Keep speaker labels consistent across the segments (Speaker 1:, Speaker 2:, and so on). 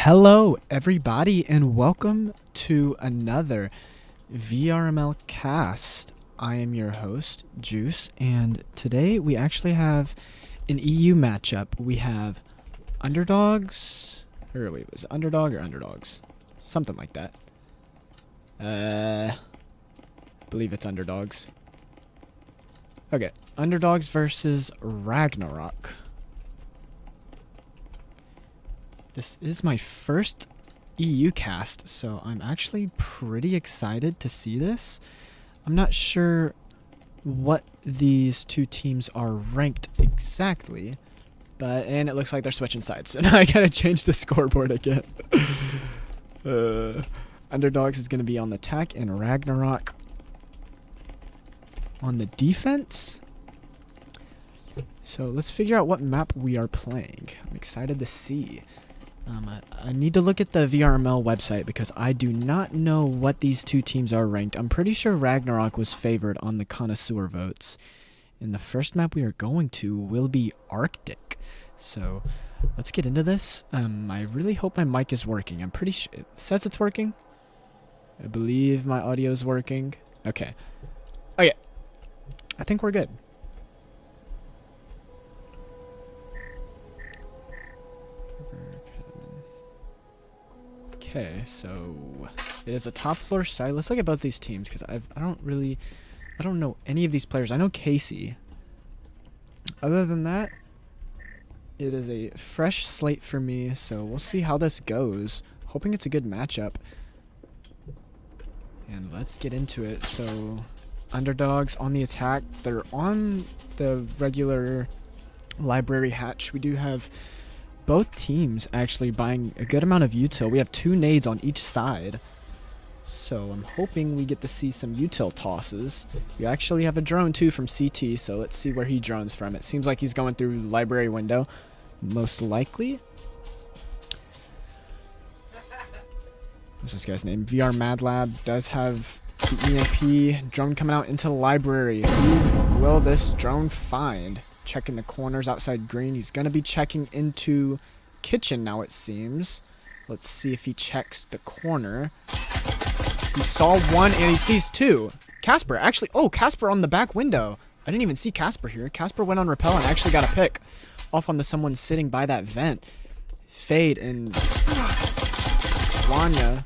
Speaker 1: Hello everybody and welcome to another VRML cast. I am your host, Juice, and today we actually have an EU matchup. We have Underdogs, or wait, was it Underdog or Underdogs? Something like that. I believe it's Underdogs. Okay, Underdogs versus Ragnarok. This is my first EU cast, so I'm actually pretty excited to see this. I'm not sure what these two teams are ranked exactly, and it looks like they're switching sides, so now I gotta change the scoreboard again. Underdogs is gonna be on the attack and Ragnarok on the defense. So let's figure out what map we are playing. I'm excited to see. I need to look at the VRML website because I do not know what these two teams are ranked. I'm pretty sure Ragnarok was favored on the connoisseur votes. And the first map we are going to will be Arctic. So let's get into this. I really hope my mic is working. I'm pretty sure it says it's working. I believe my audio is working. Okay. Okay. I think we're good. Okay, so it is a top floor side. Let's look at both these teams because I don't know any of these players. I know Casey. Other than that, it is a fresh slate for me, so we'll see how this goes. Hoping it's a good matchup. And let's get into it. So, Underdogs on the attack. They're on the regular library hatch. We do have both teams actually buying a good amount of util. We have 2 nades on each side. So I'm hoping we get to see some util tosses. We actually have a drone too from CT, so let's see where he drones from. It seems like he's going through library window, most likely. What's this guy's name? VR Mad Lab does have the EMP drone coming out into the library. Who will this drone find? Checking the corners outside green. He's going to be checking into kitchen now, it seems. Let's see if he checks the corner. He saw 1 and he sees 2. Casper, actually. Oh, Casper on the back window. I didn't even see Casper here. Casper went on rappel and actually got a pick off onto someone sitting by that vent. Fade and Wanya.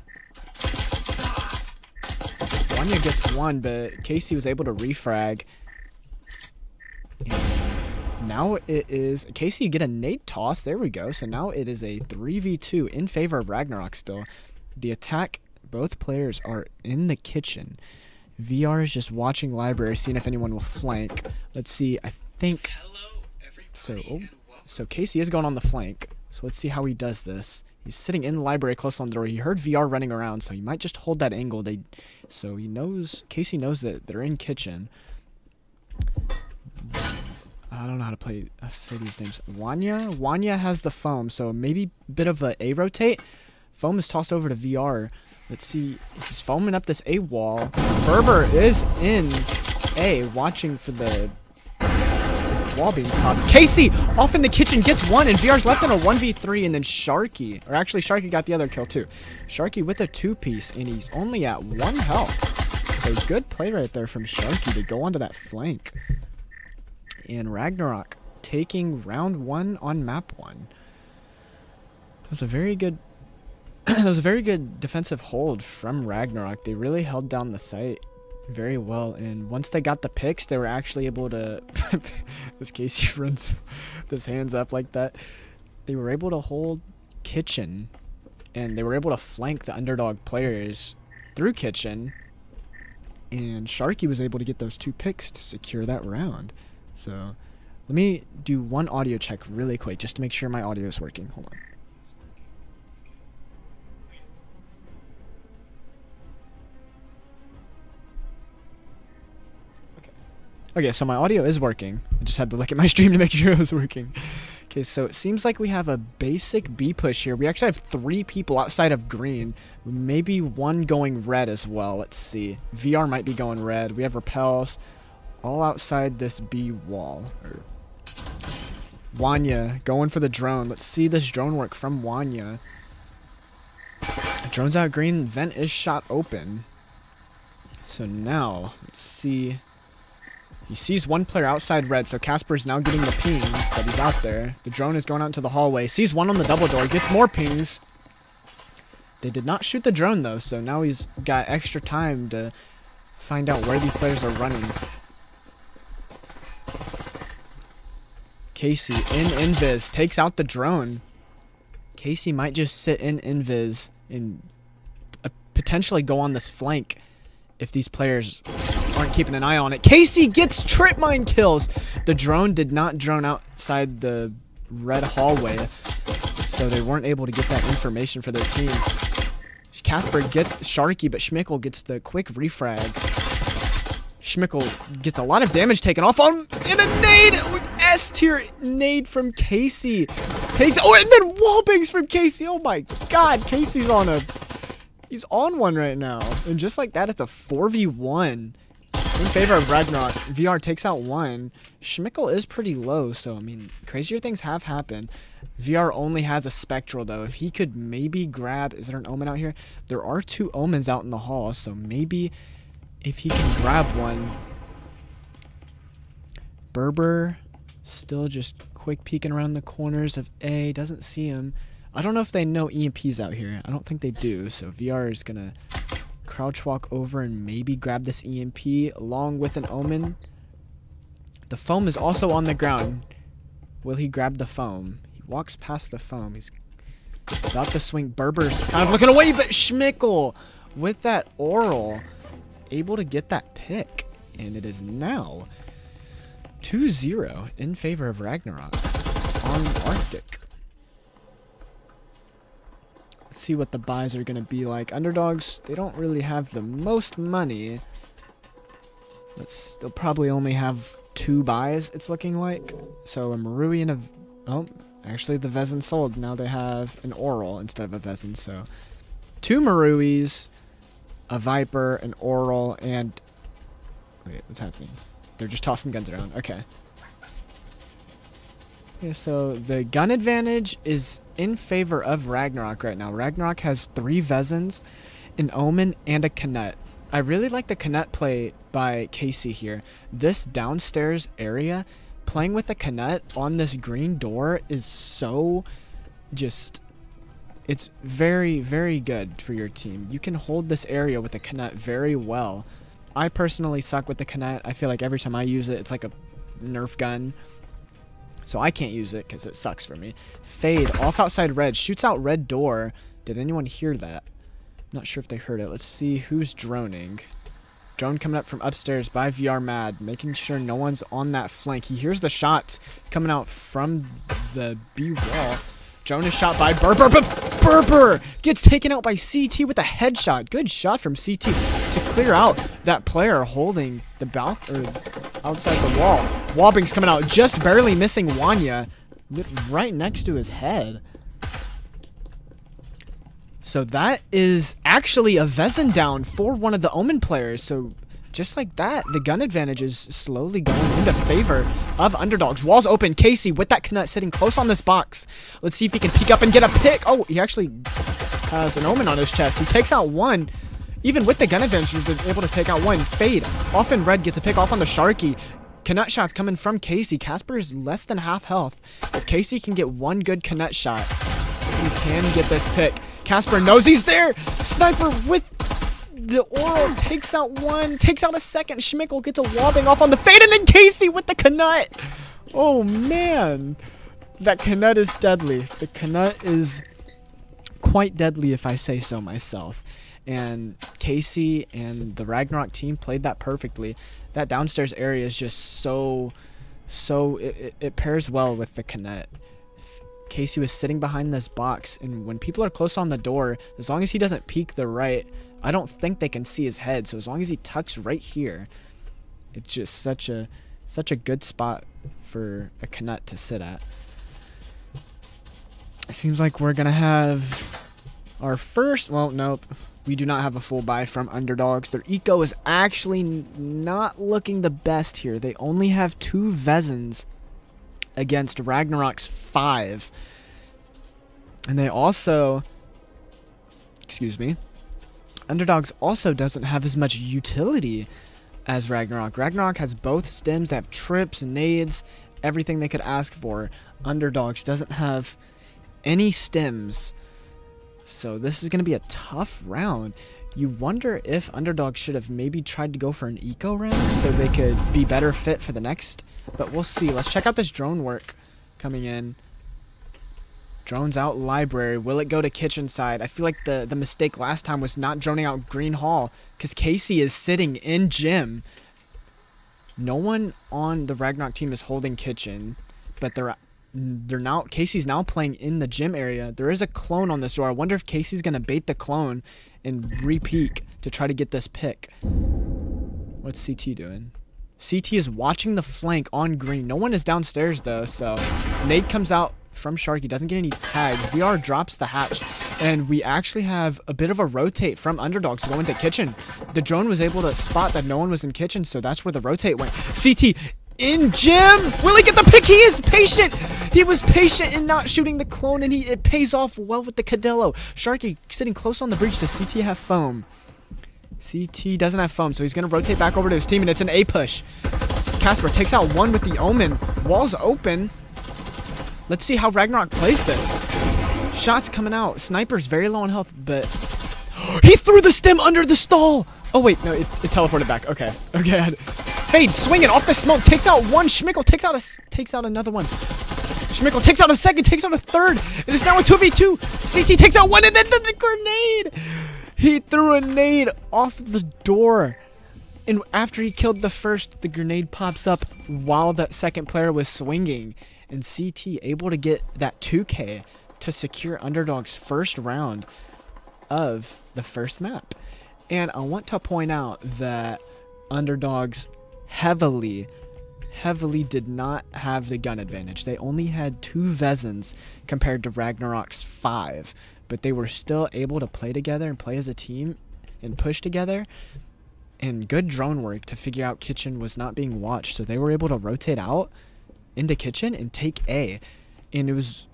Speaker 1: Wanya gets 1, but Casey was able to refrag. And now it is Casey get a nade toss. There we go. So now it is a 3v2 in favor of Ragnarok still. The attack, both players are in the kitchen. VR is just watching library, seeing if anyone will flank. Let's see. I think so Casey is going on the flank. So let's see how he does this. He's sitting in the library close on the door. He heard VR running around, so he might just hold that angle. So Casey knows that they're in kitchen. I don't know how to say these names. Wanya has the foam, so maybe a bit of a rotate. Foam is tossed over to VR. Let's see. He's foaming up this A wall. Berber is in A, watching for the wall being popped. Casey off in the kitchen gets 1, and VR's left in a 1v3, and then Sharky, or actually Sharky got the other kill too. Sharky with a 2-piece, and he's only at 1 health. So good play right there from Sharky to go onto that flank. And Ragnarok taking round 1 on map 1. That was a very good defensive hold from Ragnarok. They really held down the site very well, and once they got the picks, they were actually able to this Casey runs with his hands up like that. They were able to hold kitchen, and they were able to flank the underdog players through kitchen, and Sharky was able to get those 2 picks to secure that round. So let me do one audio check really quick just to make sure my audio is working. Hold on. Okay, so my audio is working. I just had to look at my stream to make sure it was working. Okay, so it seems like we have a basic B push here. We actually have 3 people outside of green. Maybe 1 going red as well. Let's see. VR might be going red. We have repels all outside this B wall. Wanya going for the drone. Let's see this drone work from Wanya. Drone's out green. Vent is shot open. So now, let's see. He sees one player outside red, so Casper's now getting the pings that he's out there. The drone is going out into the hallway. Sees one on the double door. Gets more pings. They did not shoot the drone, though, so now he's got extra time to find out where these players are running. Casey in invis takes out the drone. Casey might just sit in invis and potentially go on this flank if these players aren't keeping an eye on it. Casey gets trip mine kills. The drone did not drone outside the red hallway, so they weren't able to get that information for their team. Casper gets Sharky, but Schmickel gets the quick refrag. Schmickel gets a lot of damage taken off on in a nade. S tier nade from Casey. Takes and then wallbangs from Casey. Oh my god, Casey's on he's on one right now. And just like that, it's a 4v1 in favor of Ragnarok. VR takes out one. Schmickel is pretty low, so I mean, crazier things have happened. VR only has a Spectral, though. If he could maybe grab... Is there an Omen out here? There are 2 Omens out in the hall, so maybe if he can grab one. Berber still just quick peeking around the corners of A. Doesn't see him. I don't know if they know EMP's out here. I don't think they do, so VR is going to crouch walk over and maybe grab this EMP along with an Omen. The foam is also on the ground. Will he grab the foam? Walks past the foam. He's about to swing. Berber's kind of looking away, but Schmickel with that oral able to get that pick. And it is now 2-0 in favor of Ragnarok on Arctic. Let's see what the buys are going to be like. Underdogs, they don't really have the most money. They'll probably only have 2 buys, it's looking like. So a Marui and a... Oh, actually the Vezin sold. Now they have an Oral instead of a Vezin. So 2 Maruis, a Viper, an Oral, and... Wait, what's happening? They're just tossing guns around. Okay. Yeah, so the gun advantage is in favor of Ragnarok right now. Ragnarok has 3 Vezins, an Omen, and a Canet. I really like the Canet play by Casey here. This downstairs area, playing with the Canet on this green door is so just... It's very, very good for your team. You can hold this area with the Canet very well. I personally suck with the Canet. I feel like every time I use it, it's like a Nerf gun. So I can't use it because it sucks for me. Fade, off outside red, shoots out red door. Did anyone hear that? Not sure if they heard it. Let's see who's droning. Drone coming up from upstairs by VR Mad, making sure no one's on that flank. He hears the shots coming out from the B wall. Drone is shot by Berber, but Berber gets taken out by CT with a headshot. Good shot from CT to clear out that player holding the outside the wall. Wobbing's coming out, just barely missing Wanya right next to his head. So that is actually a Vezin down for one of the Omen players. So just like that, the gun advantage is slowly going into favor of Underdogs. Walls open. Casey with that Canet sitting close on this box. Let's see if he can peek up and get a pick. Oh, he actually has an Omen on his chest. He takes out one. Even with the gun advantage, he's able to take out one. Fade. Off in red gets a pick off on the Sharky. Canet shots coming from Casey. Casper is less than half health. If Casey can get one good Canet shot, he can get this pick. Casper knows he's there. Sniper with the Oral takes out one, takes out a second. Schmickel gets a wobbing off on the fade, and then Casey with the Canet. Oh man, that Canet is deadly. The Canet is quite deadly if I say so myself. And Casey and the Ragnarok team played that perfectly. That downstairs area is just so it pairs well with the Canet. Casey was sitting behind this box, and when people are close on the door, as long as he doesn't peek the right, I don't think they can see his head. So as long as he tucks right here, it's just such a good spot for a Canet to sit at. It seems like we're gonna have our first. Well, nope. We do not have a full buy from Underdogs. Their eco is actually not looking the best here. They only have 2 Vezins against Ragnarok's 5. And they also Excuse me. Underdogs also doesn't have as much utility as Ragnarok. Ragnarok has both stims. They have trips, nades, everything they could ask for. Underdogs doesn't have any stims. So this is going to be a tough round. You wonder if Underdogs should have maybe tried to go for an eco round so they could be better fit for the next. But we'll see. Let's check out this drone work coming in. Drones out library. Will it go to kitchen side? I feel like the mistake last time was not droning out green hall because Casey is sitting in gym. No one on the Ragnarok team is holding kitchen, but they're now Casey's now playing in the gym area. There is a clone on this door. I wonder if Casey's gonna bait the clone and re-peek to try to get this pick. What's CT doing? CT is watching the flank on green. No one is downstairs though, so nade comes out from Sharky, doesn't get any tags. VR drops the hatch, and we actually have a bit of a rotate from Underdogs to go into kitchen. The drone was able to spot that no one was in kitchen, so that's where the rotate went. CT in gym! Will he get the pick? He is patient! He was patient in not shooting the clone, and it pays off well with the Cadillo. Sharky sitting close on the breach. Does CT have foam? CT doesn't have foam, so he's going to rotate back over to his team, and it's an A push. Casper takes out one with the Omen. Wall's open. Let's see how Ragnarok plays this. Shots coming out. Sniper's very low on health, but he threw the stem under the stall. Oh wait, no, it teleported back. Okay. Fade swinging off the smoke, takes out one. Schmickel takes out another one. Schmickel takes out a second, takes out a third. It is now a 2v2. CT takes out one, and then the grenade. He threw a nade off the door. And after he killed the first, the grenade pops up while that second player was swinging. And CT able to get that 2K to secure Underdog's first round of the first map. And I want to point out that Underdogs heavily did not have the gun advantage. They only had 2 Vezins compared to Ragnarok's 5. But they were still able to play together and play as a team and push together. And good drone work to figure out kitchen was not being watched. So they were able to rotate out into kitchen and take A. And it was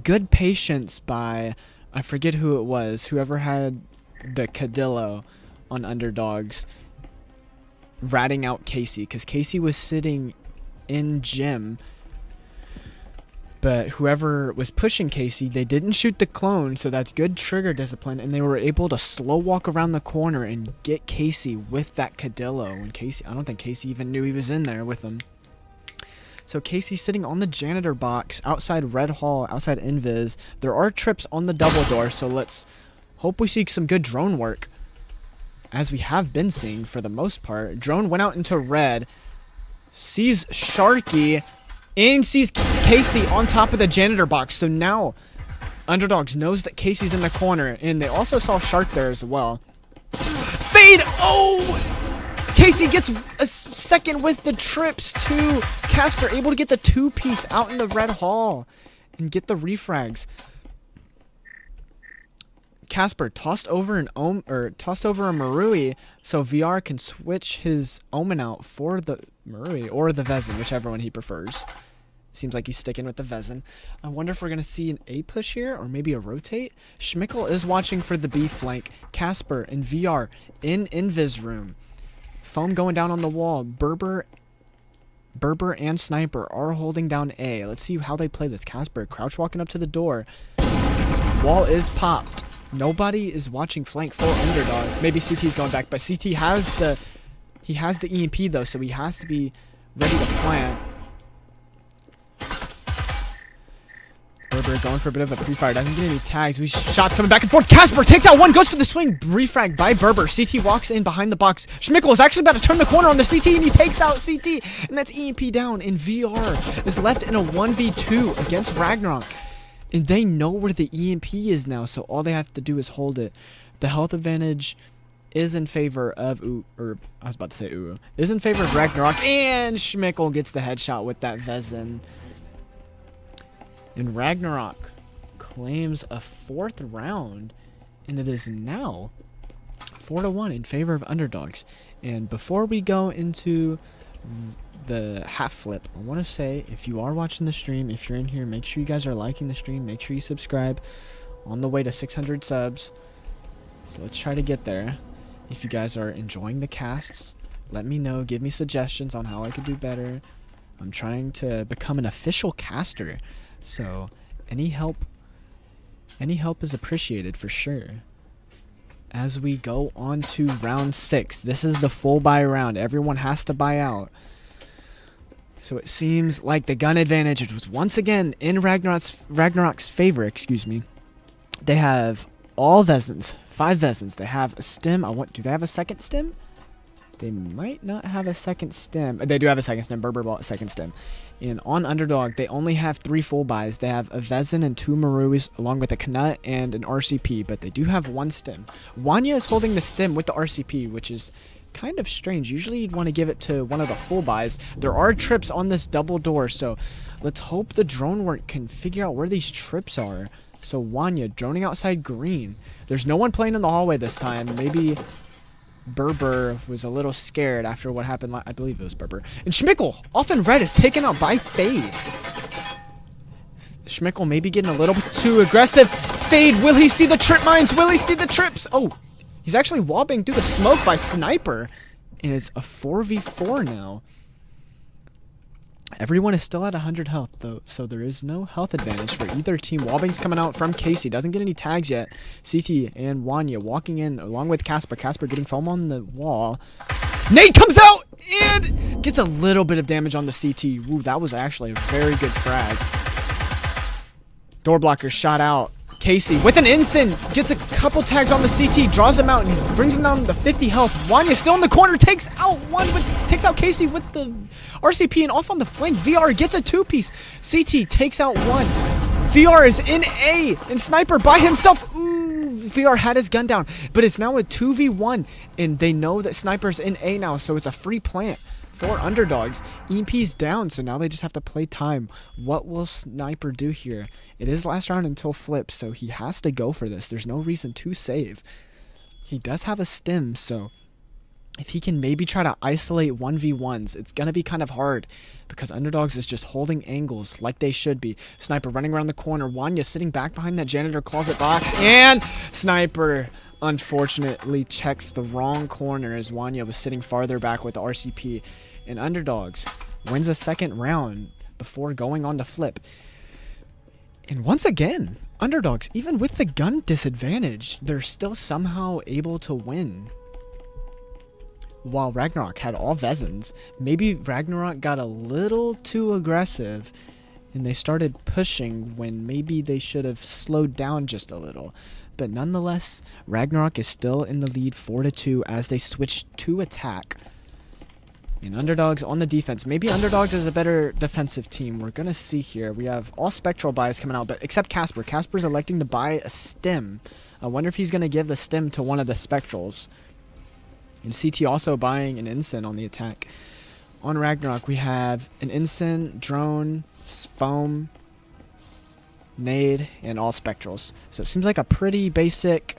Speaker 1: good patience by, I forget who it was, whoever had the Cadillo on Underdogs, ratting out Casey, because Casey was sitting in gym, but whoever was pushing Casey, they didn't shoot the clone, so that's good trigger discipline, and they were able to slow walk around the corner and get Casey with that Cadillo. And Casey, I don't think Casey even knew he was in there with him. So Casey's sitting on the janitor box outside Red Hall, outside Invis. There are trips on the double door, so let's hope we see some good drone work, as we have been seeing for the most part. Drone went out into red, sees Sharky, and sees Casey on top of the janitor box. So now Underdogs knows that Casey's in the corner, and they also saw Shark there as well. Fade! Oh! Casey gets a second with the trips too. Casper able to get the 2-piece out in the red hall and get the refrags. Casper tossed over a Marui, so VR can switch his Omen out for the Marui or the Vezin, whichever one he prefers. Seems like he's sticking with the Vezin. I wonder if we're going to see an A push here or maybe a rotate. Schmickel is watching for the B flank. Casper and VR in Invis room. Foam going down on the wall. Berber and Sniper are holding down A. Let's see how they play this. Casper crouch walking up to the door. Wall is popped. Nobody is watching flank for Underdogs. Maybe CT's going back, but CT has the EMP though, so he has to be ready to plant. Berber going for a bit of a pre-fire. Doesn't get any tags. We shots coming back and forth. Casper takes out one, goes for the swing. Refrag by Berber. CT walks in behind the box. Schmickel is actually about to turn the corner on the CT, and he takes out CT. And that's EMP down. And VR is left in a 1v2 against Ragnarok. And they know where the EMP is now, so all they have to do is hold it. The health advantage is in favor of is in favor of Ragnarok, and Schmickel gets the headshot with that Vezin. And Ragnarok claims a 4th round, and it is now 4-1 in favor of Underdogs. And before we go into the half flip, I want to say, if you are watching the stream, if you're in here, make sure you guys are liking the stream, make sure you subscribe. On the way to 600 subs. So let's try to get there. If you guys are enjoying the casts, let me know. Give me suggestions on how I could do better. I'm trying to become an official caster. So any help is appreciated for sure. As we go on to round 6. This is the full buy round. Everyone has to buy out. So it seems like the gun advantage was once again in Ragnarok's favor, excuse me. They have all Vezins, 5 Vezins. They have a stim. Do they have a second stim? They might not have a second stim. They do have a second stim. Berber bought a second stim. And on Underdog, they only have 3 full buys. They have a Vezin and 2 Maruis, along with a Knut and an RCP, but they do have 1 stim. Wanya is holding the stim with the RCP, which is kind of strange. Usually you'd want to give it to one of the full buys. There are trips on this double door, so let's hope the drone work can figure out where these trips are. So Wanya droning outside green. There's no one playing in the hallway this time. Maybe Berber was a little scared after what happened. I believe it was Berber. And Schmickel off in red is taken out by Fade. Schmickel maybe getting a little bit too aggressive. Fade, will he see the trip mines? Will he see the trips? Oh, he's actually wobbling through the smoke by Sniper. And it's a 4v4 now. Everyone is still at 100 health, though, so there is no health advantage for either team. Wobbing's coming out from Casey. Doesn't get any tags yet. CT and Wanya walking in along with Casper. Casper getting foam on the wall. Nate comes out and gets a little bit of damage on the CT. Woo, that was actually a very good frag. Door blocker shot out. Casey with an ensign gets a couple tags on the CT, draws him out, and brings him down to 50 health. Wanya still in the corner, takes out Casey with the RCP, and off on the flank. VR gets a 2-piece. CT takes out 1. VR is in A, and Sniper by himself. Ooh, VR had his gun down, but it's now a 2v1, and they know that Sniper's in A now, so it's a free plant for Underdogs. EMP's down, so now they just have to play time. What will Sniper do here? It is last round until flip, so he has to go for this. There's no reason to save. He does have a stim, so if he can maybe try to isolate 1v1s, it's going to be kind of hard because Underdogs is just holding angles like they should be. Sniper running around the corner. Wanya sitting back behind that janitor closet box, and Sniper unfortunately checks the wrong corner as Wanya was sitting farther back with the RCP. And Underdogs wins a second round before going on to flip. And once again, Underdogs, even with the gun disadvantage, they're still somehow able to win. While Ragnarok had all Vezins, maybe Ragnarok got a little too aggressive and they started pushing when maybe they should have slowed down just a little. But nonetheless, Ragnarok is still in the lead 4-2 as they switch to attack. And Underdogs on the defense. Maybe Underdogs is a better defensive team. We're going to see here. We have all Spectral buys coming out, but except Casper. Casper's electing to buy a stim. I wonder if he's going to give the stim to one of the Spectrals. And CT also buying an ensign on the attack. On Ragnarok, we have an ensign, drone, foam, nade, and all Spectrals. So it seems like a pretty basic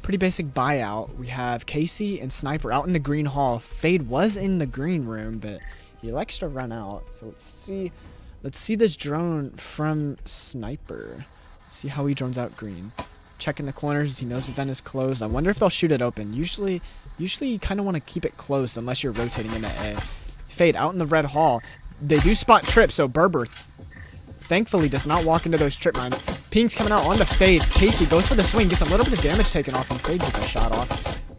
Speaker 1: buyout. We have Casey and Sniper out in the green hall. Fade was in the green room, but he likes to run out. So let's see this drone from Sniper. Let's see how he drones out green. Checking the corners. He knows the vent is closed. I wonder if they'll shoot it open. Usually you kind of want to keep it closed unless you're rotating into A. Fade out in the red hall. They do spot trip, so Berber thankfully does not walk into those trip mines. Pink's coming out onto Fade. Casey goes for the swing, gets a little bit of damage taken off, and Fade gets a shot off.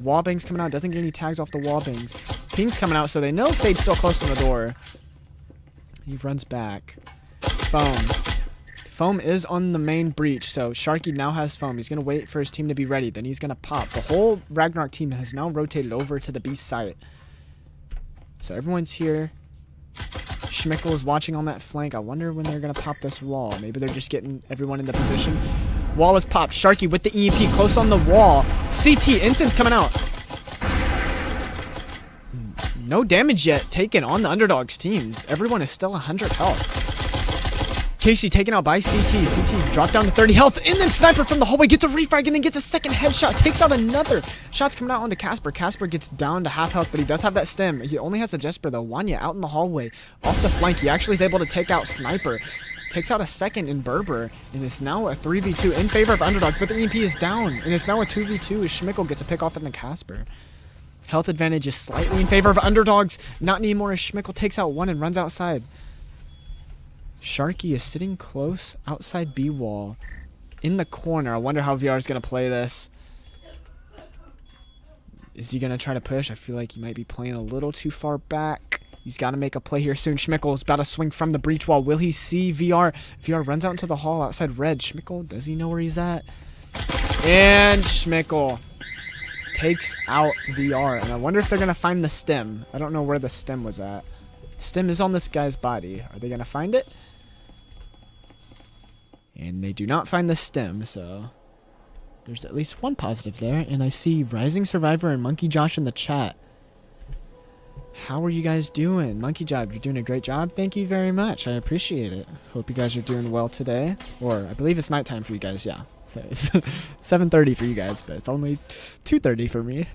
Speaker 1: Wallbang's coming out, doesn't get any tags off the Wallbangs. Pink's coming out, so they know Fade's still close to the door. He runs back. Foam. Foam is on the main breach, so Sharky now has foam. He's going to wait for his team to be ready, then he's going to pop. The whole Ragnarok team has now rotated over to the B site. So everyone's here. Schmickel is watching on that flank. I wonder when they're going to pop this wall. Maybe they're just getting everyone into position. Wall is popped. Sharky with the EMP close on the wall. CT, Ensign's coming out. No damage yet taken on the Underdogs team. Everyone is still 100 health. Casey taken out by CT. CT dropped down to 30 health. And then Sniper from the hallway gets a refrag and then gets a second headshot. Takes out another. Shots coming out onto Casper. Casper gets down to half health, but he does have that stim. He only has a Jesper though. Wanya out in the hallway. Off the flank. He actually is able to take out Sniper. takes out a second in Berber, and it's now a 3v2 in favor of Underdogs, but the EMP is down, and it's now a 2v2 as Schmickel gets a pick off in the Casper. Health advantage is slightly in favor of Underdogs, not anymore as Schmickel takes out one and runs outside. Sharky is sitting close outside B wall in the corner. I wonder how VR is going to play this. Is he going to try to push? I feel like he might be playing a little too far back. He's got to make a play here soon. Schmickel is about to swing from the breach wall. Will he see VR? VR runs out into the hall outside red. Schmickel, does he know where he's at? And Schmickel takes out VR. And I wonder if they're going to find the stem. I don't know where the stem was at. Stem is on this guy's body. Are they going to find it? And they do not find the stem, so there's at least one positive there. And I see Rising Survivor and Monkey Josh in the chat. How are you guys doing? Monkey Job, you're doing a great job. Thank you very much. I appreciate it. Hope you guys are doing well today. Or I believe it's nighttime for you guys, yeah. So it's 7:30 for you guys, but it's only 2:30 for me.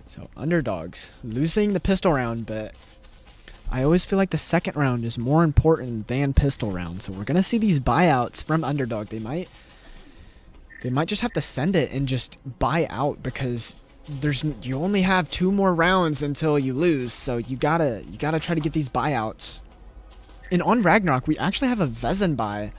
Speaker 1: So Underdogs losing the pistol round, but I always feel like the second round is more important than pistol round. So we're gonna see these buyouts from Underdog. They might just have to send it and just buy out because you only have 2 more rounds until you lose. So you gotta try to get these buyouts. And on Ragnarok, we actually have a Vezin buy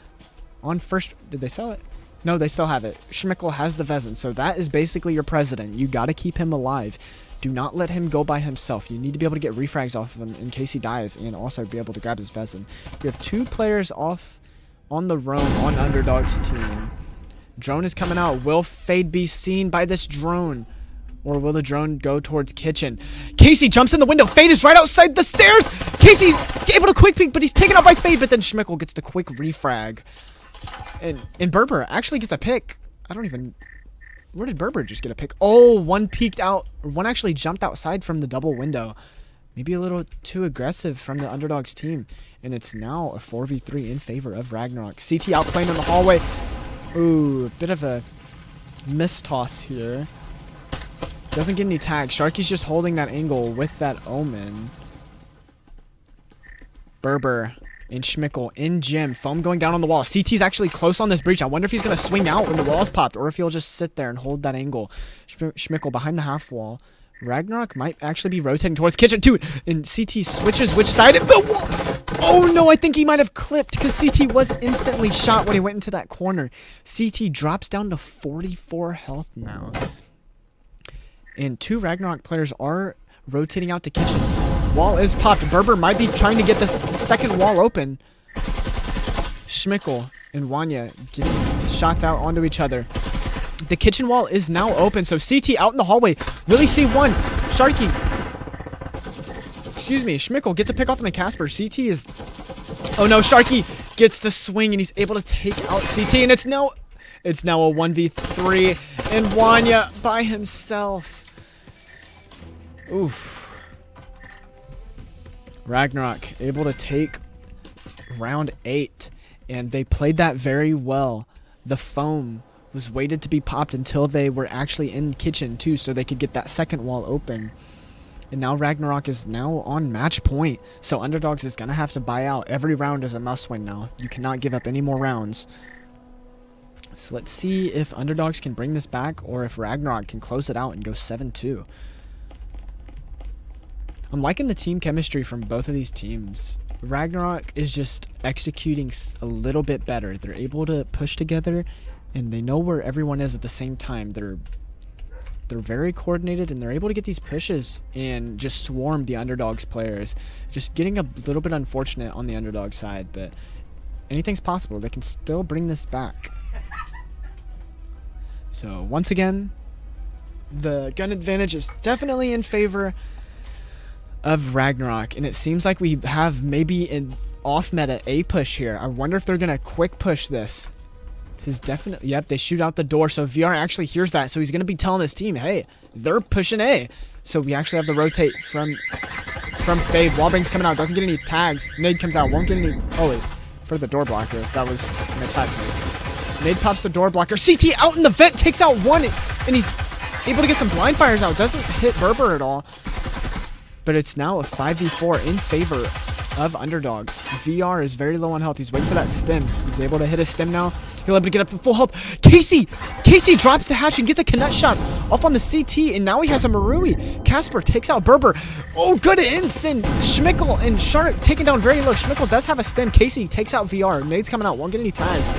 Speaker 1: on first. Did they sell it? No, they still have it. Schmickel has the Vezin, so that is basically your president. You gotta keep him alive. Do not let him go by himself. You need to be able to get refrags off of him in case he dies and also be able to grab his Vezin. You have 2 players off on the roam on Underdog's team. Drone is coming out. Will Fade be seen by this drone? Or will the drone go towards kitchen? Casey jumps in the window. Fade is right outside the stairs. Casey's able to quick peek, but he's taken out by Fade. But then Schmickel gets the quick refrag. And Berber actually gets a pick. I don't even... Where did Berber just get a pick? Oh, one peeked out. One actually jumped outside from the double window. Maybe a little too aggressive from the Underdogs team. And it's now a 4v3 in favor of Ragnarok. CT outplaying in the hallway. Ooh, a bit of a mistoss here. Doesn't get any tags. Sharky's just holding that angle with that Omen. Berber and Schmickel in gym. Foam going down on the wall. CT's actually close on this breach. I wonder if he's going to swing out when the wall's popped or if he'll just sit there and hold that angle. Schmickel behind the half wall. Ragnarok might actually be rotating towards kitchen too. And CT switches which side of the wall. Oh no, I think he might have clipped because CT was instantly shot when he went into that corner. CT drops down to 44 health now. And 2 Ragnarok players are rotating out to kitchen. Wall is popped. Berber might be trying to get this second wall open. Schmickel and Wanya getting shots out onto each other. The kitchen wall is now open, so CT out in the hallway. Will he see one? Sharky. Excuse me, Schmickel gets a pick off in the Casper. CT is... Oh no, Sharky gets the swing and he's able to take out CT, and it's now a 1v3 and Wanya by himself. Oof. Ragnarok able to take round 8, and they played that very well. The foam was waited to be popped until they were actually in kitchen too, so they could get that second wall open. And now Ragnarok is now on match point, so Underdogs is gonna have to buy out. Every round is a must win now. You cannot give up any more rounds. So let's see if Underdogs can bring this back or if Ragnarok can close it out and go 7-2. I'm liking the team chemistry from both of these teams. Ragnarok is just executing a little bit better. They're able to push together and they know where everyone is at the same time. They're very coordinated and they're able to get these pushes and just swarm the Underdogs players. Just getting a little bit unfortunate on the Underdog side, but anything's possible. They can still bring this back. So once again, the gun advantage is definitely in favor of Ragnarok, and it seems like we have maybe an off-meta A push here. I wonder if they're going to quick push this. This is definitely... Yep, they shoot out the door, so VR actually hears that, so he's going to be telling his team, hey, they're pushing A. So we actually have the rotate from Fade. Wallbang's coming out, doesn't get any tags. Nade comes out, won't get any... Oh, wait, for the door blocker. That was an attack nade. Nade pops the door blocker. CT out in the vent, takes out one, and he's able to get some blind fires out. Doesn't hit Berber at all. But it's now a 5v4 in favor of Underdogs. VR is very low on health. He's waiting for that stim. He's able to hit his stim now. He'll be able to get up to full health. Casey drops the hatch and gets a connect shot off on the CT, and now he has a Marui. Casper takes out Berber. Oh, good ensign. Schmickel and Shark taken down very low. Schmickel does have a stim. Casey takes out VR. Nade's coming out. Won't get any tags.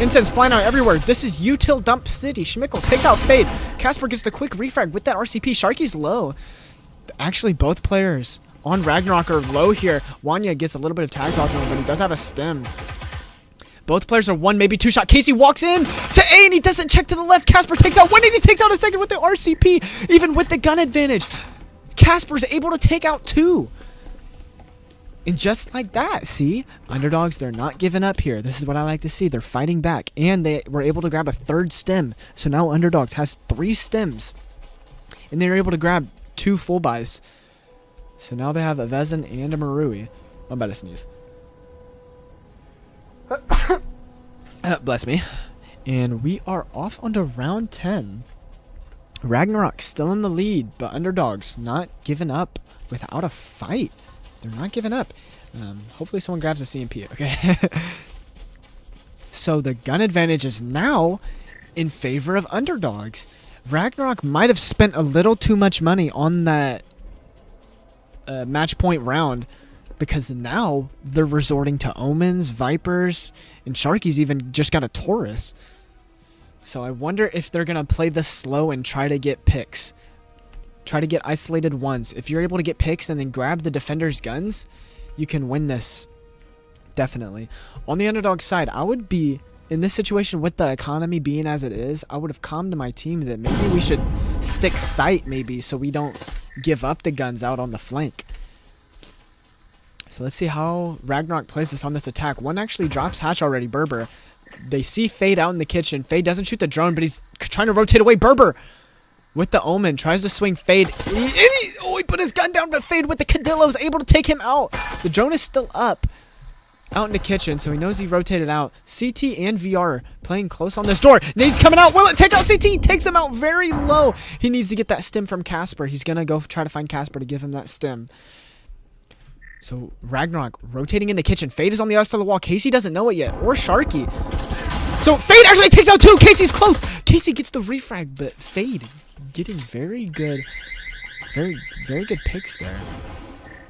Speaker 1: Ensign's flying out everywhere. This is Util Dump City. Schmickel takes out Fade. Casper gets the quick refrag with that RCP. Sharky's low. Actually, both players on Ragnarok are low here. Wanya gets a little bit of tags off him, but he does have a stim. Both players are one, maybe two shot. Casey walks in to A, and he doesn't check to the left. Casper takes out one, and he takes out a second with the RCP, even with the gun advantage. Casper's able to take out two. And just like that, see? Underdogs, they're not giving up here. This is what I like to see. They're fighting back, and they were able to grab a third stim. So now Underdogs has 3 stims, and they're able to grab 2 full buys. So now they have a Vezin and a Marui. I'm about to sneeze. Bless me. And we are off onto round 10. Ragnarok still in the lead, but Underdogs not giving up without a fight. They're not giving up. Hopefully someone grabs a CMP, okay? So the gun advantage is now in favor of Underdogs. Ragnarok might have spent a little too much money on that match point round, because now they're resorting to Omens, Vipers, and Sharky's even just got a Taurus. So I wonder if they're going to play this slow and try to get picks. Try to get isolated ones. If you're able to get picks and then grab the defender's guns, you can win this. Definitely. On the Underdog side, I would be, in this situation with the economy being as it is, I would have calmed my team that maybe we should stick sight maybe so we don't give up the guns out on the flank. So let's see how Ragnarok plays this on this attack. One actually drops hatch already, Berber. They see Fade out in the kitchen. Fade doesn't shoot the drone, but he's trying to rotate away. Berber with the Omen tries to swing Fade. He put his gun down, but Fade with the Cadillo is able to take him out. The drone is still up out in the kitchen, so he knows he rotated out. CT and VR playing close on this door. Nade's coming out. Will it take out CT? Takes him out very low. He needs to get that stim from Casper. He's going to go try to find Casper to give him that stim. So Ragnarok rotating in the kitchen. Fade is on the other side of the wall. Casey doesn't know it yet. Or Sharky. So Fade actually takes out 2. Casey's close. Casey gets the refrag, but Fade getting very good. Very good picks there.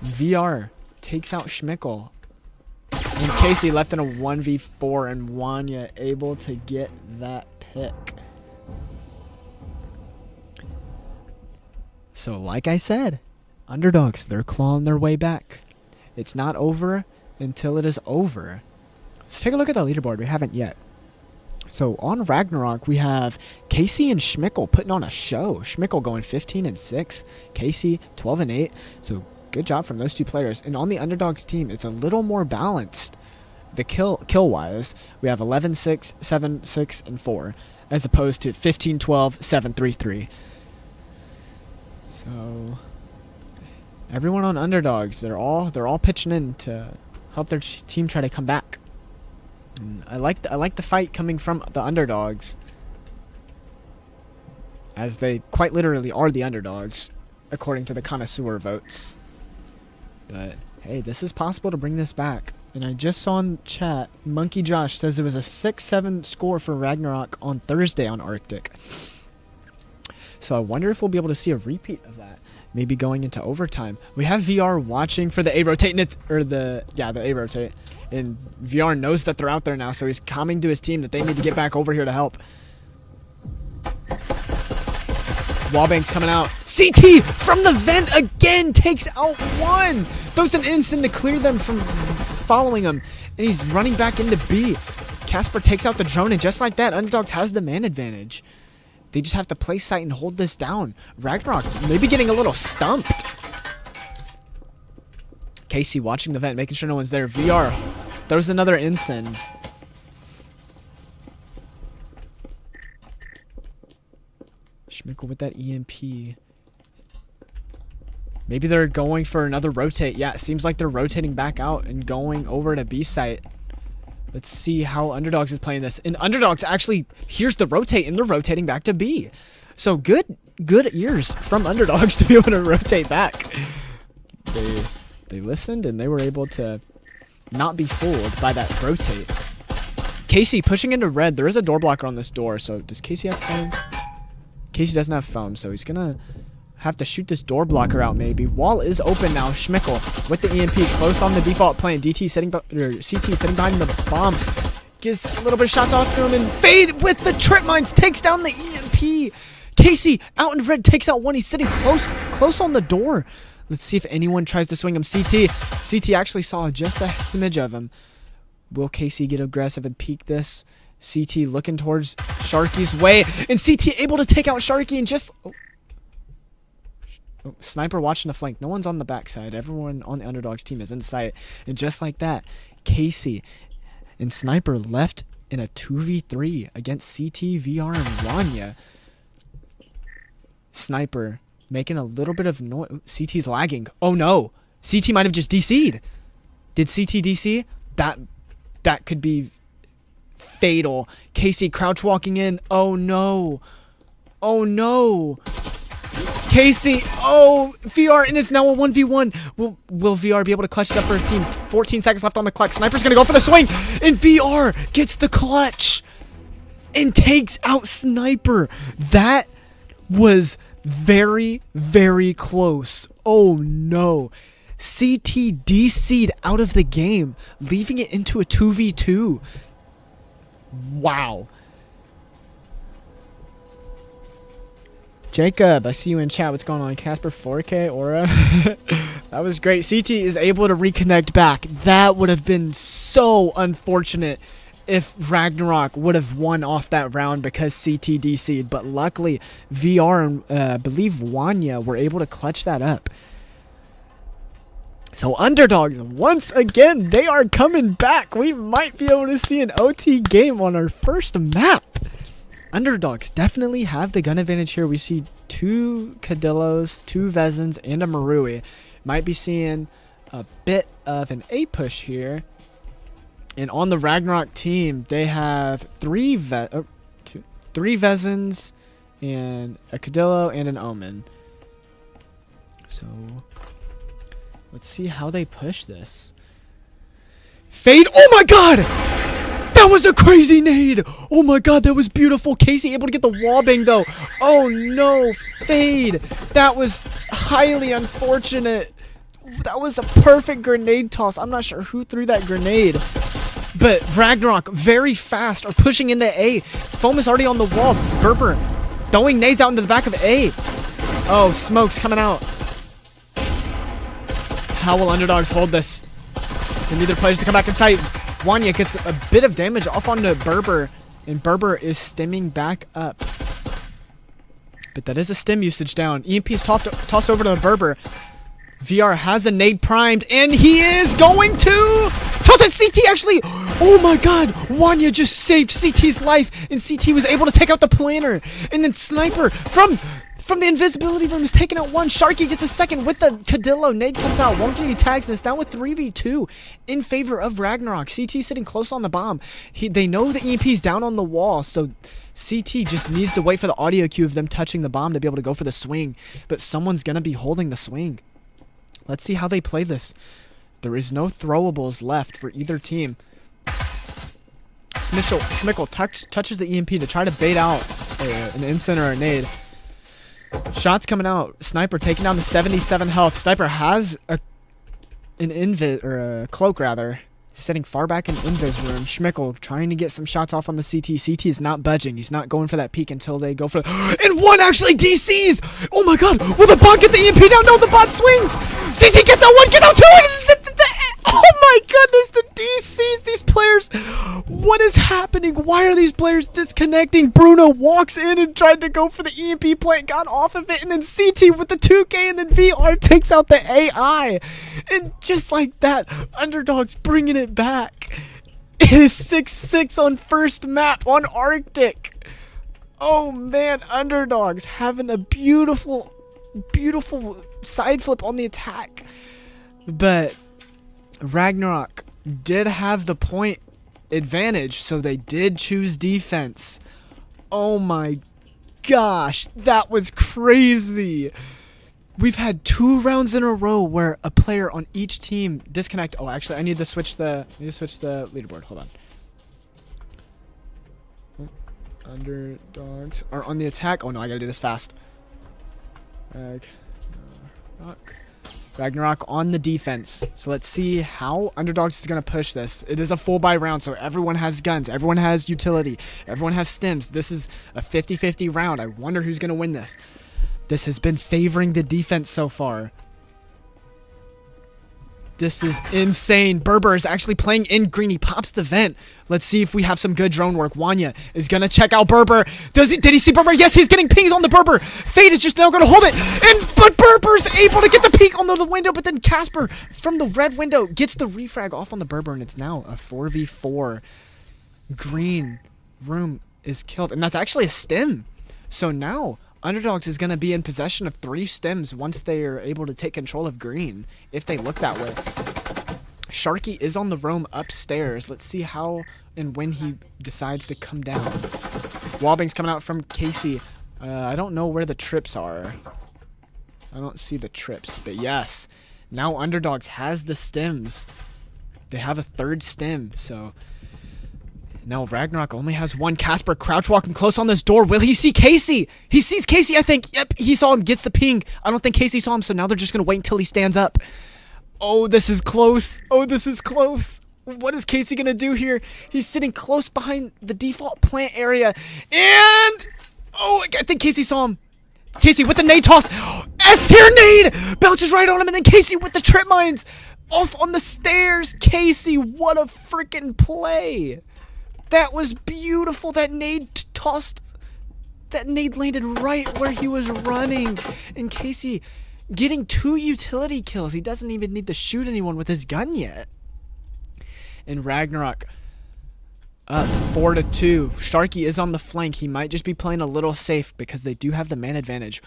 Speaker 1: VR takes out Schmickel. And Casey left in a 1v4, and Wanya able to get that pick. So like I said, Underdogs, they're clawing their way back. It's not over until it is over. Let's take a look at the leaderboard. We haven't yet. So on Ragnarok, we have Casey and Schmickel putting on a show. Schmickel going 15-6. Casey 12-8. So good job from those 2 players. And on the Underdogs team, it's a little more balanced. The kill-wise, we have 11-6, 7-6, and 4, as opposed to 15-12, 7-3-3. So everyone on Underdogs, they're all pitching in to help their team try to come back. And I like the fight coming from the Underdogs, as they quite literally are the Underdogs, according to the connoisseur votes. But hey, this is possible to bring this back. And I just saw in chat, Monkey Josh says it was a 6-7 score for Ragnarok on Thursday on Arctic. So I wonder if we'll be able to see a repeat of that, maybe going into overtime. We have VR watching for the A rotate, and the A rotate, and VR knows that they're out there now, so he's coming to his team that they need to get back over here to help. Wallbank's coming out. CT from the vent again takes out 1. Throws an instant to clear them from following him, and he's running back into B. Casper takes out the drone, and just like that, Underdogs has the man advantage. They just have to play sight and hold this down. Ragnarok maybe getting a little stumped. Casey watching the vent, making sure no one's there. VR throws another ensign. Schmickel with that EMP. Maybe they're going for another rotate. Yeah, it seems like they're rotating back out and going over to B site. Let's see how Underdogs is playing this. And Underdogs actually here's the rotate, and they're rotating back to B. So good ears from Underdogs to be able to rotate back. They listened, and they were able to not be fooled by that rotate. Casey pushing into red. There is a door blocker on this door, so does Casey have foam? Casey doesn't have foam, so he's gonna have to shoot this door blocker out maybe. Wall is open now. Schmickel with the EMP close on the default plane. CT sitting behind the bomb. Gives a little bit of shots off to him, and Fade with the trip mines takes down the EMP. Casey out in red takes out one. He's sitting close on the door. Let's see if anyone tries to swing him. CT actually saw just a smidge of him. Will Casey get aggressive and peek this? CT looking towards Sharky's way, and CT able to take out Sharky and just... Sniper watching the flank. No one's on the backside. Everyone on the Underdogs team is in sight. And just like that, Casey and Sniper left in a 2v3 against CT, VR, and Wanya. Sniper making a little bit of noise. CT's lagging. Oh no. CT might have just DC'd. Did CT DC? That could be fatal. Casey crouch walking in. Oh no. Oh no. Casey, oh, VR, and it's now a 1v1. Will VR be able to clutch it up for his team? 14 seconds left on the clock. Sniper's going to go for the swing, and VR gets the clutch and takes out Sniper. That was very, very close. Oh, no. CT DC'd out of the game, leaving it into a 2v2. Wow. Jacob, I see you in chat. What's going on? Casper 4K Aura. That was great. CT is able to reconnect back. That would have been so unfortunate if Ragnarok would have won off that round because CT DC'd. But luckily, VR and I believe Wanya were able to clutch that up. So Underdogs, once again, they are coming back. We might be able to see an OT game on our first map. Underdogs definitely have the gun advantage here. We see 2 Cadillos, 2 Vezins, and a Marui. Might be seeing a bit of an A push here. And on the Ragnarok team, they have 3 Vezins and a Cadillo and an Omen. So let's see how they push this. Fade. Oh my god! That was a crazy nade! Oh my god, that was beautiful. Casey able to get the wall bang though. Oh no, Fade. That was highly unfortunate. That was a perfect grenade toss. I'm not sure who threw that grenade. But Ragnarok, very fast, are pushing into A. Foam is already on the wall. Gerber throwing nades out into the back of A. Oh, smoke's coming out. How will Underdogs hold this? They need their players to come back in sight. Wanya gets a bit of damage off onto Berber, and Berber is stemming back up. But that is a stem usage down. EMP is tossed over to Berber. VR has a nade primed, and he is going to toss it. CT actually. Oh my god. Wanya just saved CT's life, and CT was able to take out the planner. And then Sniper from the invisibility room is taking out one. Sharky gets a second with the Cadillo. Nade comes out. Won't get any tags, and it's down with 3v2 in favor of Ragnarok. CT sitting close on the bomb. They know the EMP's down on the wall, so CT just needs to wait for the audio cue of them touching the bomb to be able to go for the swing. But someone's going to be holding the swing. Let's see how they play this. There is no throwables left for either team. Schmickel touches the EMP to try to bait out an instant or a nade. Shots coming out. Sniper taking down the 77 health. Sniper has an invis, or a cloak rather, sitting far back in invis room. Schmickel trying to get some shots off on the CT. CT is not budging. He's not going for that peek until they go for and one actually DCs. Oh my god. Will the bot get the EMP down? No, the bot swings. CT gets out one, gets out two. Oh my goodness, the DCs, these players. What is happening? Why are these players disconnecting? Bruno walks in and tried to go for the EMP plant, got off of it, and then CT with the 2K, and then VR takes out the AI. And just like that, Underdogs bringing it back. It is 6-6 on first map on Arctic. Oh man, Underdogs having a beautiful, beautiful side flip on the attack. But Ragnarok did have the point advantage, so they did choose defense. Oh my gosh, that was crazy. We've had 2 rounds in a row where a player on each team disconnect. Oh, actually, I need to switch the leaderboard. Hold on. Oh, Underdogs are on the attack. Oh no, I gotta do this fast. Ragnarok on the defense. So let's see how Underdogs is gonna push this. It is a full buy round, so everyone has guns, everyone has utility, everyone has stims. This is a 50-50 round. I wonder who's gonna win this. This has been favoring the defense so far. This is insane. Berber is actually playing in green. He pops the vent. Let's see if we have some good drone work. Wanya is going to check out Berber. Did he see Berber? Yes, he's getting pings on the Berber. Fade is just now going to hold it. But Berber's able to get the peek on the window, but then Casper from the red window gets the refrag off on the Berber, and it's now a 4v4. Green room is killed, and that's actually a stim. So now Underdogs is going to be in possession of 3 stims once they are able to take control of green, if they look that way. Sharky is on the roam upstairs. Let's see how and when he decides to come down. Wallbang's coming out from Casey. I don't know where the trips are. I don't see the trips, but yes. Now Underdogs has the stims. They have a 3rd stim, so... Now Ragnarok only has 1. Casper crouch walking close on this door. Will he see Casey? He sees Casey, I think. Yep, he saw him. Gets the ping. I don't think Casey saw him, so now they're just going to wait until he stands up. Oh, this is close. Oh, this is close. What is Casey going to do here? He's sitting close behind the default plant area. And... oh, I think Casey saw him. Casey with the nade toss. S-tier nade! Bounces right on him, and then Casey with the trip mines. Off on the stairs. Casey, what a freaking play. That was beautiful. That nade tossed. That nade landed right where he was running. And Casey getting 2 utility kills. He doesn't even need to shoot anyone with his gun yet. And Ragnarok up 4-2. Sharky is on the flank. He might just be playing a little safe because they do have the man advantage.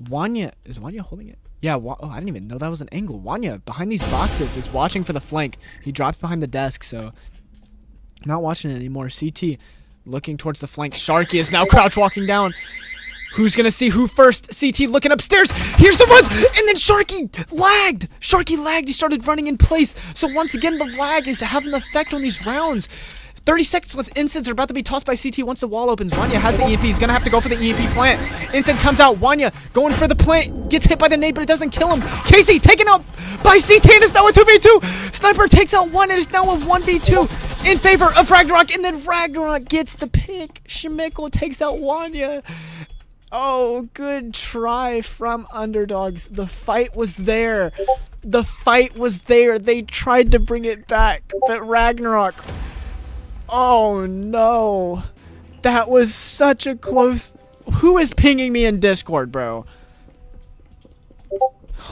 Speaker 1: Wanya, is Wanya holding it? Yeah, oh, I didn't even know that was an angle. Wanya behind these boxes is watching for the flank. He drops behind the desk, so... not watching it anymore. CT looking towards the flank. Sharky is now crouch walking down. Who's going to see who first? CT looking upstairs. Here's the run. And then Sharky lagged. Sharky lagged. He started running in place. So once again, the lag is having an effect on these rounds. 30 seconds left. Instants are about to be tossed by CT once the wall opens. Wanya has the EMP. He's going to have to go for the EMP plant. Instant comes out. Wanya going for the plant. Gets hit by the nade, but it doesn't kill him. Casey taken out by CT, and it's now a 2v2. Sniper takes out 1, and it's now a 1v2 in favor of Ragnarok. And then Ragnarok gets the pick. Schmickel takes out Wanya. Oh, good try from Underdogs. The fight was there. The fight was there. They tried to bring it back, but Ragnarok... oh no, that was such a close... who is pinging me in Discord, bro?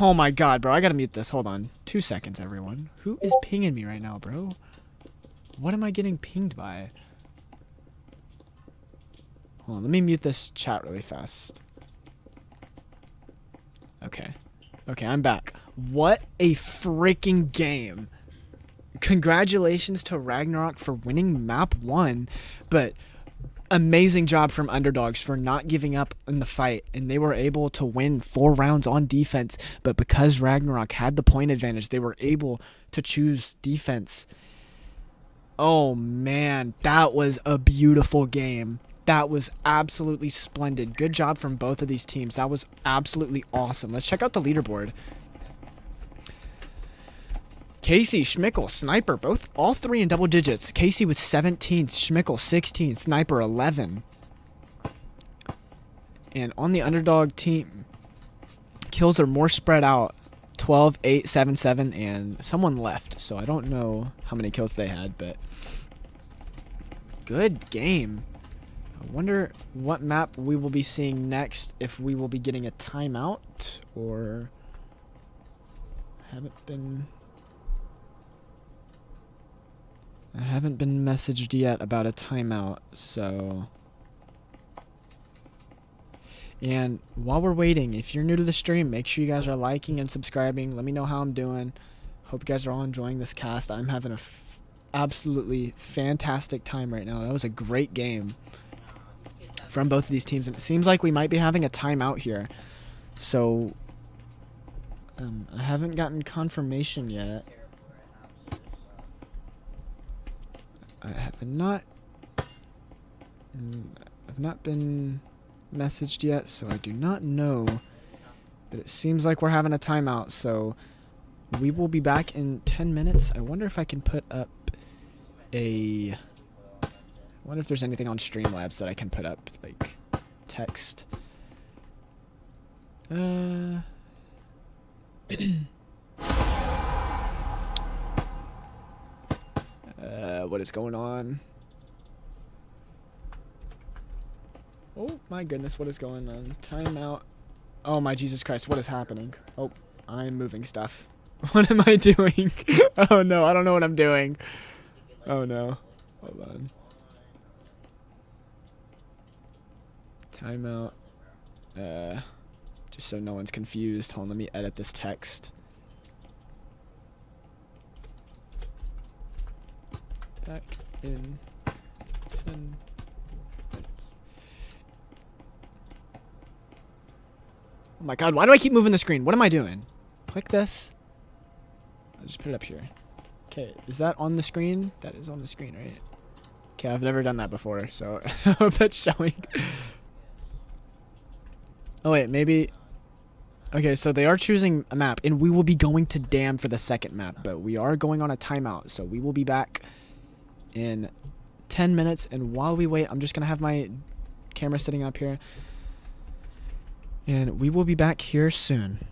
Speaker 1: Oh my god, bro, I gotta mute this. Hold on. 2 seconds, everyone. Who is pinging me right now, bro? What am I getting pinged by? Hold on, let me mute this chat really fast. Okay. Okay, I'm back. What a freaking game. Congratulations to Ragnarok for winning map 1, but amazing job from Underdogs for not giving up in the fight, and they were able to win 4 rounds on defense, but because Ragnarok had the point advantage, they were able to choose defense. Oh man, that was a beautiful game. That was absolutely splendid. Good job from both of these teams. That was absolutely awesome. Let's check out the leaderboard. Casey, Schmickel, Sniper, all 3 in double digits. Casey with 17, Schmickel 16, Sniper 11. And on the Underdog team, kills are more spread out. 12, 8, 7, 7, and someone left. So I don't know how many kills they had, but good game. I wonder what map we will be seeing next, if we will be getting a timeout or haven't been... I haven't been messaged yet about a timeout, so... And while we're waiting, if you're new to the stream, make sure you guys are liking and subscribing. Let me know how I'm doing. Hope you guys are all enjoying this cast. I'm having a absolutely fantastic time right now. That was a great game from both of these teams, and it seems like we might be having a timeout here. So I haven't gotten confirmation yet. I have not. I've not been messaged yet, so I do not know. But it seems like we're having a timeout, so we will be back in 10 minutes. I wonder if I can put up a... I wonder if there's anything on Streamlabs that I can put up, like text. What is going on? Oh my goodness, what is going on? Timeout. Oh my Jesus Christ, what is happening? Oh, I'm moving stuff. What am I doing? Oh no, I don't know what I'm doing. Oh no. Hold on. Timeout. Just so no one's confused. Hold on, let me edit this text. Back in 10 minutes. Oh my god, why do I keep moving the screen? What am I doing? Click this. I'll just put it up here. Okay, is that on the screen? That is on the screen, right? Okay, I've never done that before, so I hope that's showing. Oh wait, maybe... Okay, so they are choosing a map, and we will be going to Dam for the second map, but we are going on a timeout, so we will be back in 10 minutes, and while we wait, I'm just going to have my camera sitting up here, and we will be back here soon.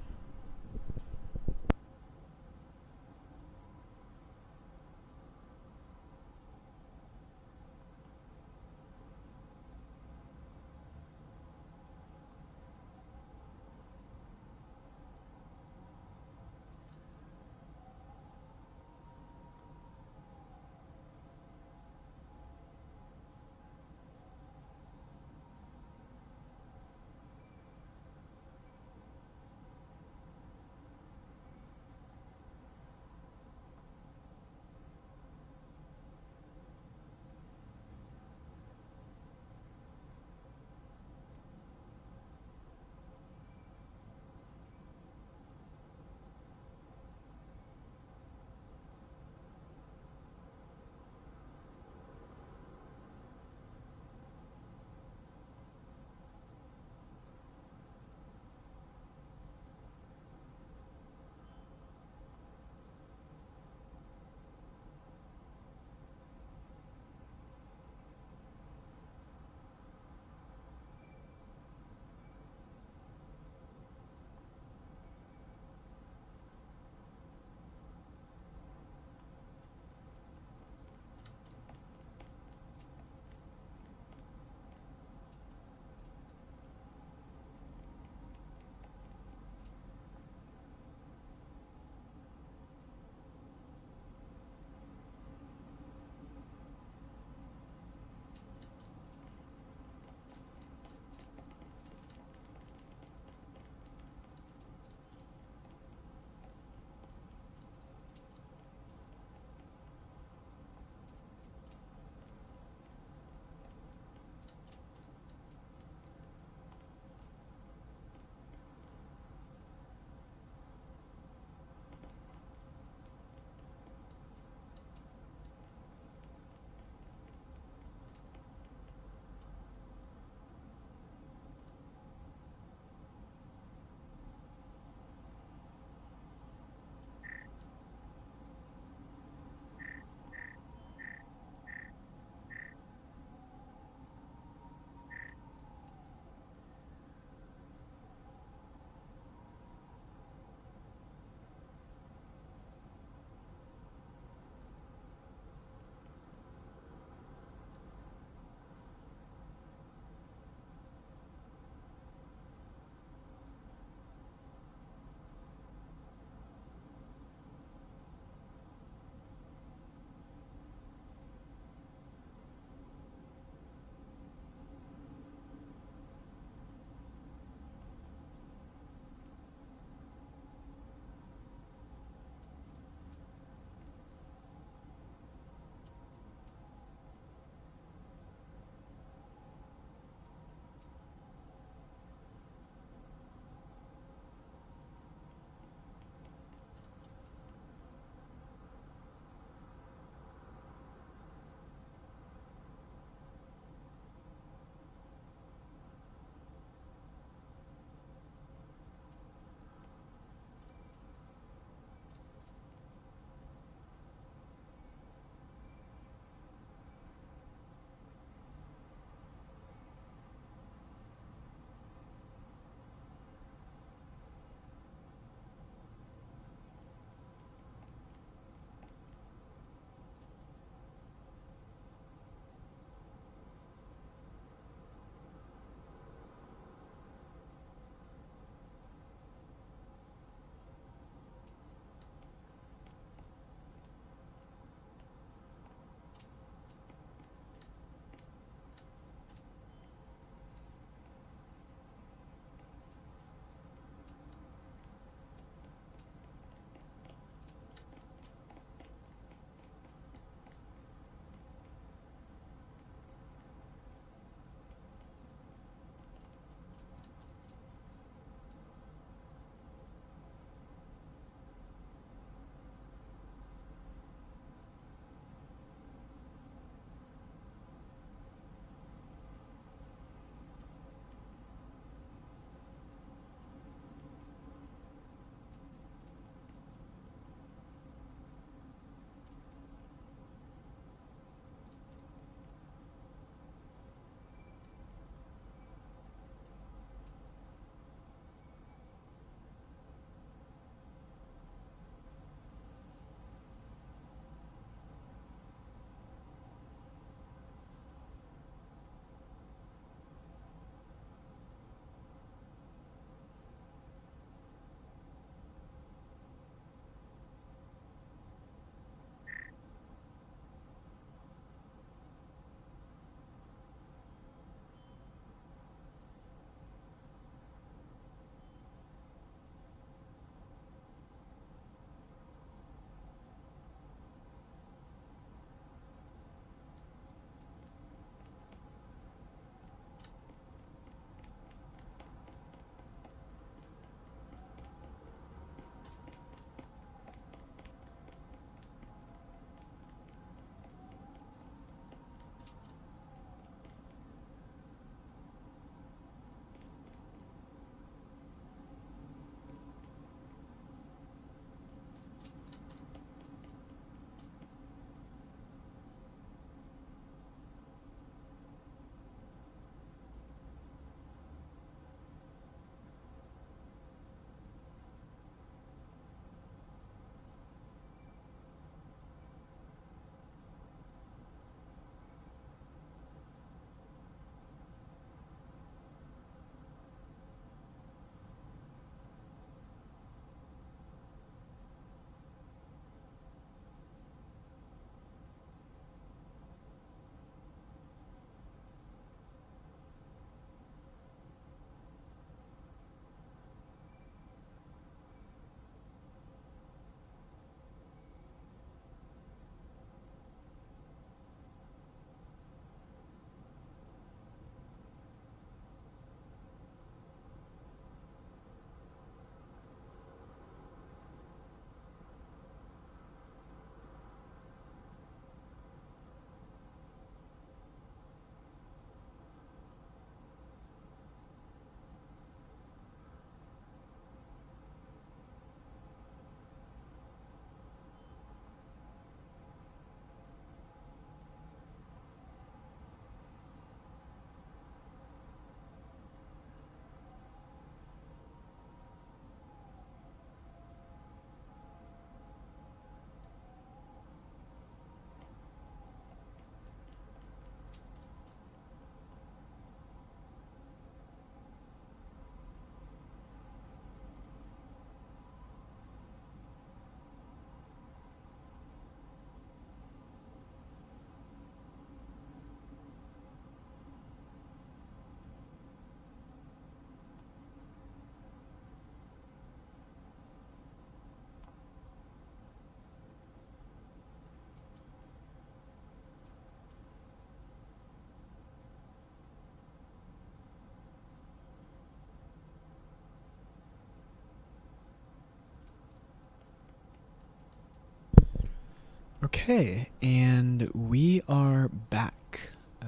Speaker 1: Okay, and we are back. I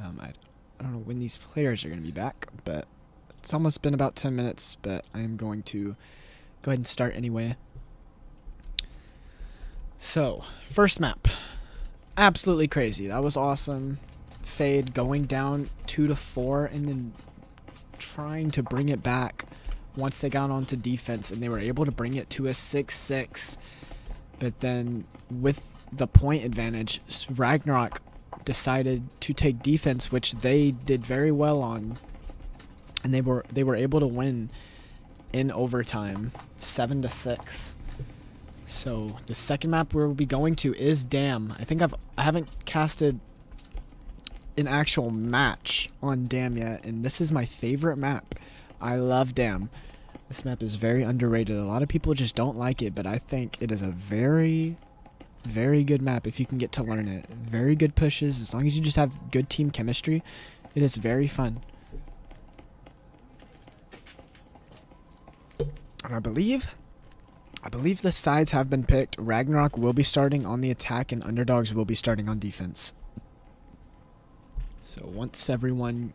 Speaker 1: don't know when these players are going to be back, but it's almost been about 10 minutes, but I am going to go ahead and start anyway. So, first map. Absolutely crazy. That was awesome. Fade going down 2-4 and then trying to bring it back once they got onto defense, and they were able to bring it to a 6-6. But then with the point advantage, Ragnarok decided to take defense, which they did very well on, and they were able to win in overtime 7-6. So the second map we'll be going to is Dam. I haven't casted an actual match on Dam yet, and this is my favorite map. I love Dam. This map is very underrated. A lot of people just don't like it, but I think it is a very, very good map if you can get to learn it. Very good pushes. As long as you just have good team chemistry, it is very fun. And I believe the sides have been picked. Ragnarok will be starting on the attack, and Underdogs will be starting on defense. So once everyone...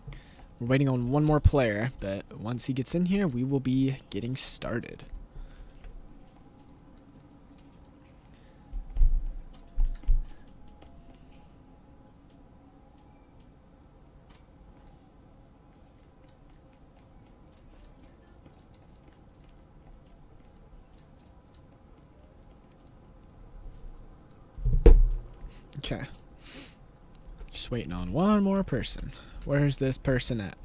Speaker 1: We're waiting on one more player, but once he gets in here, we will be getting started. Okay. Just waiting on one more person. Where's this person at?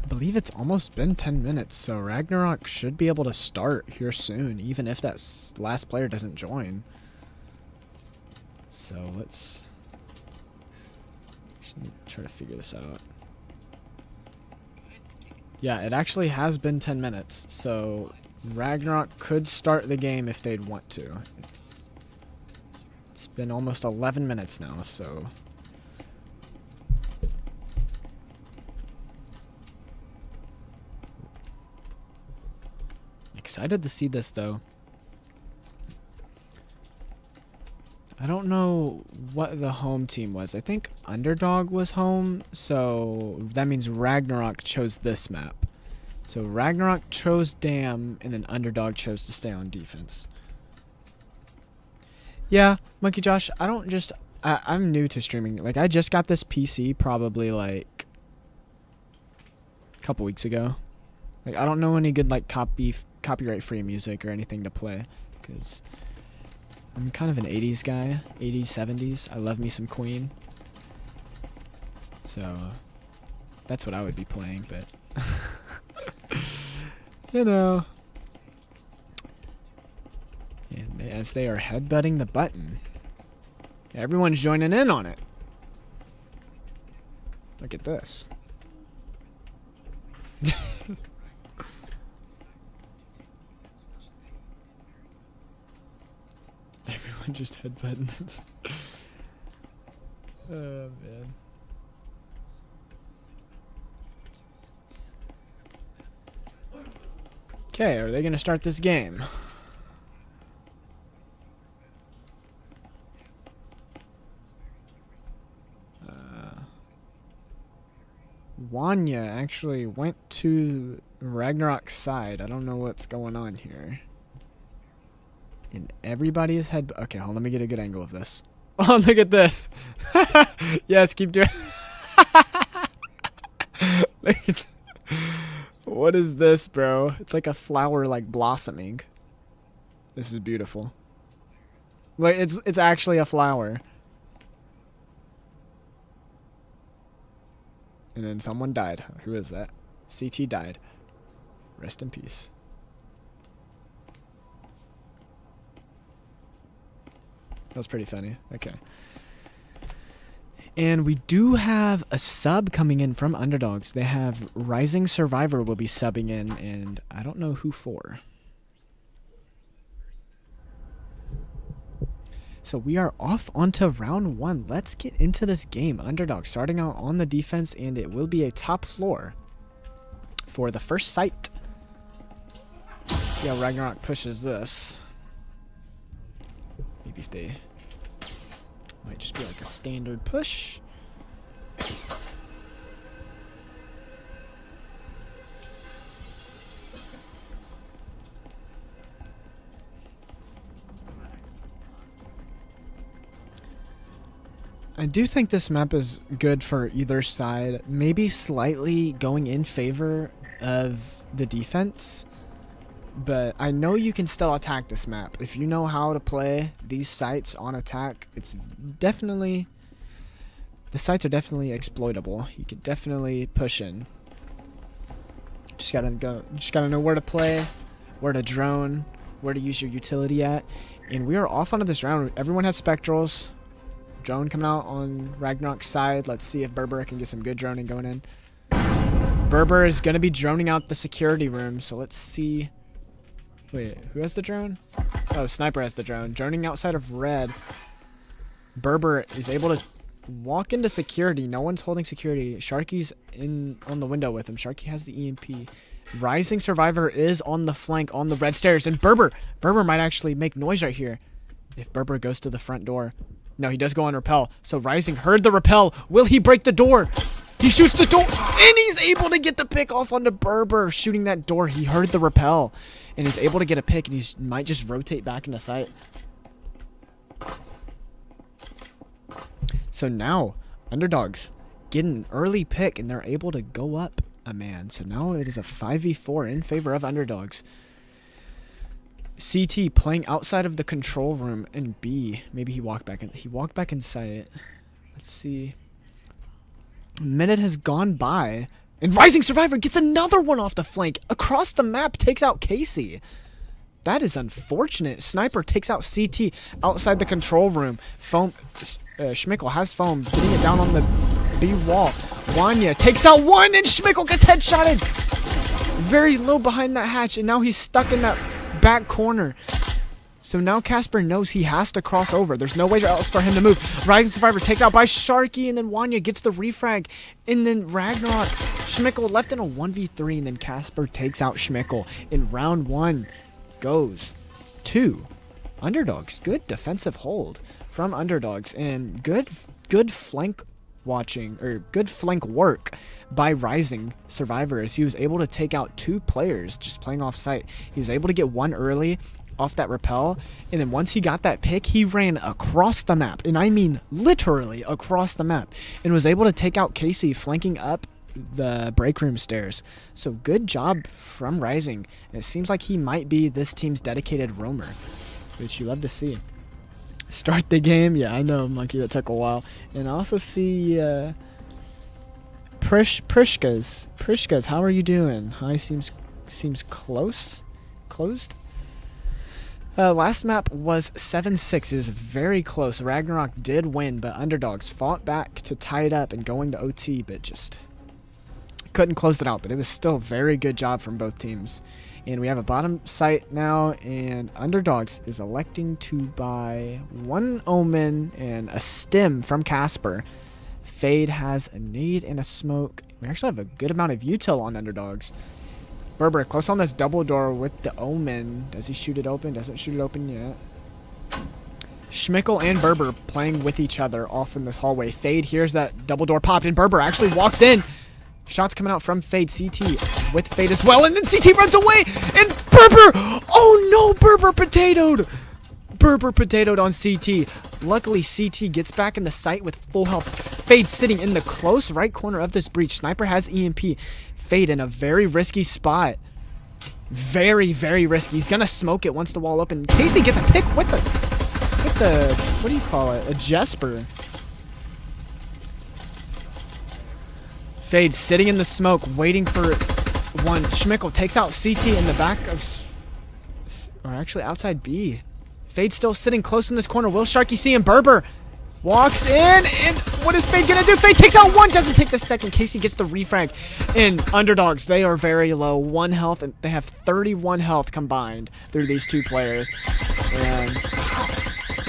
Speaker 1: I believe it's almost been 10 minutes, so Ragnarok should be able to start here soon, even if that last player doesn't join. So let's try to figure this out. Yeah, it actually has been 10 minutes, so Ragnarok could start the game if they'd want to. It's been almost 11 minutes now, so... Excited to see this, though. I don't know what the home team was. I think Underdog was home, so that means Ragnarok chose this map. So Ragnarok chose Dam, and then Underdog chose to stay on defense. Yeah, Monkey Josh, I'm new to streaming. Like, I just got this PC probably, like, a couple weeks ago. Like, I don't know any good, like, copyright-free music or anything to play, because I'm kind of an 80s guy, 80s, 70s. I love me some Queen. So, that's what I would be playing, but, you know. And as they are headbutting the button, everyone's joining in on it. Look at this. Everyone just headbutting it. Oh, man. Okay, are they going to start this game? Wanya actually went to Ragnarok's side. I don't know what's going on here. And everybody is okay, hold on, let me get a good angle of this. Oh, look at this. Yes, keep doing Look at what is this, bro? It's like a flower, like, blossoming. This is beautiful. Like, it's actually a flower. And then someone died. Who is that? CT died. Rest in peace. That was pretty funny. Okay. And we do have a sub coming in from Underdogs. They have Rising Survivor will be subbing in, and I don't know who for. So we are off onto round 1. Let's get into this game. Underdogs starting out on the defense, and it will be a top floor for the first site. See how Ragnarok pushes this. Maybe if they... might just be like a standard push. I do think this map is good for either side. Maybe slightly going in favor of the defense. But I know you can still attack this map. If you know how to play these sites on attack, it's definitely... the sites are definitely exploitable. You could definitely push in. Just gotta know where to play, where to drone, where to use your utility at. And we are off onto this round. Everyone has spectrals. Drone coming out on Ragnarok's side. Let's see if Berber can get some good droning going in. Berber is going to be droning out the security room, so let's see. Wait, who has the drone? Oh, Sniper has the drone. Droning outside of red. Berber is able to walk into security. No one's holding security. Sharky's in on the window with him. Sharky has the EMP. Rising Survivor is on the flank on the red stairs. And Berber might actually make noise right here if Berber goes to the front door. No, he does go on rappel. So Rising heard the rappel. Will he break the door? He shoots the door, and he's able to get the pick off onto Berber. Shooting that door, he heard the rappel, and he's able to get a pick, and he might just rotate back into sight. So now, Underdogs get an early pick, and they're able to go up a man. So now it is a 5v4 in favor of Underdogs. CT playing outside of the control room in B. Maybe he walked back in. He walked back inside. Let's see. A minute has gone by, and Rising Survivor gets another one off the flank. Across the map, takes out Casey. That is unfortunate. Sniper takes out CT outside the control room. Foam. Schmickel has foam, getting it down on the B wall. Wanya takes out one, and Schmickel gets headshotted. Very low behind that hatch, and now he's stuck in that back corner. So now Casper knows he has to cross over. There's no way else for him to move. Rising Survivor taken out by Sharky, and then Wanya gets the refrag. And then Ragnarok, Schmickel left in a 1v3, and then Casper takes out Schmickel. In round 1 goes to Underdogs. Good defensive hold from Underdogs, and good flank watching, or good flank work by Rising Survivor, as he was able to take out 2 players just playing off site. He was able to get one early off that rappel, and then once he got that pick, he ran across the map, and I mean literally across the map, and was able to take out Casey flanking up the break room stairs. So good job from Rising. It seems like he might be this team's dedicated roamer, which you love to see. Start the game. Yeah, I know, Monkey, that took a while. And I also see Prishkas, how are you doing? Hi, seems closed. Last map was 7-6. It was very close. Ragnarok did win, but Underdogs fought back to tie it up and going to OT, but just couldn't close it out. But it was still a very good job from both teams. And we have a bottom site now, and Underdogs is electing to buy 1 Omen and a stim from Casper. Fade has a nade and a smoke. We actually have a good amount of util on Underdogs. Berber close on this double door with the Omen. Does he shoot it open? Doesn't shoot it open yet. Schmickel and Berber playing with each other off in this hallway. Fade hears that double door popped, and Berber actually walks in. Shots coming out from Fade. CT with Fade as well, and then CT runs away, and Berber! Oh no, Berber potatoed! Berber potatoed on CT. Luckily, CT gets back in the site with full health. Fade sitting in the close right corner of this breach. Sniper has EMP. Fade in a very risky spot. Very, very risky. He's gonna smoke it once the wall opens. Casey gets a pick with the, what do you call it? A Jesper. Fade sitting in the smoke, waiting for one. Schmickel takes out CT in the back of, or actually outside B. Fade still sitting close in this corner. Will Sharky see him? Berber walks in, and What is Fade gonna do? Fade takes out one, doesn't take the second. Casey gets the refrag. And Underdogs, they are very low. 1 health, and they have 31 health combined through these two players. And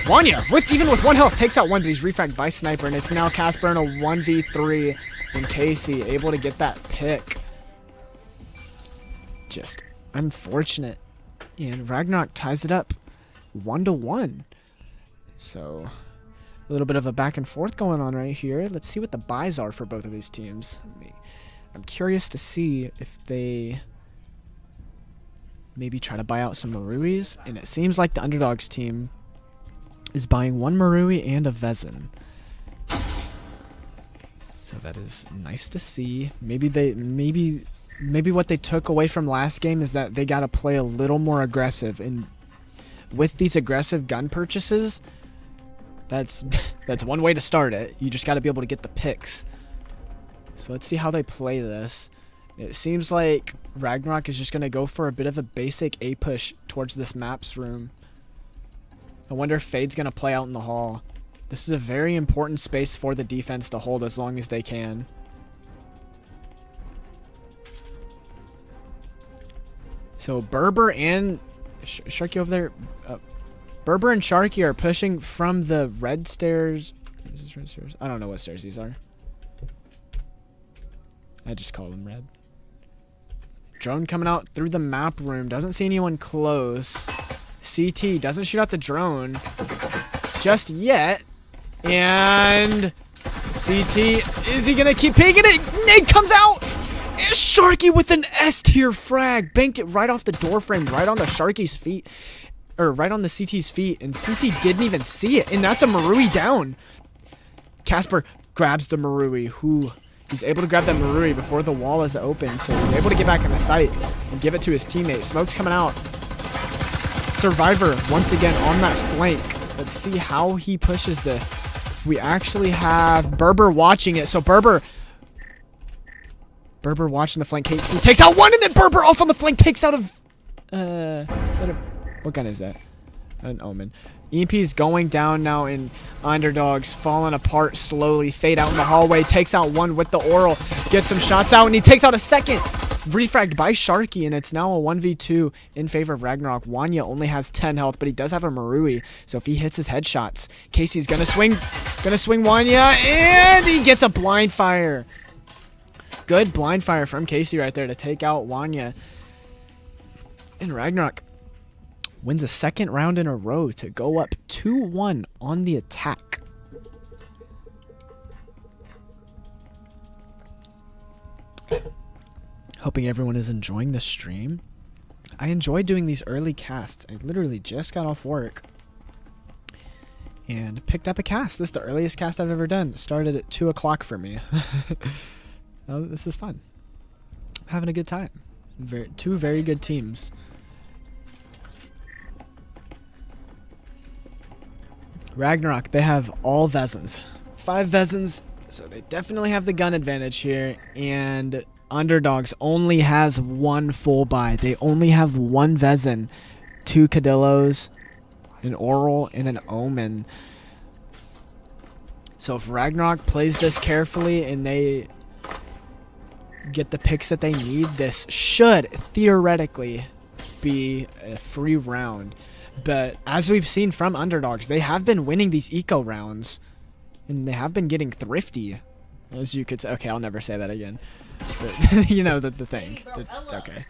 Speaker 1: Wanya, even with 1 health, takes out one, but he's refragged by Sniper. And it's now Casper in a 1v3. And Casey able to get that pick. Just unfortunate. And Ragnarok ties it up 1-1. So a little bit of a back and forth going on right here. Let's see what the buys are for both of these teams. I'm curious to see if they maybe try to buy out some Maruis. And it seems like the Underdogs team is buying 1 Marui and a Vezin. So that is nice to see. Maybe what they took away from last game is that they got to play a little more aggressive. And with these aggressive gun purchases, that's one way to start it. You just got to be able to get the picks. So let's see how they play this. It seems like Ragnarok is just going to go for a bit of a basic A push towards this maps room. I wonder if Fade's going to play out in the hall. This is a very important space for the defense to hold as long as they can. So Berber and Sharky over there. Berber and Sharky are pushing from the red stairs. Is this red stairs? I don't know what stairs these are. I just call them red. Drone coming out through the map room. Doesn't see anyone close. CT doesn't shoot out the drone just yet. And CT, is he going to keep peeking it? Nade comes out. And Sharky with an S tier frag. Banked it right off the door frame, right on the Sharky's feet. Or right on the CT's feet. And CT didn't even see it. And that's a Marui down. Casper grabs the Marui. He's able to grab that Marui before the wall is open. So he's able to get back in the site and give it to his teammate. Smoke's coming out. Survivor once again on that flank. Let's see how he pushes this. We actually have Berber watching it. So Berber watching the flank. Casey takes out one, and then Berber off on the flank takes out of what gun is that? An Omen. EMP's going down now, in Underdogs falling apart slowly. Fade out in the hallway, takes out one with the oral, gets some shots out, and he takes out a second. Refragged by Sharky, and it's now a 1v2 in favor of Ragnarok. Wanya only has 10 health, but he does have a Marui, so if he hits his headshots, Casey's gonna swing Wanya, and he gets a blind fire. Good blind fire from Casey right there to take out Wanya. And Ragnarok wins a second round in a row to go up 2-1 on the attack. Hoping everyone is enjoying the stream. I enjoy doing these early casts. I literally just got off work and picked up a cast. This is the earliest cast I've ever done. It started at 2 o'clock for me. Oh, this is fun. I'm having a good time. Two very good teams. Ragnarok, they have all Vezins. 5 Vezins, so they definitely have the gun advantage here. And Underdogs only has 1 full buy. They only have 1 Vezin, 2 Cadillos, an Oral, and an Omen. So if Ragnarok plays this carefully and they get the picks that they need, this should theoretically be a free round. But as we've seen from Underdogs, they have been winning these eco rounds, and they have been getting thrifty, as you could say. Okay, I'll never say that again. But you know the thing. Okay.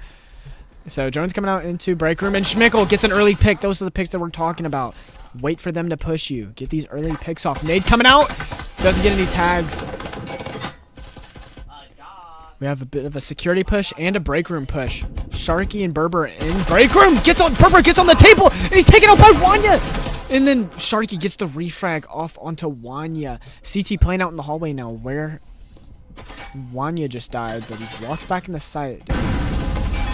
Speaker 1: So drone's coming out into break room, and Schmickel gets an early pick. Those are the picks that we're talking about. Wait for them to push you. Get these early picks off. Nade coming out. Doesn't get any tags. We have a bit of a security push and a break room push. Sharky and Berber in break room. Berber gets on the table, and he's taken out by Wanya. And then Sharky gets the refrag off onto Wanya. CT playing out in the hallway now, where Wanya just died, but he walks back in the site.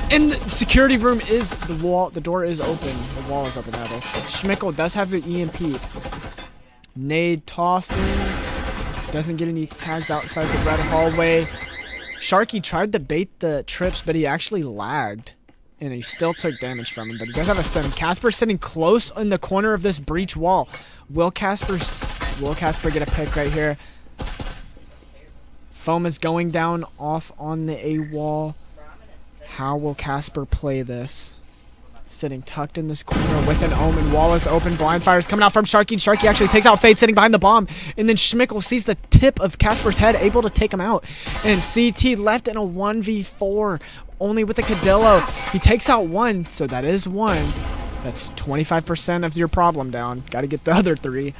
Speaker 1: And the security room is the wall. The door is open. The wall is open, rather. Schmickel does have the EMP. Nade tossing. Doesn't get any tags outside the red hallway. Sharky tried to bait the trips, but he actually lagged. And he still took damage from him, but he does have a stun. Casper sitting close in the corner of this breach wall. Will Casper get a pick right here? Foam is going down off on the A wall. How will Casper play this? Sitting tucked in this corner with an Omen. Wall is open. Blind fire is coming out from Sharky. Sharky actually takes out Fade sitting behind the bomb. And then Schmickel sees the tip of Casper's head, able to take him out. And CT left in a 1v4. Only with the Cadillo. He takes out one, so that is one. That's 25% of your problem down. Got to get the other 3.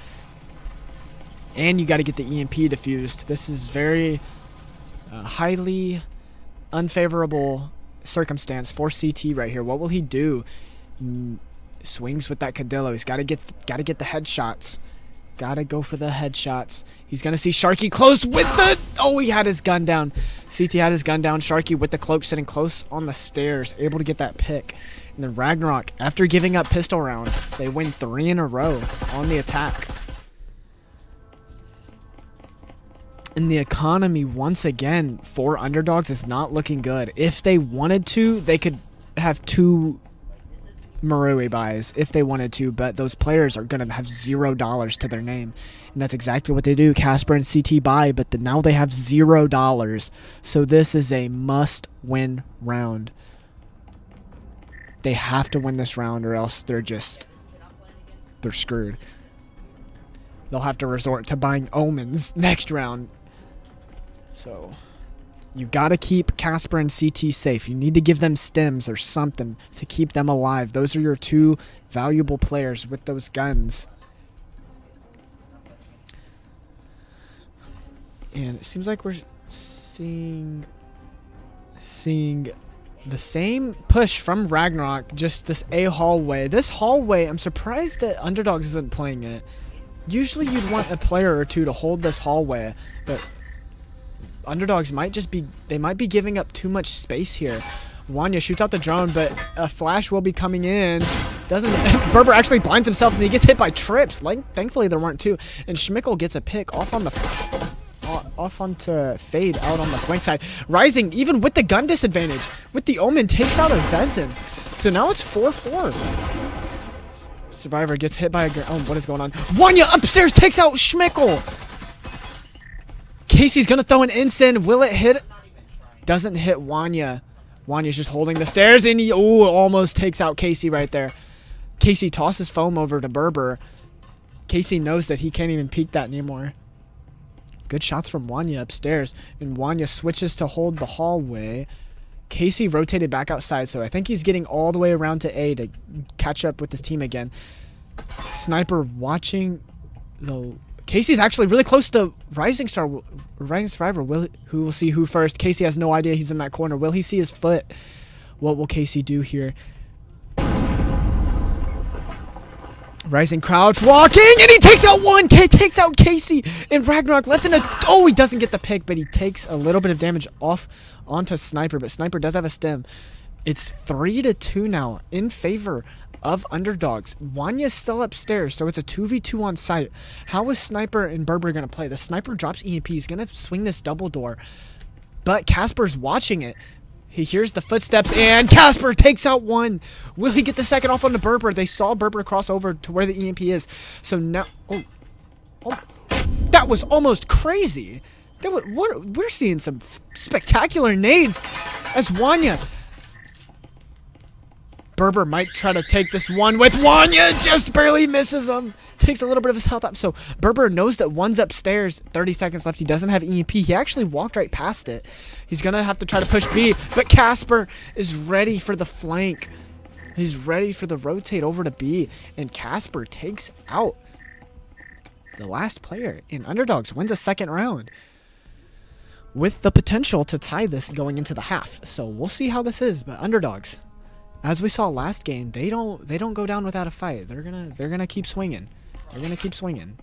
Speaker 1: And you got to get the EMP diffused. This is very highly unfavorable circumstance for CT right here. What will he do? Swings with that Cadillo. He's got to get the headshots. Got to go for the headshots. He's going to see Sharky close with the... Oh, he had his gun down. CT had his gun down. Sharky with the cloak sitting close on the stairs. Able to get that pick. And then Ragnarok, after giving up pistol round, they win 3 in a row on the attack. And the economy, once again, for Underdogs is not looking good. If they wanted to, they could have 2 Marui buys if they wanted to, but those players are going to have $0 to their name. And that's exactly what they do. Casper and CT buy, but now they have $0. So this is a must-win round. They have to win this round or else they're screwed. They'll have to resort to buying Omens next round. So you got to keep Casper and CT safe. You need to give them stims or something to keep them alive. Those are your 2 valuable players with those guns. And it seems like we're seeing the same push from Ragnarok, just this A hallway. This hallway, I'm surprised that Underdogs isn't playing it. Usually you'd want a player or 2 to hold this hallway, but Underdogs might be giving up too much space here. Wanya shoots out the drone, but a flash will be coming in. Berber actually blinds himself and he gets hit by trips. Thankfully there weren't 2. And Schmickel gets a pick off onto Fade out on the flank side. Rising, even with the gun disadvantage, with the Omen, takes out a Vezin. So now it's 4-4. Survivor gets hit by a gun. Oh, what is going on? Wanya upstairs takes out Schmickel. Casey's going to throw an ensign. Will it hit? Doesn't hit Wanya. Wanya's just holding the stairs, and he almost takes out Casey right there. Casey tosses foam over to Berber. Casey knows that he can't even peek that anymore. Good shots from Wanya upstairs, and Wanya switches to hold the hallway. Casey rotated back outside, so I think he's getting all the way around to A to catch up with his team again. Sniper watching the... Casey's actually really close to Rising Survivor. Who will see who first? Casey has no idea he's in that corner. Will he see his foot? What will Casey do here? Rising crouch walking, and he takes out one. Takes out Casey, and Ragnarok left in a... Oh, he doesn't get the pick, but he takes a little bit of damage off onto Sniper, but Sniper does have a stem. It's 3-2 now in favor of Underdogs. Wanya's still upstairs, so it's a 2v2 on site. How is Sniper and Berber going to play? The Sniper drops EMP. He's going to swing this double door, but Casper's watching it. He hears the footsteps, and Casper takes out one. Will he get the second off on the Berber? They saw Berber cross over to where the EMP is. So now... Oh, that was almost crazy. We're seeing some spectacular nades as Wanya... Berber might try to take this one with Wanya, just barely misses him. Takes a little bit of his health up. So Berber knows that one's upstairs. 30 seconds left. He doesn't have EMP. He actually walked right past it. He's going to have to try to push B. But Casper is ready for the flank. He's ready for the rotate over to B. And Casper takes out the last player. And Underdogs wins a second round, with the potential to tie this going into the half. So we'll see how this is. But Underdogs, as we saw last game, they don't go down without a fight. They're gonna keep swinging. They're gonna keep swinging.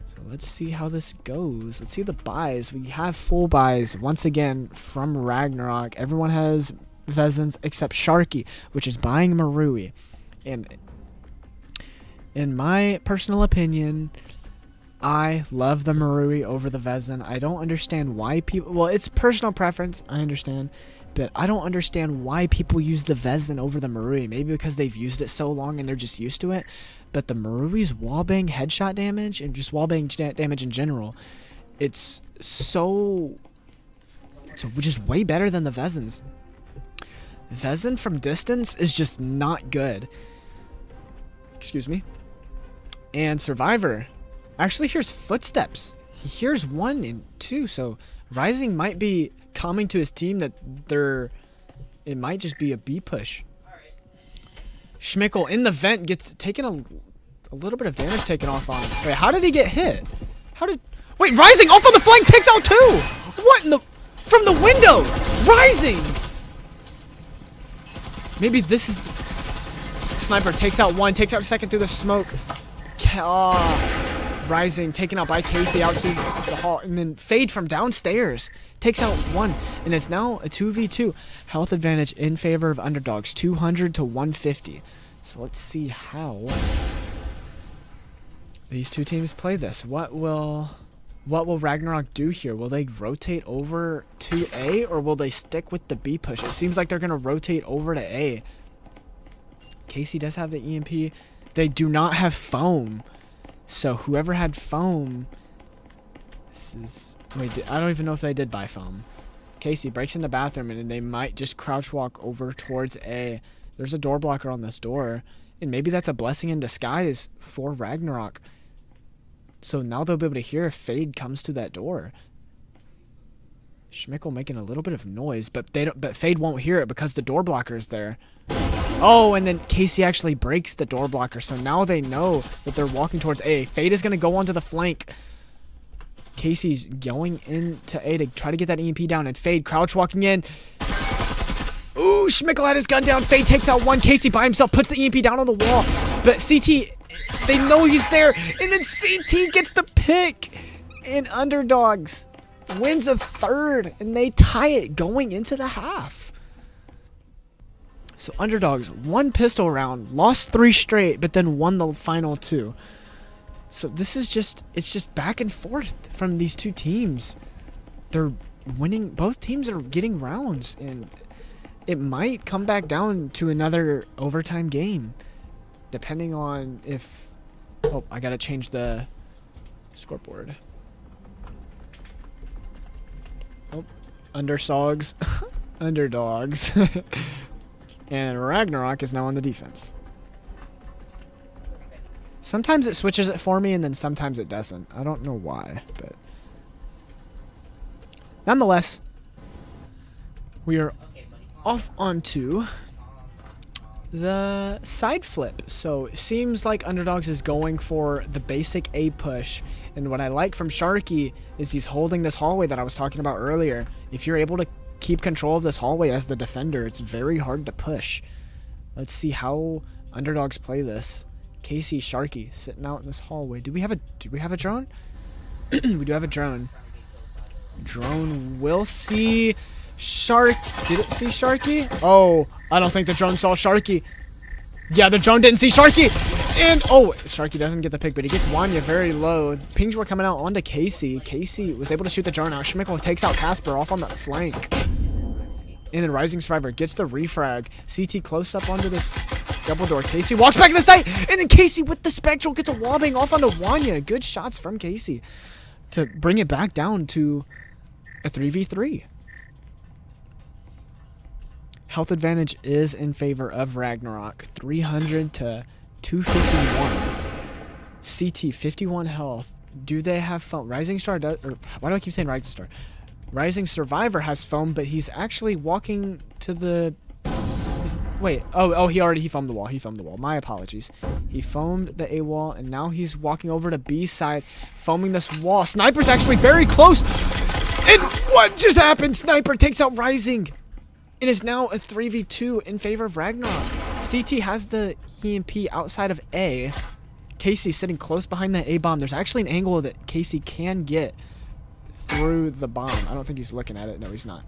Speaker 1: So let's see how this goes. Let's see the buys. We have full buys once again from Ragnarok. Everyone has Vezins except Sharky, which is buying Marui. And in my personal opinion, I love the Marui over the Vezin. I don't understand why people... Well, it's personal preference, I understand. But I don't understand why people use the Vezin over the Marui. Maybe because they've used it so long and they're just used to it. But the Marui's wallbang headshot damage and just wallbang damage in general, it's just way better than the Vezin's. Vezin from distance is just not good. Excuse me. And Survivor actually hears footsteps. He hears 1 and 2, so Rising might be coming to his team that it might just be a B push. Schmickel in the vent gets taken a little bit of damage taken off on. Wait, how did he get hit? Wait, Rising off on the flank takes out 2! What in the... From the window! Rising! Maybe this is... Sniper takes out 1, takes out 2nd through the smoke. Rising, taken out by Casey out to the hall. And then Fade from downstairs takes out 1. And it's now a 2v2. Health advantage in favor of Underdogs, 200 to 150. So let's see how these two teams play this. What will Ragnarok do here? Will they rotate over to A, or will they stick with the B push? It seems like they're going to rotate over to A. Casey does have the EMP. They do not have foam. So whoever had foam... Wait, I don't even know if they did buy foam. Casey breaks in the bathroom, and they might just crouch walk over towards A. There's a door blocker on this door. And maybe that's a blessing in disguise for Ragnarok. So now they'll be able to hear if Fade comes to that door. Schmickel making a little bit of noise, but Fade won't hear it because the door blocker is there. Oh, and then Casey actually breaks the door blocker, so now they know that they're walking towards A. Fade is going to go onto the flank. Casey's going into A to try to get that EMP down, and Fade crouch walking in. Ooh, Schmickel had his gun down. Fade takes out 1. Casey by himself puts the EMP down on the wall, but CT... They know he's there, and then CT gets the pick, and Underdogs wins a 3rd, and they tie it going into the half. So Underdogs, 1 pistol round, lost 3 straight, but then won the final 2. So this is it's just back and forth from these two teams. They're winning, both teams are getting rounds, and it might come back down to another overtime game, depending on if... Oh, I gotta change the scoreboard. Oh, Underdogs. Underdogs. And Ragnarok is now on the defense. Sometimes it switches it for me, and then sometimes it doesn't. I don't know why, but... Nonetheless, we are off onto the side flip. So it seems like Underdogs is going for the basic A push, and what I like from Sharky is he's holding this hallway that I was talking about earlier. If you're able to keep control of this hallway as the defender, it's very hard to push. Let's see how Underdogs play this. Casey, Sharky sitting out in this hallway. Do we have a drone? We do have a drone. Drone will see Shark. Did it see Sharky? Oh, I don't think the drone saw Sharky. Yeah, the drone didn't see Sharky. And, oh, Sharky doesn't get the pick, but he gets Wanya very low. Pings were coming out onto Casey. Casey was able to shoot the drone out. Schmickel takes out Casper off on the flank. And then Rising Survivor gets the refrag. CT close up onto this double door. Casey walks back in the site. And then Casey with the Spectral gets a wobbing off onto Wanya. Good shots from Casey to bring it back down to a 3v3. Health advantage is in favor of Ragnarok. 300 to 251. CT, 51 health. Do they have foam? Rising Star does... Or why do I keep saying Rising Star? Rising Survivor has foam, but he's actually walking to the... Wait. Oh, he foamed the wall. He foamed the wall. My apologies. He foamed the A wall, and now he's walking over to B side, foaming this wall. Sniper's actually very close. And what just happened? Sniper takes out Rising. It is now a 3v2 in favor of Ragnarok. CT has the EMP outside of A. Casey sitting close behind the A bomb. There's actually an angle that Casey can get through the bomb. I don't think he's looking at it. No, he's not.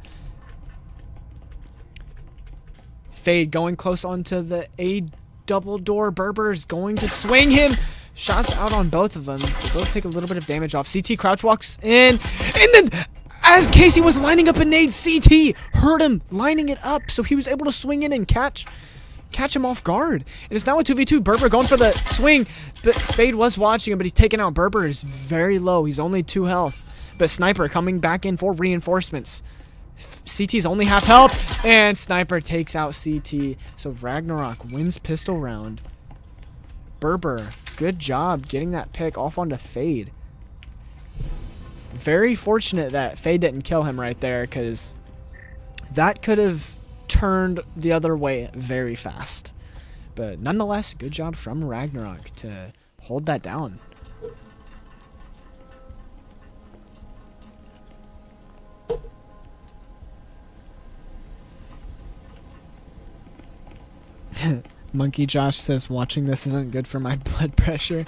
Speaker 1: Fade going close onto the A double door. Berber's going to swing him. Shots out on both of them. They both take a little bit of damage off. CT crouch walks in. And then As Casey was lining up a nade, CT heard him lining it up, so he was able to swing in and catch him off guard. And it's now a 2v2. Berber going for the swing, but Fade was watching him, but he's taken out. Berber is very low. He's only 2 health. But Sniper coming back in for reinforcements. CT's only half health, and Sniper takes out CT. So Ragnarok wins pistol round. Berber, good job getting that pick off onto Fade. Very fortunate that Fade didn't kill him right there, because that could have turned the other way very fast. But nonetheless, good job from Ragnarok to hold that down. Monkey Josh says watching this isn't good for my blood pressure.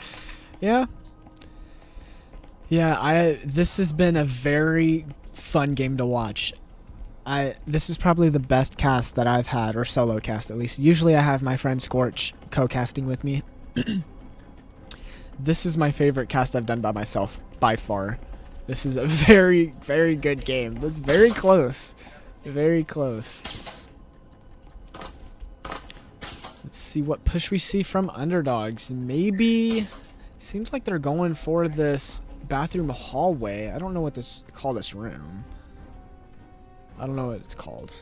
Speaker 1: Yeah. Yeah, this has been a very fun game to watch. This is probably the best cast that I've had, or solo cast at least. Usually I have my friend Scorch co-casting with me. This is my favorite cast I've done by myself, by far. This is a very, very good game. This is very close. Very close. Let's see what push we see from Underdogs. Maybe, seems like they're going for this bathroom hallway. I don't know what call this room. I don't know what it's called.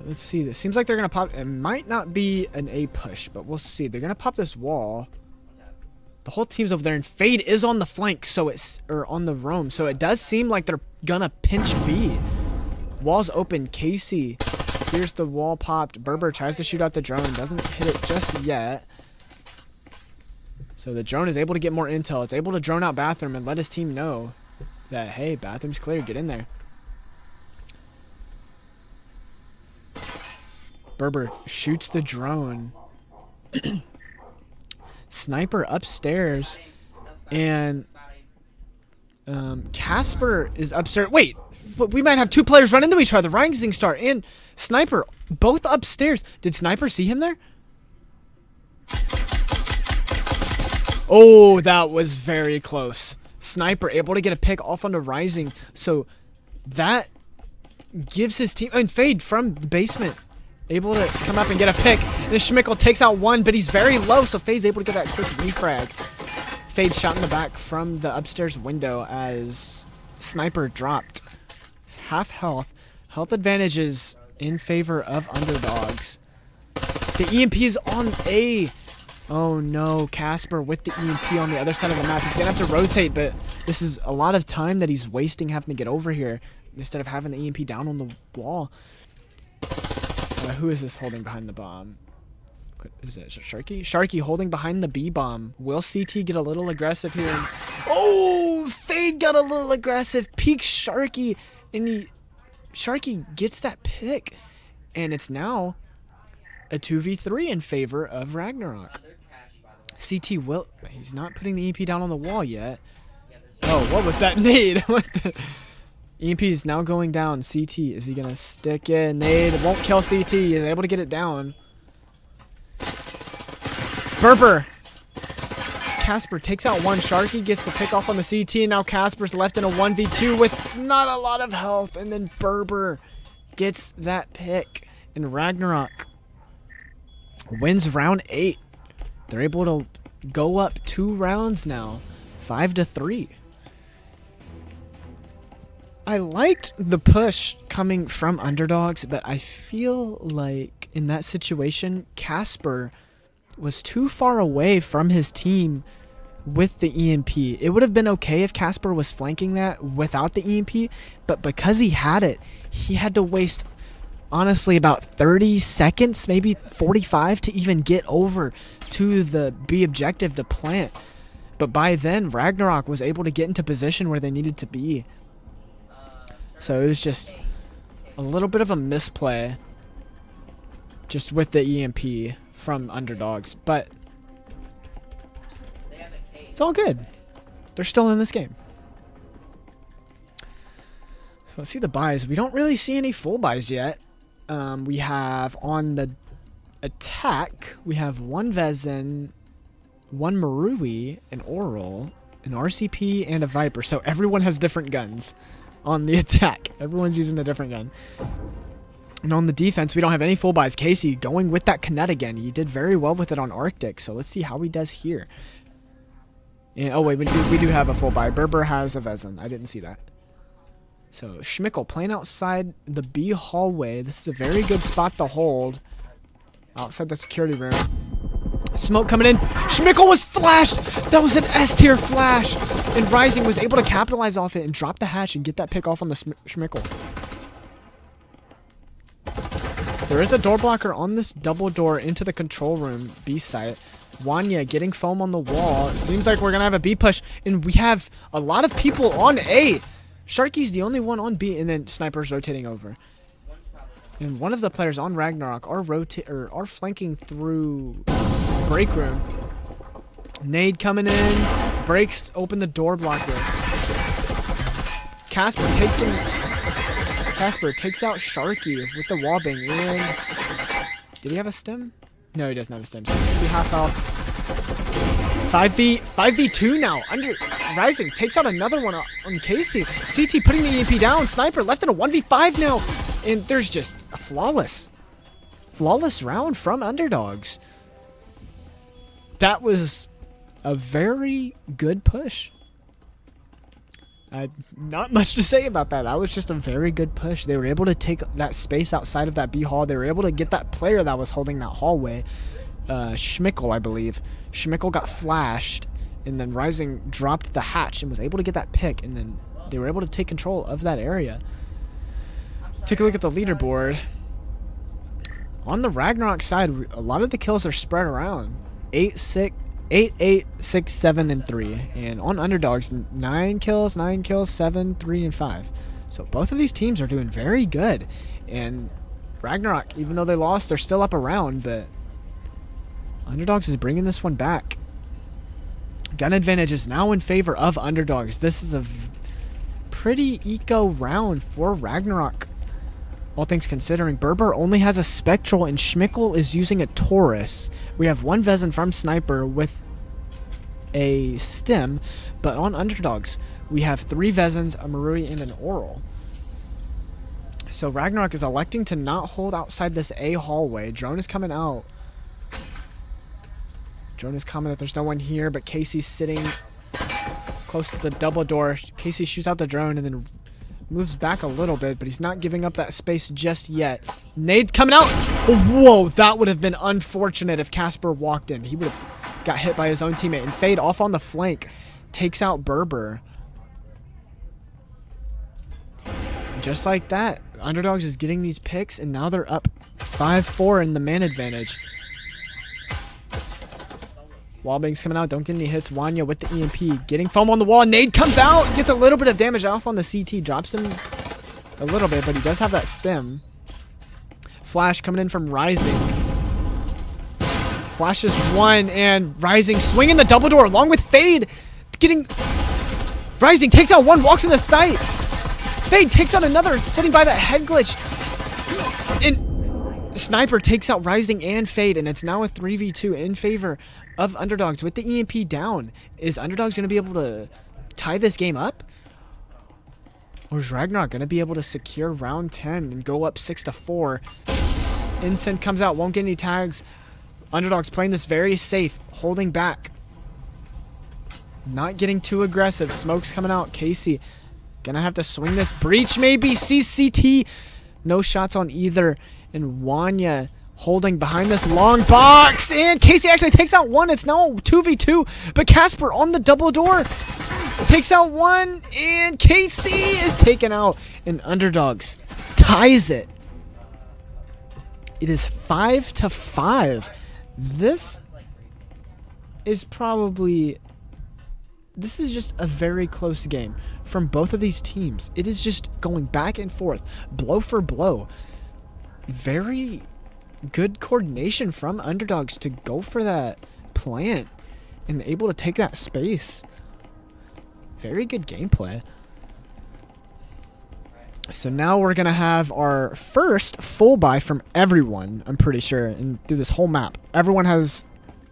Speaker 1: Let's see. This seems like they're gonna pop. It might not be an A push, but we'll see. They're gonna pop this wall. The whole team's over there, and Fade is on the flank, so on the roam. So it does seem like they're gonna pinch B. Wall's open. Casey. Here's the wall popped. Berber tries to shoot out the drone. Doesn't hit it just yet. So the drone is able to get more intel. It's able to drone out bathroom and let his team know that, hey, bathroom's clear. Get in there. Berber shoots the drone. Sniper upstairs. And Casper is upstairs. Wait. We might have 2 players run into each other. Rising Star and Sniper, both upstairs. Did Sniper see him there? Oh, that was very close. Sniper able to get a pick off onto Rising. So that gives his team... And Fade from the basement. Able to come up and get a pick. And Schmickel takes out one, but he's very low. So Fade's able to get that quick refrag. Fade shot in the back from the upstairs window as Sniper dropped. Half health. Health advantages in favor of Underdogs. The EMP is on A. Oh no, Casper with the EMP on the other side of the map. He's gonna have to rotate, but this is a lot of time that he's wasting having to get over here instead of having the EMP down on the wall. Who is this holding behind the bomb? What is it? Sharky? Sharky holding behind the B bomb. Will CT get a little aggressive here? Oh, Fade got a little aggressive. Peeks Sharky. And Sharky gets that pick, and it's now a 2v3 in favor of Ragnarok. CT will... He's not putting the EMP down on the wall yet. Oh, what was that nade? What the... EMP is now going down. CT, is he going to stick it? Nade won't kill CT. He's able to get it down. Berber. Casper takes out one. Sharky gets the pick off on the CT, and now Casper's left in a 1v2 with not a lot of health, and then Berber gets that pick, and Ragnarok wins round 8. They're able to go up 2 rounds now, 5-3. I liked the push coming from Underdogs, but I feel like in that situation, Casper was too far away from his team with the EMP. It would have been okay if Casper was flanking that without the EMP, but because he had it, he had to waste honestly about 30 seconds, maybe 45, to even get over to the B objective to plant. But by then, Ragnarok was able to get into position where they needed to be. So it was just a little bit of a misplay just with the EMP from Underdogs, but it's all good. They're still in this game. So let's see the buys. We don't really see any full buys yet. We have on the attack, we have 1 Vezin, 1 Marui, an Oral, an RCP, and a Viper. So everyone has different guns on the attack. Everyone's using a different gun. And on the defense, we don't have any full buys. Casey going with that Kinet again. He did very well with it on Arctic. So let's see how he does here. And, oh, wait, we do have a full buy. Berber has a Vezin. I didn't see that. So Schmickel playing outside the B hallway. This is a very good spot to hold. Outside the security room. Smoke coming in. Schmickel was flashed. That was an S tier flash. And Rising was able to capitalize off it and drop the hatch and get that pick off on the Schmickel. There is a door blocker on this double door into the control room B site. Wanya getting foam on the wall. It seems like we're going to have a B push. And we have a lot of people on A. Sharky's the only one on B. And then Sniper's rotating over. And one of the players on Ragnarok are flanking through break room. Nade coming in. Breaks open the door blocker. Casper takes out Sharky with the wallbang. And did he have a stem? No, he doesn't have a stem. So he's gonna be half health. 5v2 now. Rising takes out another one on Casey. CT putting the EMP down. Sniper left in a 1v5 now. And there's just a flawless round from Underdogs. That was a very good push. Not much to say about that. That was just a very good push. They were able to take that space outside of that B hall. They were able to get that player that was holding that hallway. Schmickel, I believe. Schmickel got flashed, and then Rising dropped the hatch and was able to get that pick, and then they were able to take control of that area. Take a look at the leaderboard. On the Ragnarok side, a lot of the kills are spread around. 8, 6, 7, and 3. And on Underdogs, 9 kills, 7, 3, and 5. So both of these teams are doing very good. And Ragnarok, even though they lost, they're still up around, but Underdogs is bringing this one back. Gun advantage is now in favor of Underdogs. This is a pretty eco round for Ragnarok. All things considering, Berber only has a Spectral and Schmickel is using a Taurus. We have one Vezin from Sniper with a Stim, but on Underdogs, we have 3 Vezins, a Marui, and an Oral. So Ragnarok is electing to not hold outside this A hallway. Drone is coming out. Drone is coming that there's no one here, but Casey's sitting close to the double door. Casey shoots out the drone and then moves back a little bit, but he's not giving up that space just yet. Nade coming out. Whoa, that would have been unfortunate if Casper walked in. He would have got hit by his own teammate. And Fade off on the flank takes out Berber. Just like that, Underdogs is getting these picks, and now they're up 5-4 in the man advantage. Wallbang's coming out. Don't get any hits. Wanya with the EMP. Getting foam on the wall. Nade comes out. Gets a little bit of damage off on the CT. Drops him a little bit, but he does have that stem. Flash coming in from Rising. Flashes one, and Rising swinging the double door along with Fade. Rising takes out one. Walks in the sight. Fade takes out another. Sitting by that head glitch. And Sniper takes out Rising and Fade, and it's now a 3v2 in favor of Underdogs with the EMP down. Is Underdogs going to be able to tie this game up? Or is Ragnarok going to be able to secure round 10 and go up 6-4? Incent comes out, won't get any tags. Underdogs playing this very safe, holding back. Not getting too aggressive. Smoke's coming out. Casey gonna have to swing this. Breach maybe. CCT. No shots on either. And Wanya holding behind this long box. And Casey actually takes out one. It's now 2v2. But Casper on the double door takes out one. And Casey is taken out. And Underdogs ties it. It is 5-5. This is just a very close game from both of these teams. It is just going back and forth, blow for blow. Very good coordination from Underdogs to go for that plant and able to take that space. Very good gameplay. So now we're going to have our first full buy from everyone, I'm pretty sure, and through this whole map. Everyone has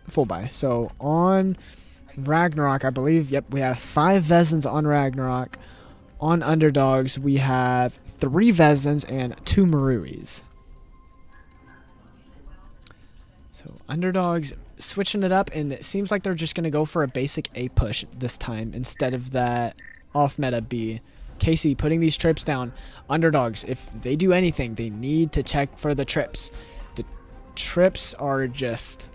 Speaker 1: full buy. So on Ragnarok, I believe. Yep, we have 5 Vezins on Ragnarok. On Underdogs, we have 3 Vezins and 2 Maruis. So Underdogs switching it up, and it seems like they're just going to go for a basic A push this time instead of that off-meta B. Casey putting these trips down. Underdogs, if they do anything, they need to check for the trips. The trips are just...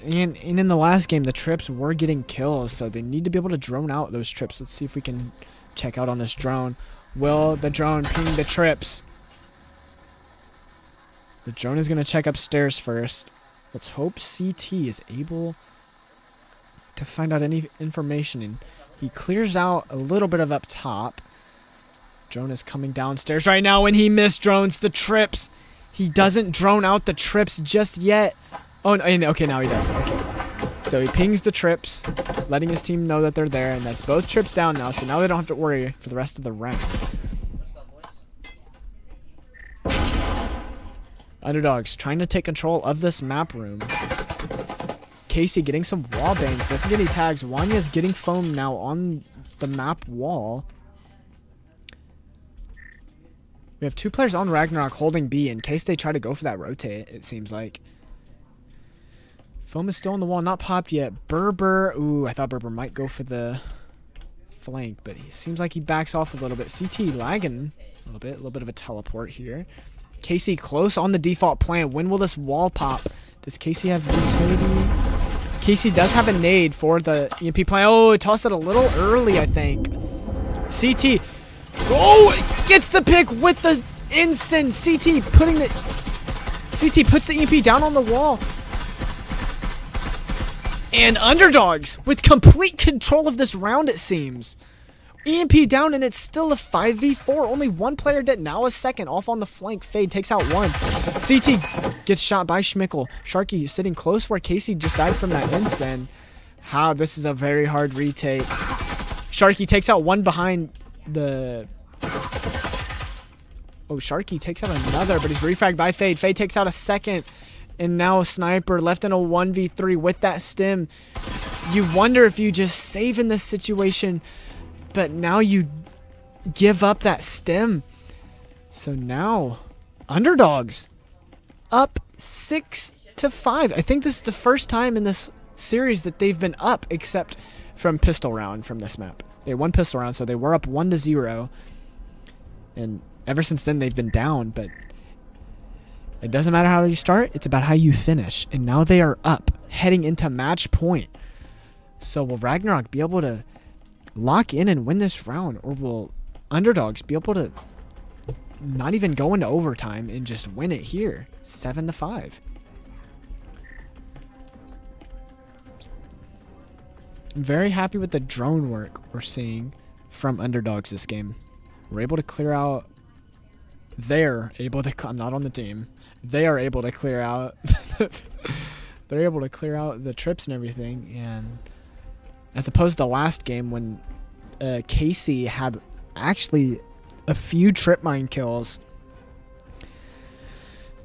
Speaker 1: And in the last game, the trips were getting kills, so they need to be able to drone out those trips. Let's see if we can check out on this drone. Will the drone ping the trips? The drone is going to check upstairs first. Let's hope CT is able to find out any information. And he clears out a little bit of up top. Drone is coming downstairs right now, and he misdrones the trips. He doesn't drone out the trips just yet. Oh, no, okay, now he does. Okay. So he pings the trips, letting his team know that they're there, and that's both trips down now, so now they don't have to worry for the rest of the round. Underdogs trying to take control of this map room. Casey getting some wall bangs. Doesn't get any tags. Wanya's getting foam now on the map wall. We have 2 players on Ragnarok holding B in case they try to go for that rotate, it seems like. Foam is still on the wall, not popped yet. Berber, ooh, I thought Berber might go for the flank, but he seems like he backs off a little bit. CT lagging a little bit of a teleport here. Casey close on the default plan. When will this wall pop? Does Casey have utility? Casey does have a nade for the EMP plan. Oh, it tossed it a little early, I think. CT, oh, gets the pick with the ensign. CT puts the EMP down on the wall. And Underdogs with complete control of this round, it seems. EMP down, and it's still a 5v4. Only 1 player dead. Now a second off on the flank. Fade takes out 1. CT gets shot by Schmickel. Sharky sitting close where Casey just died from that ensign. How this is a very hard retake. Sharky takes out 1 behind the... Oh, Sharky takes out another, but he's refragged by Fade. Fade takes out a second. And now a Sniper left in a 1v3 with that stim. You wonder if you just save in this situation, but now you give up that stim. So now, Underdogs up 6-5. I think this is the first time in this series that they've been up, except from pistol round from this map. They won pistol round, so they were up 1-0. And ever since then, they've been down, but it doesn't matter how you start. It's about how you finish. And now they are up, heading into match point. So will Ragnarok be able to lock in and win this round? Or will Underdogs be able to not even go into overtime and just win it here? 7-5. I'm very happy with the drone work we're seeing from Underdogs this game. We're able to clear out... I'm not on the team. They are able to clear out they're able to clear out the trips and everything, and as opposed to last game when Casey had actually a few trip mine kills.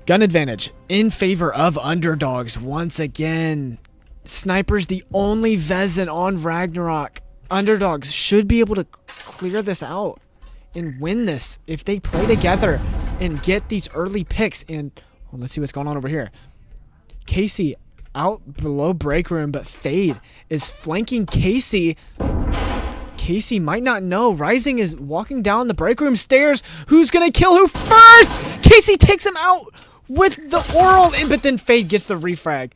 Speaker 1: Gun advantage in favor of Underdogs once again. Sniper's the only Vezin on Ragnarok. Underdogs should be able to clear this out and win this if they play together and get these early picks. And well, let's see what's going on over here. Casey out below break room, but Fade is flanking Casey. Casey might not know. Rising is walking down the break room stairs. Who's gonna kill who first? Casey takes him out with the oral, but then Fade gets the refrag.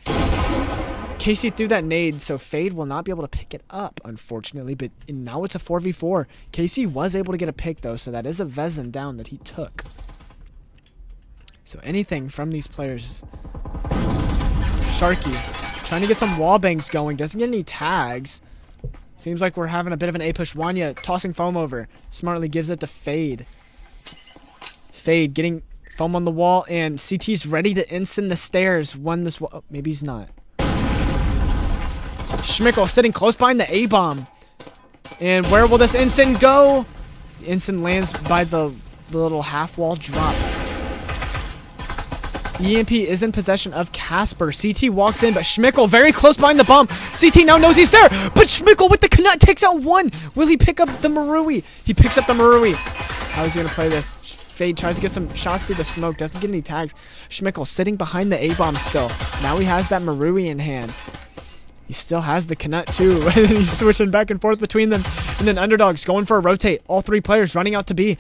Speaker 1: Casey threw that nade, so Fade will not be able to pick it up, unfortunately, but now it's a 4v4. Casey was able to get a pick, though, so that is a Vezin down that he took. So anything from these players. Sharky trying to get some wall bangs going. Doesn't get any tags. Seems like we're having a bit of an A-push. Wanya tossing foam over. Smartly gives it to Fade. Fade getting foam on the wall, and CT's ready to ensign the stairs when this... Oh, maybe he's not. Schmickel sitting close behind the A-bomb. And where will this ensign go? The ensign lands by the little half-wall drop. EMP is in possession of Casper. CT walks in, but Schmickel very close behind the bomb. CT now knows he's there, but Schmickel with the Knut takes out one. Will he pick up the Marui? He picks up the Marui. How is he going to play this? Fade tries to get some shots through the smoke. Doesn't get any tags. Schmickel sitting behind the A-bomb still. Now he has that Marui in hand. He still has the Knut too. He's switching back and forth between them. And then Underdogs going for a rotate. All three players running out to B.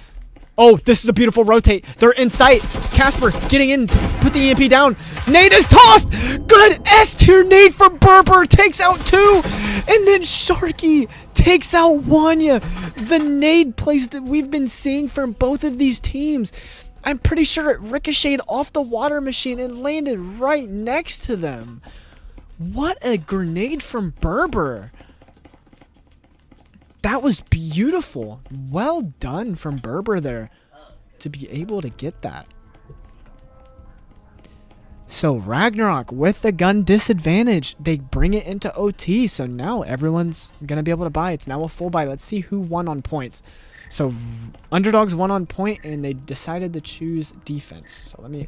Speaker 1: Oh, this is a beautiful rotate. They're in sight. Casper getting in. Put the EMP down. Nade is tossed. Good S-tier nade from Berber. Takes out two. And then Sharky takes out Wanya. The nade plays that we've been seeing from both of these teams. I'm pretty sure it ricocheted off the water machine and landed right next to them. What a grenade from Berber. That was beautiful. Well done from Berber there to be able to get that. So Ragnarok with the gun disadvantage, they bring it into OT. So now everyone's going to be able to buy. It's now a full buy. Let's see who won on points. So Underdogs won on point and they decided to choose defense. So let me...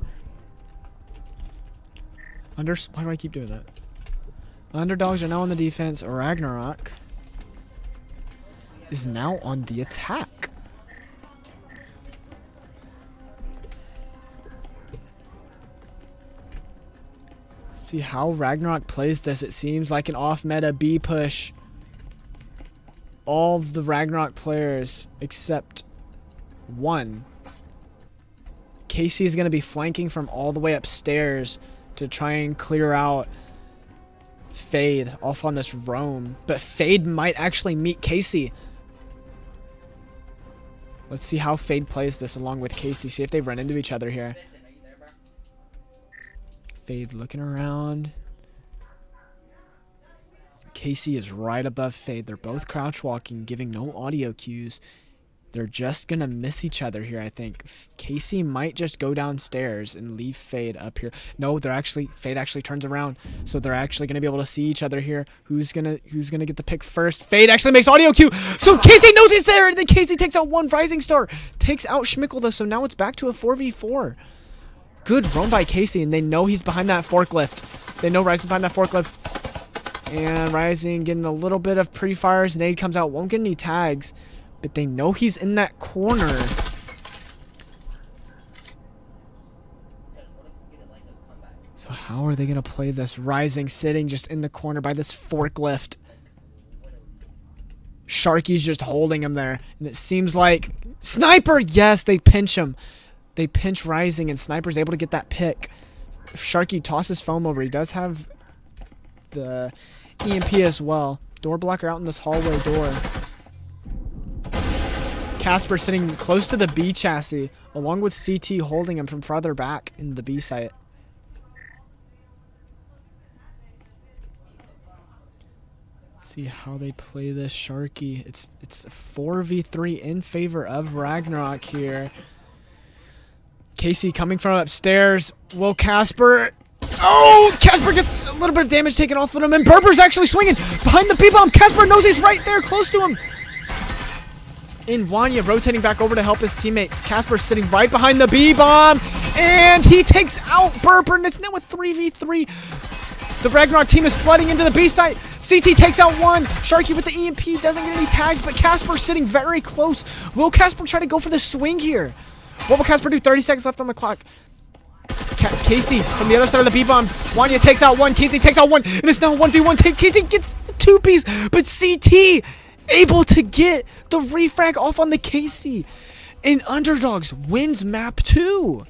Speaker 1: Why do I keep doing that? Underdogs are now on the defense. Ragnarok is now on the attack. See how Ragnarok plays this. It seems like an off-meta B push. All of the Ragnarok players except one. Casey is going to be flanking from all the way upstairs to try and clear out Fade off on this roam. But Fade might actually meet Casey. Let's see how Fade plays this along with Casey. See if they run into each other here. Fade looking around. Casey is right above Fade. They're both crouch walking, giving no audio cues. They're just going to miss each other here, I think. Casey might just go downstairs and leave Fade up here. No, Fade actually turns around. So they're actually going to be able to see each other here. Who's gonna get the pick first? Fade actually makes audio cue. So Casey knows he's there. And then Casey takes out one Rising Star. Takes out Schmickel though. So now it's back to a 4v4. Good roam by Casey. And they know he's behind that forklift. They know Rising's behind that forklift. And Rising getting a little bit of pre-fires. Nade comes out. Won't get any tags. But they know he's in that corner. So how are they going to play this? Rising sitting just in the corner by this forklift. Sharky's just holding him there. And it seems like... Sniper! Yes, they pinch him. They pinch Rising and Sniper's able to get that pick. If Sharky tosses foam over, he does have the EMP as well. Door blocker out in this hallway door. Casper sitting close to the B chassis, along with CT holding him from farther back in the B site. See how they play this Sharky. It's a 4v3 in favor of Ragnarok here. Casey coming from upstairs. Will Casper... Oh! Casper gets a little bit of damage taken off of him, and Berber's actually swinging behind the B-bomb. Casper knows he's right there, close to him. In Wanya rotating back over to help his teammates. Casper sitting right behind the B-bomb. And he takes out Berber. And it's now a 3v3. The Ragnarok team is flooding into the B site. CT takes out one. Sharky with the EMP doesn't get any tags. But Casper sitting very close. Will Casper try to go for the swing here? What will Casper do? 30 seconds left on the clock. Casey from the other side of the B-bomb. Wanya takes out one. Casey takes out one. And it's now 1v1. Casey gets the two-piece. But CT... able to get the refrag off on the Casey. And Underdogs wins map 2.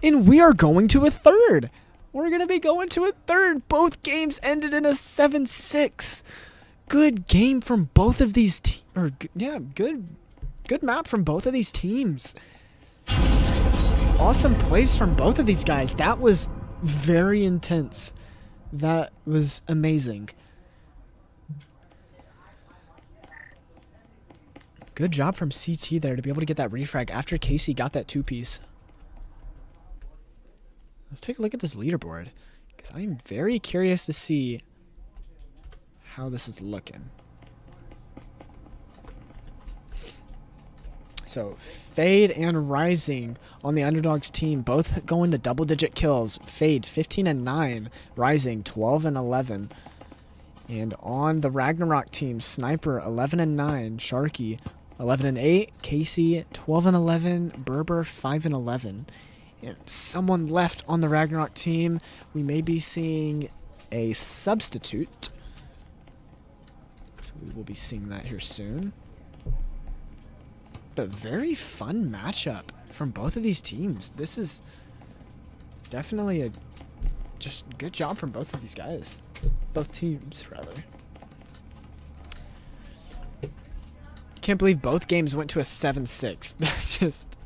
Speaker 1: And we are going to a third. We're going to be going to a third. Both games ended in a 7-6. Good game from both of these teams. Good map from both of these teams. Awesome plays from both of these guys. That was very intense. That was amazing. Good job from CT there to be able to get that refrag after Casey got that two-piece. Let's take a look at this leaderboard, because I am very curious to see how this is looking. So Fade and Rising on the Underdogs team, both going to double-digit kills. Fade 15 and 9, Rising 12 and 11. And on the Ragnarok team, Sniper 11 and 9, Sharky 11 and 8, Casey 12 and 11, Berber 5 and 11. And someone left on the Ragnarok team. We may be seeing a substitute. So we will be seeing that here soon. But very fun matchup from both of these teams. This is definitely a just good job from both of these guys. Both teams, rather. Can't believe both games went to a 7-6. That's just...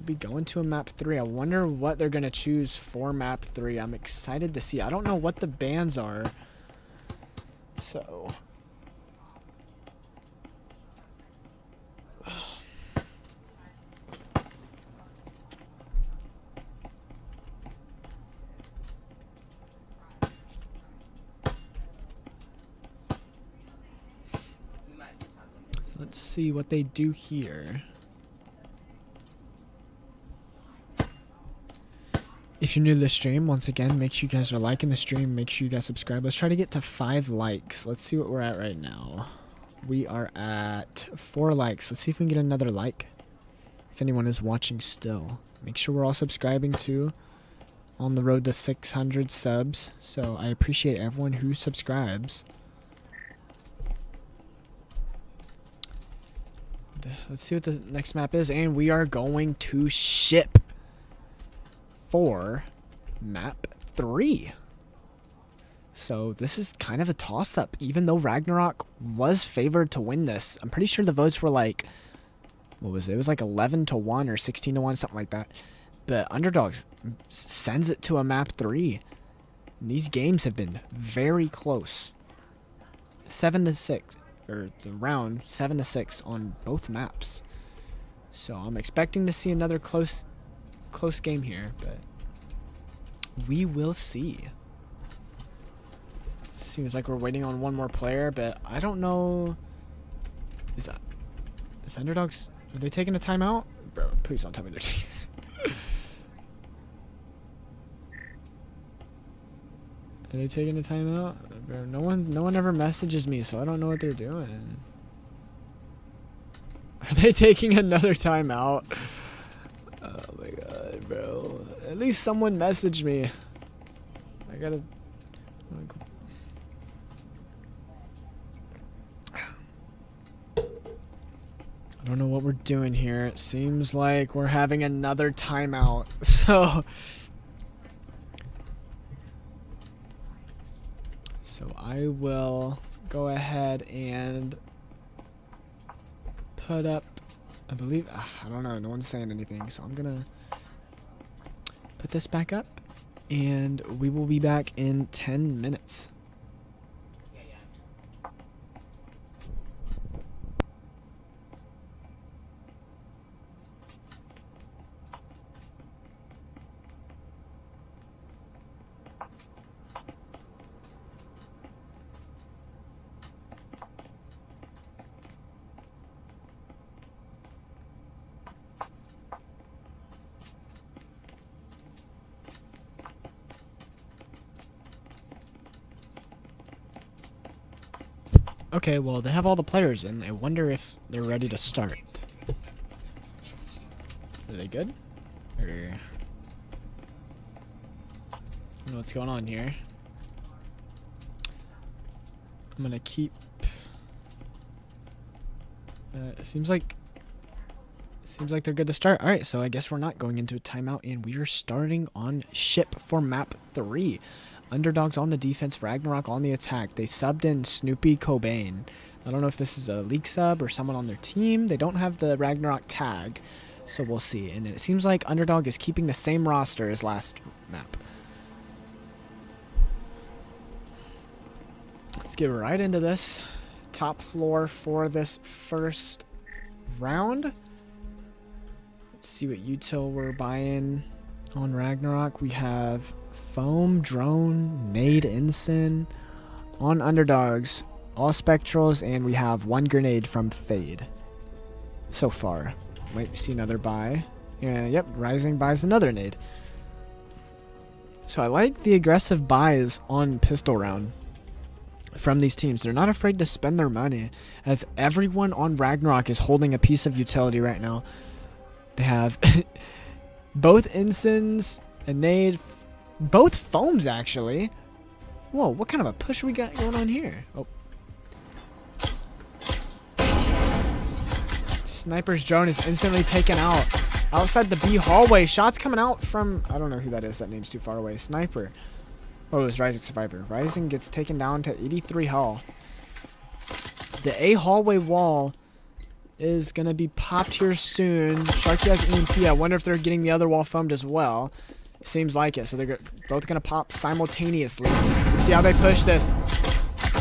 Speaker 1: Be going to a map 3. I wonder what they're going to choose for map 3. I'm excited to see. I don't know what the bans are. So... Let's see what they do here. If you're new to the stream, once again, make sure you guys are liking the stream. Make sure you guys subscribe. Let's try to get to 5 likes. Let's see what we're at right now. We are at 4 likes. Let's see if we can get another like. If anyone is watching still. Make sure we're all subscribing too. On the road to 600 subs. So I appreciate everyone who subscribes. Let's see what the next map is. And we are going to ship for map 3. So this is kind of a toss-up. Even though Ragnarok was favored to win this, I'm pretty sure the votes were like, what was it? It was like 11 to 1 or 16 to 1, something like that. But Underdogs sends it to a map 3. And these games have been very close. 7-6. Or the round 7-6 on both maps. So I'm expecting to see another close game here, but we will see. Seems like we're waiting on one more player, but I don't know. Is Underdogs, are they taking a timeout? Bro, please don't tell me they're taking this. Are they taking a timeout? Bro, no one ever messages me, so I don't know what they're doing. Are they taking another timeout? Oh my god, bro. At least someone messaged me. I gotta... I don't know what we're doing here. It seems like we're having another timeout. So I will go ahead and put up, I believe, I don't know, no one's saying anything, so I'm gonna put this back up, and we will be back in 10 minutes. Okay, well, they have all the players in. I wonder if they're ready to start. Are they good? Or... I don't know what's going on here. I'm gonna keep... it seems like they're good to start. Alright, so I guess we're not going into a timeout, and we are starting on ship for map 3. Underdogs on the defense, Ragnarok on the attack. They subbed in Snoopy Cobain. I don't know if this is a league sub or someone on their team. They don't have the Ragnarok tag, so we'll see. And it seems like Underdog is keeping the same roster as last map. Let's get right into this. Top floor for this first round. Let's see what util we're buying on Ragnarok. We have Foam, Drone, Nade, Ensign. On Underdogs, all spectrals, and we have 1 grenade from Fade. So far. Might see another buy. And yep, Rising buys another nade. So I like the aggressive buys on pistol round from these teams. They're not afraid to spend their money, as everyone on Ragnarok is holding a piece of utility right now. They have both ensigns, a nade, both foams actually. Whoa, what kind of a push we got going on here? Oh. Sniper's drone is instantly taken out. Outside the B hallway. Shots coming out from... I don't know who that is. That name's too far away. Sniper. Oh, it was Rising Survivor. Rising gets taken down to 83 hull. The A hallway wall is going to be popped here soon. Sharky has EMP. I wonder if they're getting the other wall foamed as well. Seems like it. So they're both going to pop simultaneously. Let's see how they push this.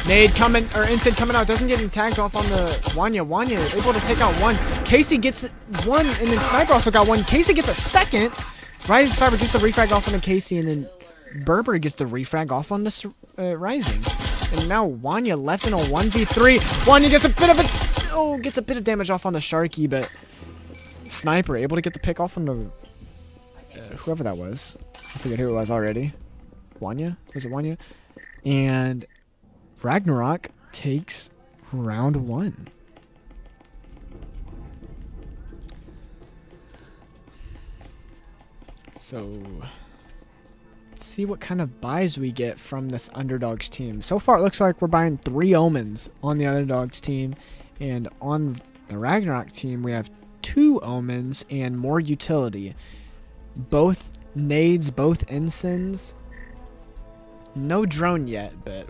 Speaker 1: Nade coming, or instant coming out. Doesn't get any tags off on the Wanya. Wanya able to take out one. Casey gets one, and then Sniper also got one. Casey gets a second. Rising Survivor gets the refrag off on the Casey, and then Berber gets the refrag off on the Rising. And now Wanya left in a 1v3. Wanya gets a bit of gets a bit of damage off on the Sharky, but Sniper able to get the pick off on the whoever that was. I forget who it was already. Wanya? Was it Wanya? And Ragnarok takes round 1. So, let's see what kind of buys we get from this Underdogs team. So far, it looks like we're buying 3 Omens on the Underdogs team. And on the Ragnarok team, we have 2 Omens and more utility. Both nades, both ensigns. No drone yet, but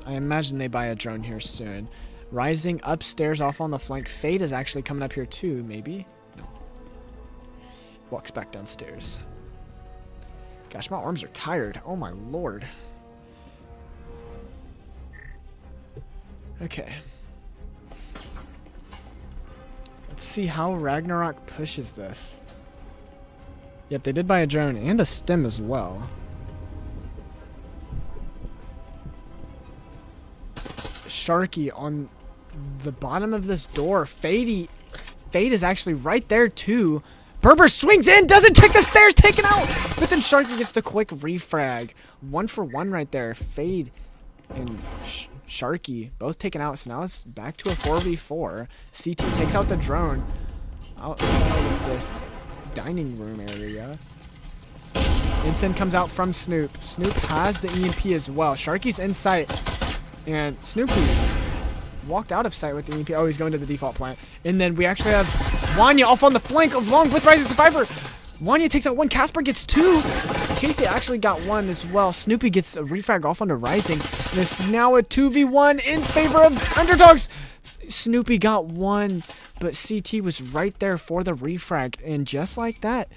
Speaker 1: I imagine they buy a drone here soon. Rising upstairs off on the flank. Fade is actually coming up here too, maybe? No. Walks back downstairs. Gosh, my arms are tired. Oh my lord. Okay. Let's see how Ragnarok pushes this. Yep, they did buy a drone and a stem as well. Sharky on the bottom of this door. Fade is actually right there too. Berber swings in, doesn't check the stairs, taken out. But then Sharky gets the quick refrag. 1 for 1 right there. Fade and Sharky both taken out. So now it's back to a 4v4. CT takes out the drone outside of this dining room area. Ensign comes out from Snoop. Snoop has the EMP as well. Sharky's in sight. And Snoopy walked out of sight with the EMP. Oh, he's going to the default plant. And then we actually have Wanya off on the flank along with Rising Survivor. Wanya takes out 1. Casper gets 2. Casey actually got 1 as well. Snoopy gets a refrag off onto Rising. And it's now a 2v1 in favor of Underdogs. Snoopy got 1, but CT was right there for the refrag. And just like that,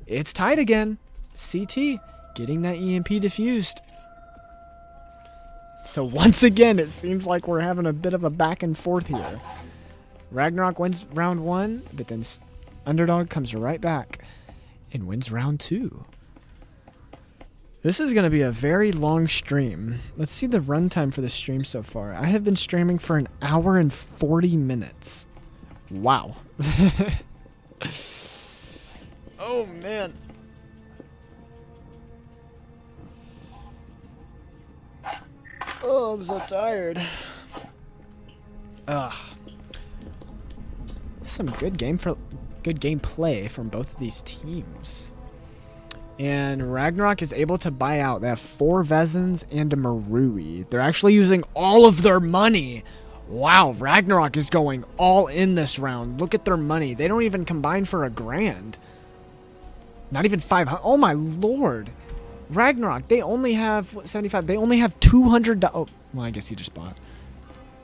Speaker 1: it's tied again. CT getting that EMP diffused. So once again, it seems like we're having a bit of a back and forth here. Ragnarok wins round 1, but then Underdog comes right back and wins round 2. This is going to be a very long stream. Let's see the runtime for the stream so far. I have been streaming for 1 hour and 40 minutes. Wow. Oh, man. Oh, I'm so tired. Ugh. Some good gameplay from both of these teams. And Ragnarok is able to buy out. They have 4 Vezins and a Marui. They're actually using all of their money. Wow, Ragnarok is going all in this round. Look at their money. They don't even combine for $1,000. Not even 500. Oh my lord. Ragnarok, they only have, what, 75? They only have $200. Oh, well, I guess he just bought.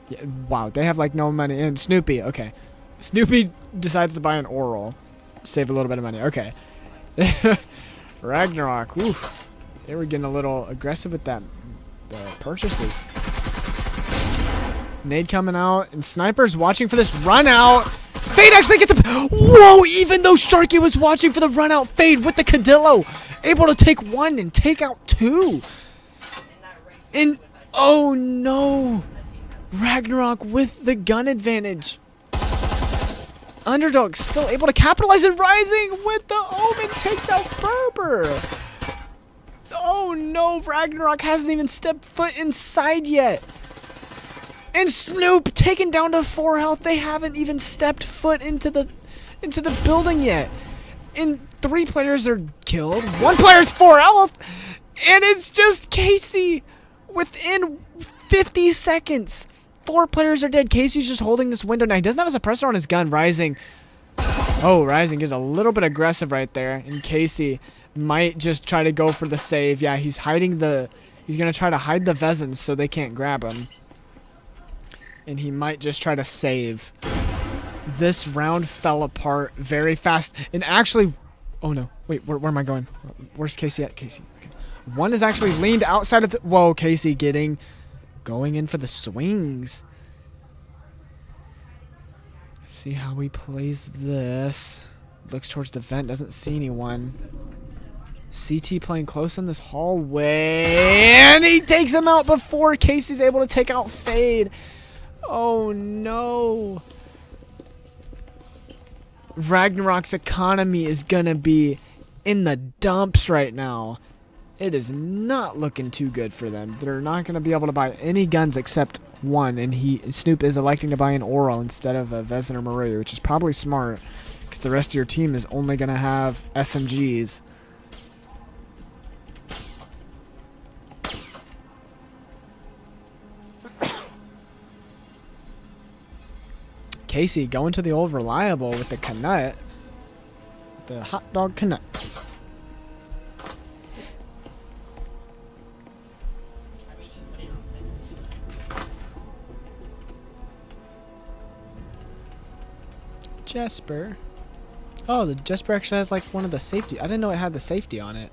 Speaker 1: Yeah, wow, they have like no money. And Snoopy, okay. Snoopy decides to buy an oral. Save a little bit of money. Okay. Ragnarok, oof. They were getting a little aggressive with that, the purchases. Nade coming out, and Sniper's watching for this run out. Fade actually gets a... Whoa, even though Sharky was watching for the run out, Fade with the Cadillo. Able to take 1 and take out 2. And, oh no. Ragnarok with the gun advantage. Underdogs still able to capitalize, and Rising with the Omen takes out Berber. Oh no, Ragnarok hasn't even stepped foot inside yet. And Snoop taken down to 4 health. They haven't even stepped foot into the building yet. And 3 players are killed. 1 player's 4 health. And it's just Casey within 50 seconds. 4 players are dead. Casey's just holding this window now. He doesn't have a suppressor on his gun. Rising. Oh, Rising gets a little bit aggressive right there. And Casey might just try to go for the save. Yeah, he's hiding the... He's going to try to hide the Vezins so they can't grab him. And he might just try to save. This round fell apart very fast. And actually... Oh, no. Wait, where am I going? Where's Casey at? Casey. Okay. One is actually leaned outside of the... Whoa, Casey going in for the swings. Let's see how he plays this. Looks towards the vent. Doesn't see anyone. CT playing close in this hallway. And he takes him out before Casey's able to take out Fade. Oh, no. Ragnarok's economy is going to be in the dumps right now. It is not looking too good for them. They're not going to be able to buy any guns except one. And Snoop is electing to buy an Oral instead of a Vezin or Marui, which is probably smart because the rest of your team is only going to have SMGs. Casey going to the old reliable with the Knut. The hot dog Knut. Jesper. Oh, the Jesper actually has like one of the safety. I didn't know it had the safety on it.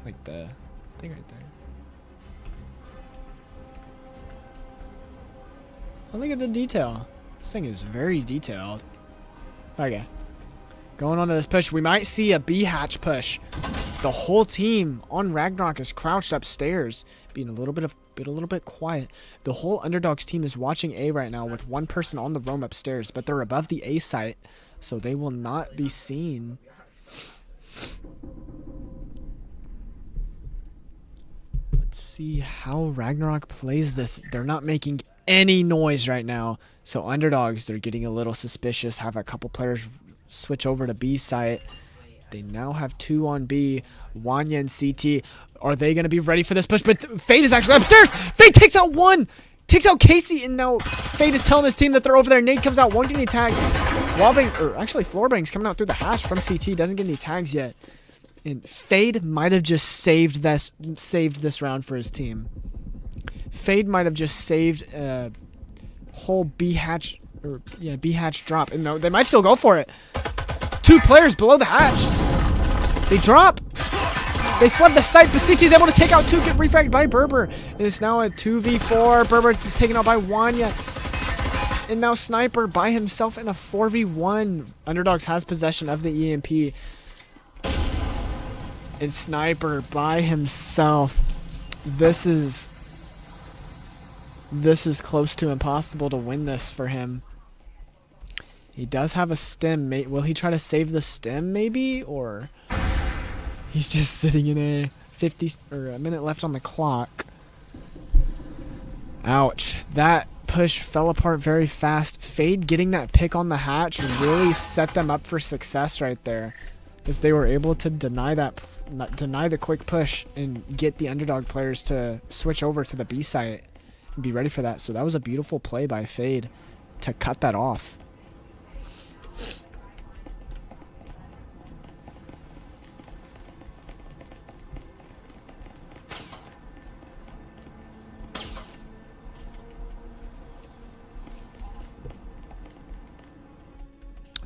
Speaker 1: Like the thing right there. Oh, look at the detail. This thing is very detailed. Okay. Going on to this push. We might see a B hatch push. The whole team on Ragnarok is crouched upstairs, being a little bit quiet. The whole Underdogs team is watching A right now with one person on the roam upstairs, but they're above the A site, so they will not be seen. Let's see how Ragnarok plays this. They're not making any noise right now. So Underdogs, they're getting a little suspicious. Have a couple players switch over to B site. They now have 2 on B. Wanya and CT. Are they going to be ready for this push? But Fade is actually upstairs. Fade takes out 1. Takes out Casey. And now Fade is telling his team that they're over there. Nade comes out. Won't get any tags. Actually, Floorbang's coming out through the hash from CT. Doesn't get any tags yet. And Fade might have just saved this round for his team. Fade might have just saved whole B hatch drop. And no, they might still go for it. 2 players below the hatch. They drop. They flood the site, but CT is able to take out 2, get refragged by Berber. And it's now a 2v4. Berber is taken out by Wanya. And now Sniper by himself in a 4v1. Underdogs has possession of the EMP. And Sniper by himself. This is close to impossible to win this for him. He does have a stim. Will he try to save the stim maybe? Or he's just sitting in a a minute left on the clock. Ouch. That push fell apart very fast. Fade getting that pick on the hatch really set them up for success right there. Because they were able to deny the quick push and get the Underdog players to switch over to the B site and be ready for that. So that was a beautiful play by Fade to cut that off.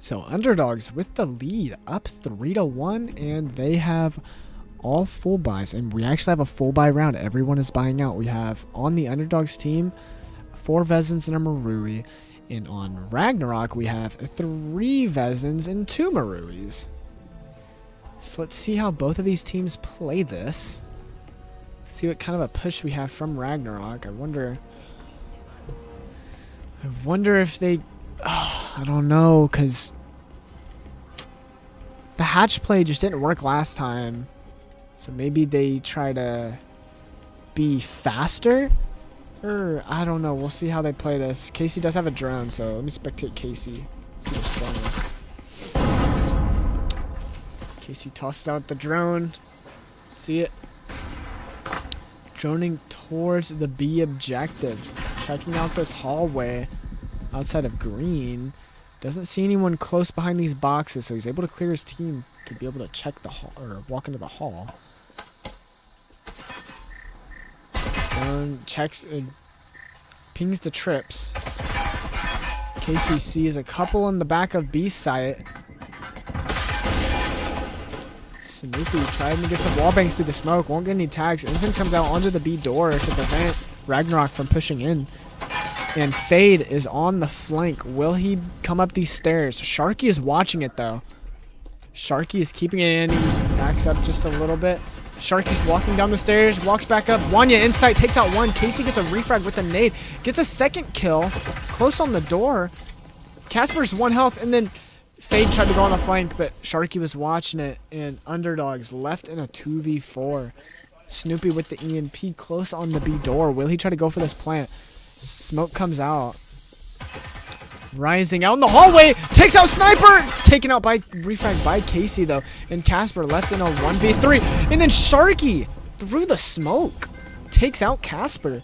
Speaker 1: So Underdogs with the lead, up 3-1, and they have all full buys. And we actually have a full buy round. Everyone is buying out. We have on the Underdogs team 4 Vezins and a Marui. And on Ragnarok, we have 3 Vezins and 2 Maruis. So let's see how both of these teams play this. See what kind of a push we have from Ragnarok. I wonder I wonder if they... I don't know, because the hatch play just didn't work last time. So maybe they try to be faster? Or, I don't know. We'll see how they play this. Casey does have a drone, so let me spectate Casey. See what's going on. Casey tosses out the drone. See it. Droning towards the B objective. Checking out this hallway outside of green. Doesn't see anyone close behind these boxes, so he's able to clear his team to be able to check the hall or walk into the hall. Checks, pings the trips. Casey sees a couple in the back of B site. Snoopy trying to get some wall bangs through the smoke. Won't get any tags. Infant comes out onto the B door to prevent Ragnarok from pushing in. And Fade is on the flank. Will he come up these stairs? Sharky is watching it though. Sharky is keeping it in. He backs up just a little bit. Sharky's walking down the stairs. Walks back up. Wanya inside takes out one. Casey gets a refrag with a nade. Gets a second kill. Close on the door. Casper's 1 health. And then Fade tried to go on the flank, but Sharky was watching it. And Underdogs left in a 2v4. Snoopy with the EMP close on the B door. Will he try to go for this plant? Smoke comes out. Rising out in the hallway. Takes out Sniper. Taken out by refrag by Casey though. And Casper left in a 1v3. And then Sharky through the smoke takes out Casper.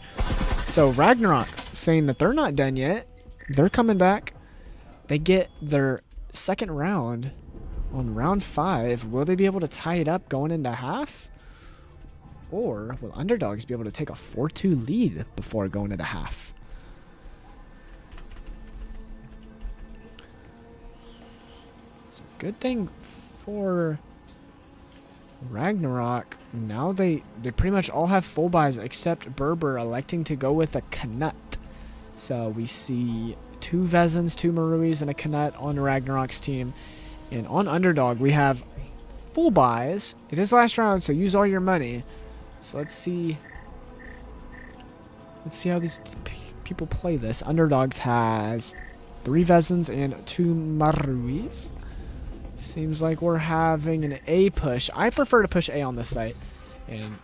Speaker 1: So Ragnarok saying that they're not done yet. They're coming back. They get their second round on round 5. Will they be able to tie it up going into half? Or will Underdogs be able to take a 4-2 lead before going into half? So good thing for Ragnarok. Now they pretty much all have full buys except Berber electing to go with a Knut. So we see 2 Vezins, 2 Maruis, and a Knut on Ragnarok's team. And on Underdog we have full buys. It is last round, so use all your money. So let's see how these people play this. Underdogs has 3 Vezins and 2 Maruis. Seems like we're having an A push. I prefer to push A on this site. And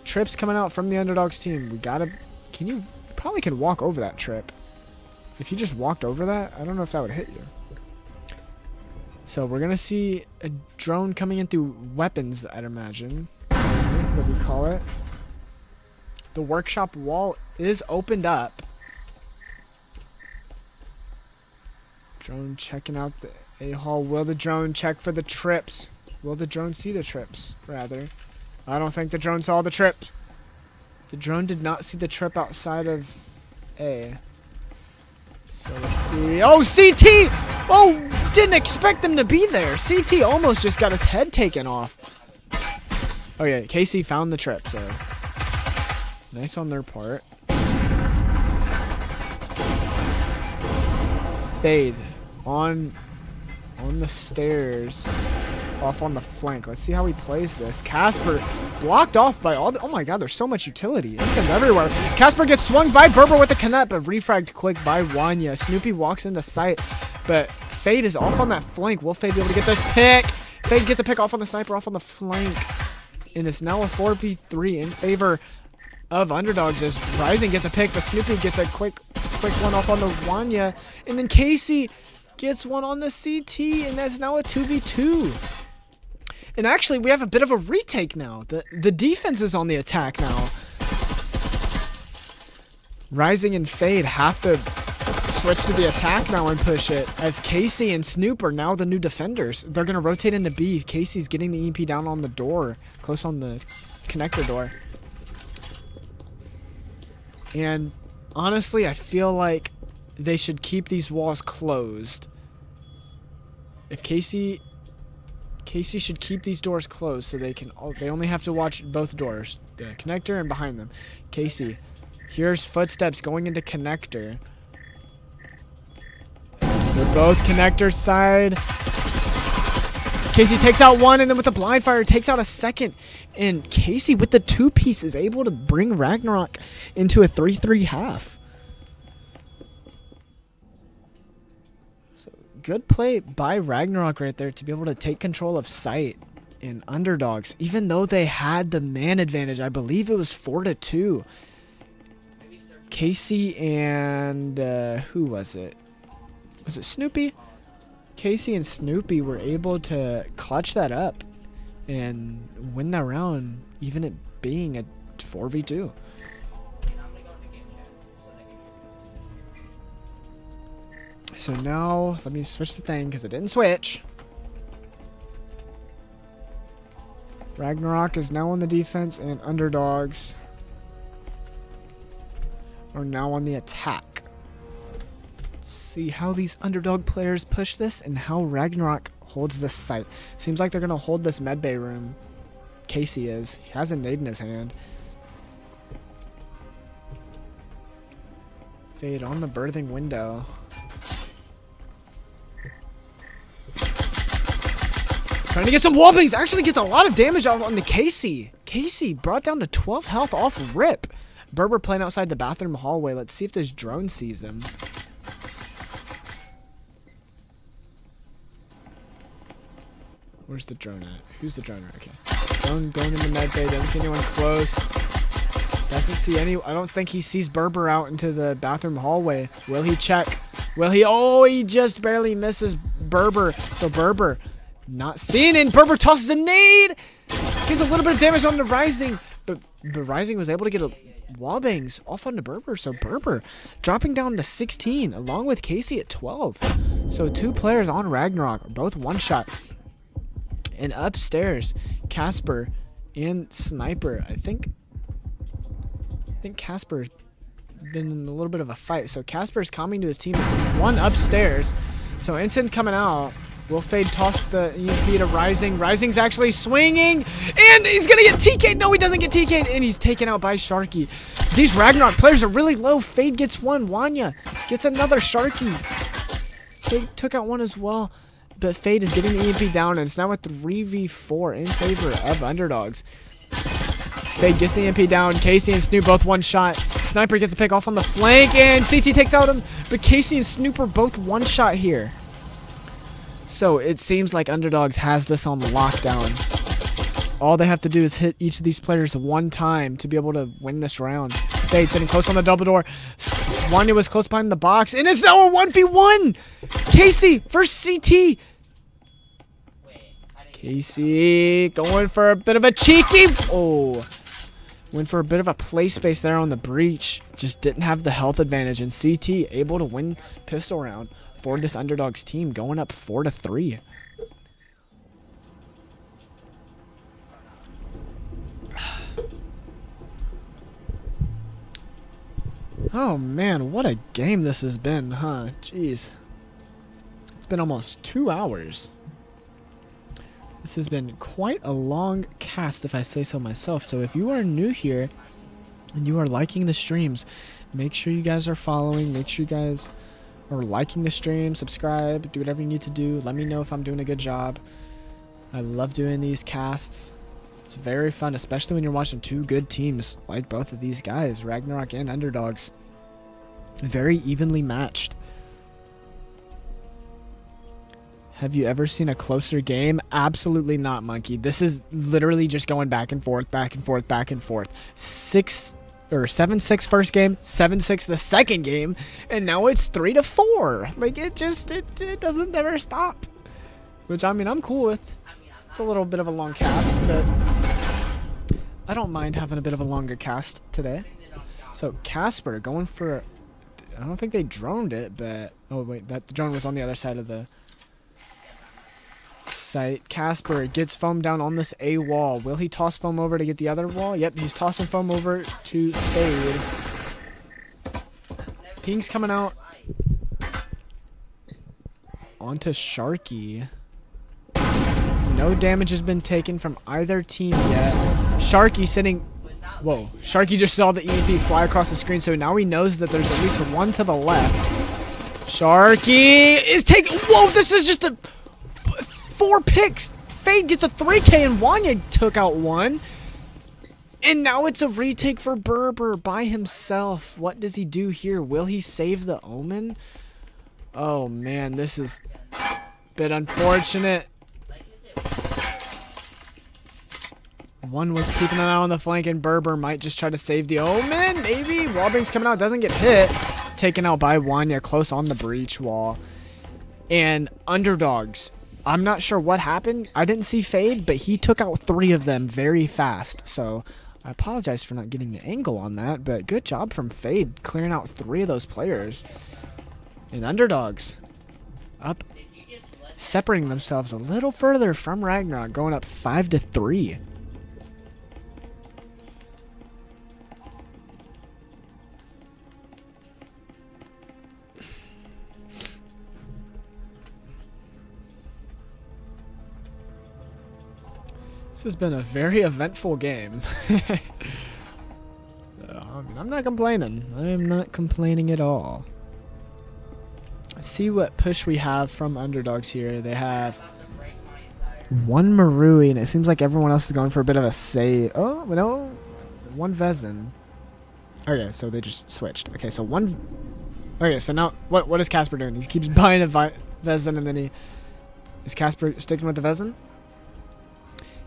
Speaker 1: trips coming out from the Underdogs team. We gotta... you probably can walk over that trip. If you just walked over that, I don't know if that would hit you. So we're gonna see a drone coming in through weapons, I'd imagine. What we call it. The workshop wall is opened up. Drone checking out the A-hall. Will the drone check for the trips? Will the drone see the trips, rather? I don't think the drone saw the trips. The drone did not see the trip outside of A. So let's see. Oh, CT! Oh, didn't expect them to be there. CT almost just got his head taken off. Oh yeah, Casey found the trip, so nice on their part. Fade on the stairs, off on the flank. Let's see how he plays this. Casper blocked off by all the... Oh my god, there's so much utility. Incense everywhere. Casper gets swung by Berber with a Knut, but refragged quick by Wanya. Snoopy walks into sight, but Fade is off on that flank. Will Fade be able to get this pick? Fade gets a pick off on the sniper, off on the flank. And it's now a 4v3 in favor of Underdogs as Rising gets a pick, but Snoopy gets a quick one off on the Wanya. And then Casey gets one on the CT, and that's now a 2v2. And actually, we have a bit of a retake now. The defense is on the attack now. Rising and Fade have to switch to the attack now and push it, as Casey and Snoop are now the new defenders. They're going to rotate into B. Casey's getting the EMP down on the door, close on the connector door. And honestly, I feel like they should keep these walls closed. If Casey should keep these doors closed so they only have to watch both doors, the connector and behind them. Casey, here's footsteps going into connector. They're both connector side. Casey takes out one, and then with the blind fire takes out a second. And Casey with the 2-piece is able to bring Ragnarok into a 3-3 half. So good play by Ragnarok right there to be able to take control of site in Underdogs, even though they had the man advantage. I believe it was 4-2. Casey and who was it? Was it Snoopy? Casey and Snoopy were able to clutch that up and win that round, even it being a 4v2. So now, let me switch the thing because it didn't switch. Ragnarok is now on the defense and Underdogs are now on the attack. Let's see how these Underdog players push this and how Ragnarok holds this site. Seems like they're going to hold this medbay room. Casey is. He has a nade in his hand. Fade on the birthing window. Trying to get some wallbangs. Actually gets a lot of damage out on the Casey. Casey brought down to 12 health off rip. Berber playing outside the bathroom hallway. Let's see if this drone sees him. Where's the drone at? Who's the drone? Okay. Drone going in the med bay. Doesn't see anyone close. Doesn't see any. I don't think he sees Berber out into the bathroom hallway. Will he check? Will he? Oh, he just barely misses Berber. So Berber not seen, and Berber tosses a nade. Gets a little bit of damage on the Rising, but Rising was able to get a wallbangs off onto Berber. So Berber dropping down to 16 along with Casey at 12. So two players on Ragnarok, both one shot. And upstairs, Casper and Sniper. I think Casper's been in a little bit of a fight. So Casper's coming to his team. One upstairs. So Ensign's coming out. Will Fade toss the EMP to Rising. Rising's actually swinging. And he's going to get TK'd. No, he doesn't get TK'd. And he's taken out by Sharky. These Ragnarok players are really low. Fade gets one. Wanya gets another Sharky. Fade took out one as well. But Fade is getting the EMP down. And it's now a 3v4 in favor of Underdogs. Fade gets the EMP down. Casey and Snoop both one shot. Sniper gets the pick off on the flank. And CT takes out him. But Casey and Snoop are both one shot here. So it seems like Underdogs has this on lockdown. All they have to do is hit each of these players one time to be able to win this round. Fade sitting close on the double door. Wanya was close behind the box. And it's now a 1v1. Casey versus CT. Casey going for a bit of a cheeky. Oh. Went for a bit of a play space there on the breach. Just didn't have the health advantage. And CT able to win pistol round for this Underdogs team, going up 4-3. Oh man, what a game this has been, huh? Jeez. It's been almost 2 hours. This has been quite a long cast, if I say so myself. So if you are new here and you are liking the streams, make sure you guys are following. Make sure you guys are liking the stream, subscribe, do whatever you need to do. Let me know if I'm doing a good job. I love doing these casts. It's very fun, especially when you're watching two good teams like both of these guys, Ragnarok and Underdogs. Very evenly matched. Have you ever seen a closer game? Absolutely not, Monkey. This is literally just going back and forth, back and forth, back and forth. 7-6 first game, 7-6 the second game, and now it's 3-4. Like it doesn't never stop. Which I mean I'm cool with. It's a little bit of a long cast, but I don't mind having a bit of a longer cast today. So Casper going for, I don't think they droned it, but oh wait, that the drone was on the other side of the site. Casper gets foam down on this A wall. Will he toss foam over to get the other wall? Yep, he's tossing foam over to Fade. Ping's coming out onto Sharky. No damage has been taken from either team yet. Sharky sitting. Whoa, Sharky just saw the EMP fly across the screen, so now he knows that there's at least one to the left. Sharky is taking. Whoa, this is just a 4 picks. Fade gets a 3K and Wanya took out one. And now it's a retake for Berber by himself. What does he do here? Will he save the Omen? Oh man, this is a bit unfortunate. One was keeping an eye on the flank, and Berber might just try to save the omen. Maybe. Wallbang's coming out, doesn't get hit. Taken out by Wanya, close on the breach wall. And Underdogs. I'm not sure what happened. I didn't see Fade, but he took out 3 of them very fast. So I apologize for not getting the angle on that, but good job from Fade clearing out 3 of those players. And Underdogs up, separating themselves a little further from Ragnarok, going up 5-3. This has been a very eventful game. I'm not complaining. I am not complaining at all. Let's see what push we have from Underdogs here. They have 1 Marui, and it seems like everyone else is going for a bit of a save. Oh, no. 1 Vezin. Okay, so they just switched. Okay, so 1... Okay, so now, what is Casper doing? He keeps buying a Vezin, and then he... Is Casper sticking with the Vezin?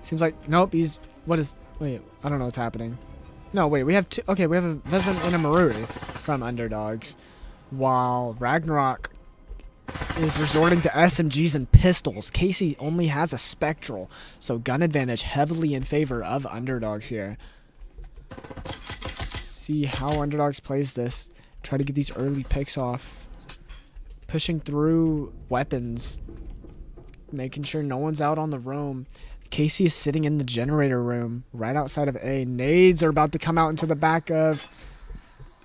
Speaker 1: Seems like, nope, he's, wait, I don't know what's happening. No, wait, we have 2, okay, we have a Vezin and a Marui from Underdogs, while Ragnarok is resorting to SMGs and pistols. Casey only has a Spectral, so gun advantage heavily in favor of Underdogs here. See how Underdogs plays this. Try to get these early picks off. Pushing through weapons. Making sure no one's out on the roam. Casey is sitting in the generator room right outside of A. Nades are about to come out into the back of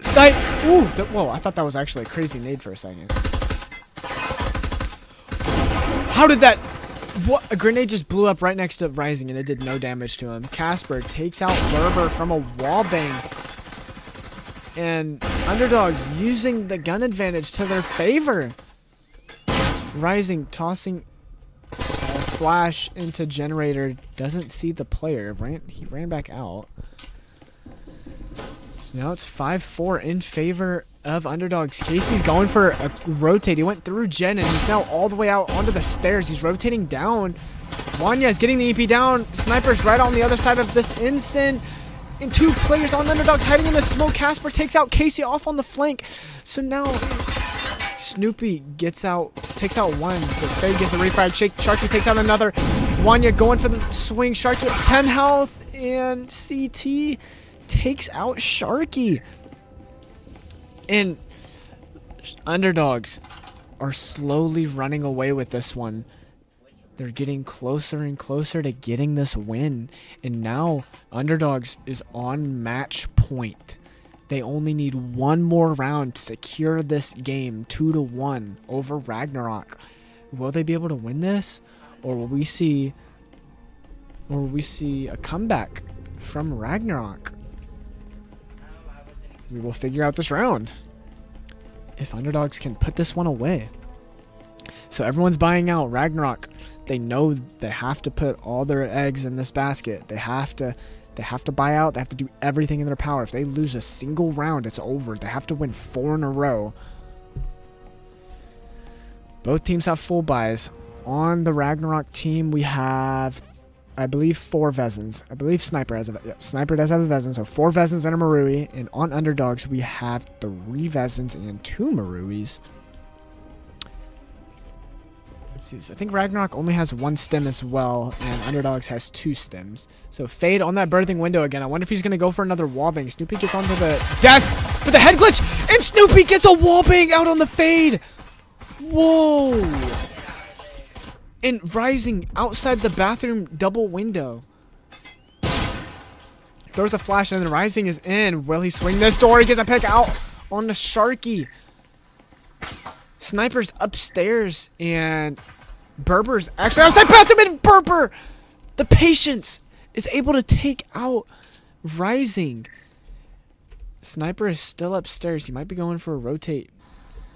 Speaker 1: site. Ooh, whoa, I thought that was actually a crazy nade for a second. How did that... What? A grenade just blew up right next to Rising and it did no damage to him. Casper takes out Berber from a wallbang. And Underdogs using the gun advantage to their favor. Rising tossing... flash into generator, doesn't see the player, he ran back out. So now it's 5-4 in favor of Underdogs. Casey's going for a rotate. He went through Gen and he's now all the way out onto the stairs. He's rotating down. Wanya is getting the EP down. Sniper's right on the other side of this Ensign. And 2 players on Underdogs hiding in the smoke. Casper takes out Casey off on the flank. So now Snoopy takes out 1, but Fade gets the refired. Sharky takes out another. Wanya going for the swing. Sharky at 10 health, and CT takes out Sharky. And Underdogs are slowly running away with this one. They're getting closer and closer to getting this win. And now Underdogs is on match point. They only need 1 more round to secure this game 2-1 over Ragnarok. Will they be able to win this? Or will we see a comeback from Ragnarok? We will figure out this round. If Underdogs can put this one away. So everyone's buying out Ragnarok. They know they have to put all their eggs in this basket. They have to buy out. They have to do everything in their power. If they lose a single round, it's over. They have to win 4 in a row. Both teams have full buys. On the Ragnarok team, we have, I believe, 4 Vezins. I believe Sniper has Sniper does have a Vezin, so 4 Vezins and a Marui. And on Underdogs, we have 3 Vezins and 2 Maruis. I think Ragnarok only has 1 stem as well, and Underdogs has 2 stems. So Fade on that birthing window again. I wonder if he's going to go for another wallbang. Snoopy gets onto the desk for the head glitch, and Snoopy gets a wallbang out on the Fade. Whoa. And Rising outside the bathroom double window. Throws a flash, and then Rising is in. Will he swing this door? He gets a pick out on the Sharky. Sniper's upstairs, and Berber's actually outside bathroom, and Berber, the patience, is able to take out Rising. Sniper is still upstairs. He might be going for a rotate.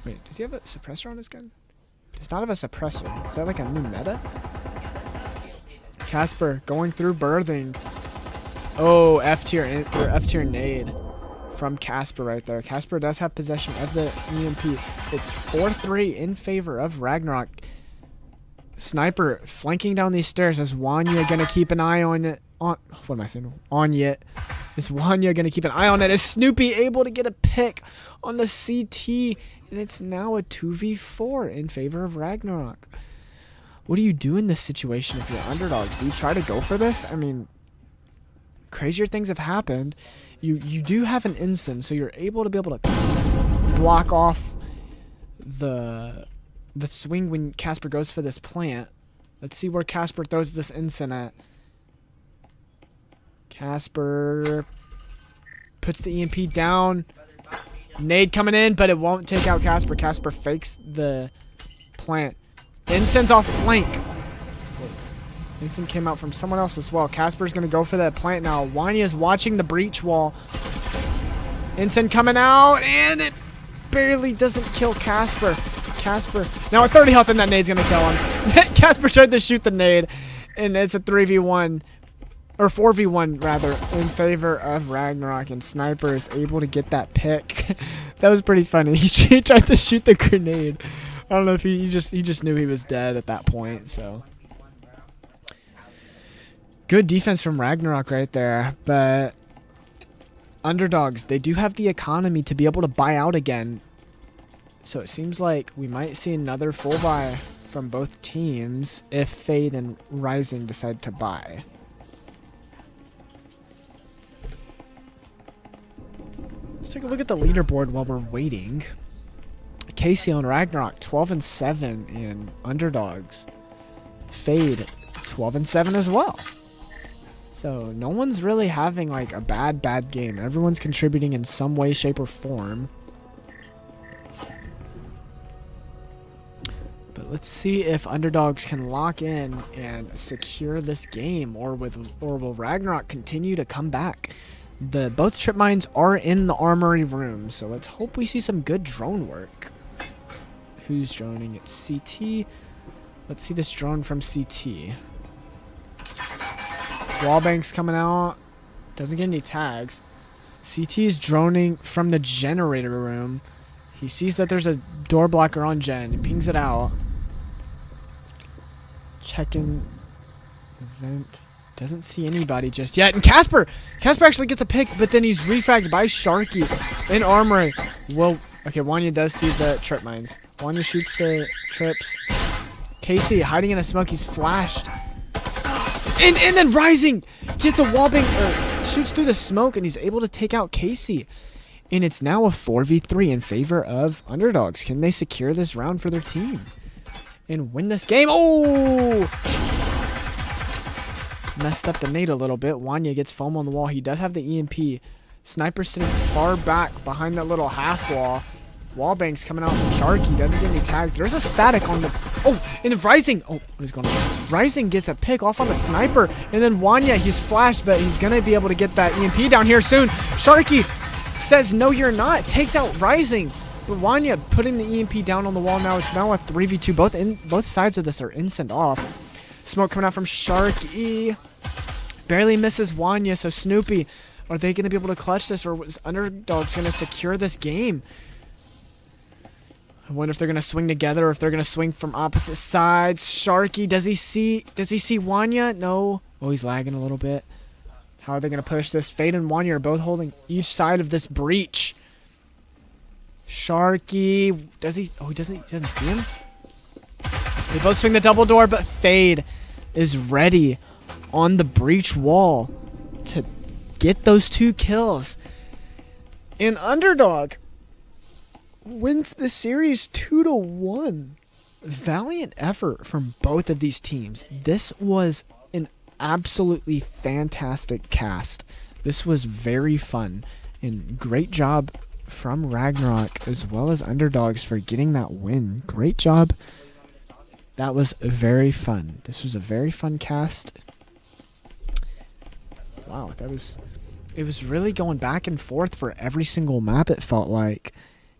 Speaker 1: Wait, does he have a suppressor on his gun? Does not have a suppressor. Is that like a new meta? Casper going through birthing. Oh, F tier nade from Casper right there. Casper does have possession of the EMP. It's 4-3 in favor of Ragnarok. Sniper flanking down these stairs. Is Wanya going to keep an eye on it? What am I saying? On yet. Is Wanya going to keep an eye on it? Is Snoopy able to get a pick on the CT? And it's now a 2v4 in favor of Ragnarok. What do you do in this situation if you're underdogs? Do you try to go for this? I mean, crazier things have happened. You do have an ensign, so you're able to block off the swing when Casper goes for this plant. Let's see where Casper throws this ensign at. Casper puts the EMP down. Nade coming in, but it won't take out Casper. Casper fakes the plant. Ensign's off flank. Ensign came out from someone else as well. Casper's going to go for that plant now. Wanya's watching the breach wall. Ensign coming out, and it barely doesn't kill Casper. Casper now at 30 health, and that nade's going to kill him. Casper tried to shoot the nade, and it's a 3v1. Or 4v1 rather, in favor of Ragnarok, and Sniper is able to get that pick. That was pretty funny. He tried to shoot the grenade. I don't know if he just knew he was dead at that point. So good defense from Ragnarok right there, but Underdogs, they do have the economy to be able to buy out again. So it seems like we might see another full buy from both teams if Fade and Rising decide to buy. Let's take a look at the leaderboard while we're waiting. Casey on Ragnarok, 12-7 in Underdogs. Fade, 12-7 as well. So no one's really having like a bad game. Everyone's contributing in some way, shape, or form. But let's see if Underdogs can lock in and secure this game, or will Ragnarok continue to come back? Both trip mines are in the armory room, so let's hope we see some good drone work. Who's droning? It's CT. Let's see this drone from CT. Wallbank's coming out. Doesn't get any tags. CT is droning from the generator room. He sees that there's a door blocker on Gen. He pings it out. Checking event. Doesn't see anybody just yet. And Casper actually gets a pick, but then he's refragged by Sharky in armory. Well, okay, Wanya does see the trip mines. Wanya shoots the trips. Casey hiding in a smoke. He's flashed. And then Rising gets a wallbang, or shoots through the smoke, and he's able to take out Casey. And it's now a 4v3 in favor of Underdogs. Can they secure this round for their team and win this game? Oh! Messed up the nade a little bit. Wanya gets foam on the wall. He does have the EMP. Sniper sitting far back behind that little half wall. Wallbang's coming out from Sharky. Doesn't get any tags. There's a static on the... Oh, and the Rising... Oh, what is going on? Rising gets a pick off on the Sniper. And then Wanya, he's flashed, but he's going to be able to get that EMP down here soon. Sharky says, no, you're not. Takes out Rising. But Wanya putting the EMP down on the wall now. It's now a 3v2. Both sides of this are instant off. Smoke coming out from Sharky. Barely misses Wanya. So Snoopy, are they going to be able to clutch this, or is Underdogs going to secure this game? I wonder if they're going to swing together, or if they're going to swing from opposite sides. Sharky, does he see Wanya? No. Oh, he's lagging a little bit. How are they going to push this? Fade and Wanya are both holding each side of this breach. Sharky, does he? Oh, he doesn't see him. They both swing the double door, but Fade is ready on the breach wall to get those 2 kills. And Underdog wins the series 2-1. Valiant effort from both of these teams. This was an absolutely fantastic cast. This was very fun, and great job from Ragnarok as well as Underdogs for getting that win. Great job. That was very fun. This was a very fun cast. Wow, it was really going back and forth for every single map, it felt like.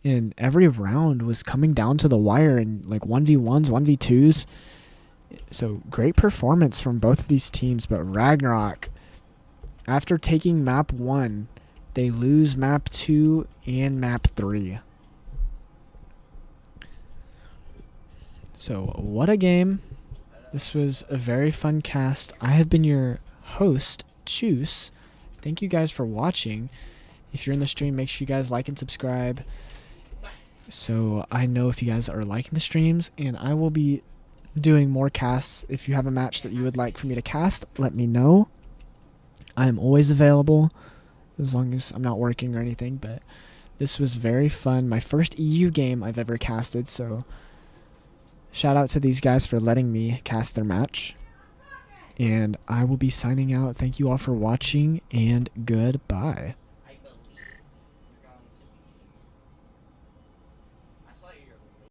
Speaker 1: And every round was coming down to the wire in like 1v1s, 1v2s. So great performance from both of these teams. But Ragnarok, after taking map 1 they lose map 2 and map 3. So, what a game. This was a very fun cast. I have been your host, Juice. Thank you guys for watching. If you're in the stream, make sure you guys like and subscribe so I know if you guys are liking the streams, and I will be doing more casts. If you have a match that you would like for me to cast, let me know. I am always available as long as I'm not working or anything, but this was very fun. My first EU game I've ever casted, so shout out to these guys for letting me cast their match. And I will be signing out. Thank you all for watching, and goodbye.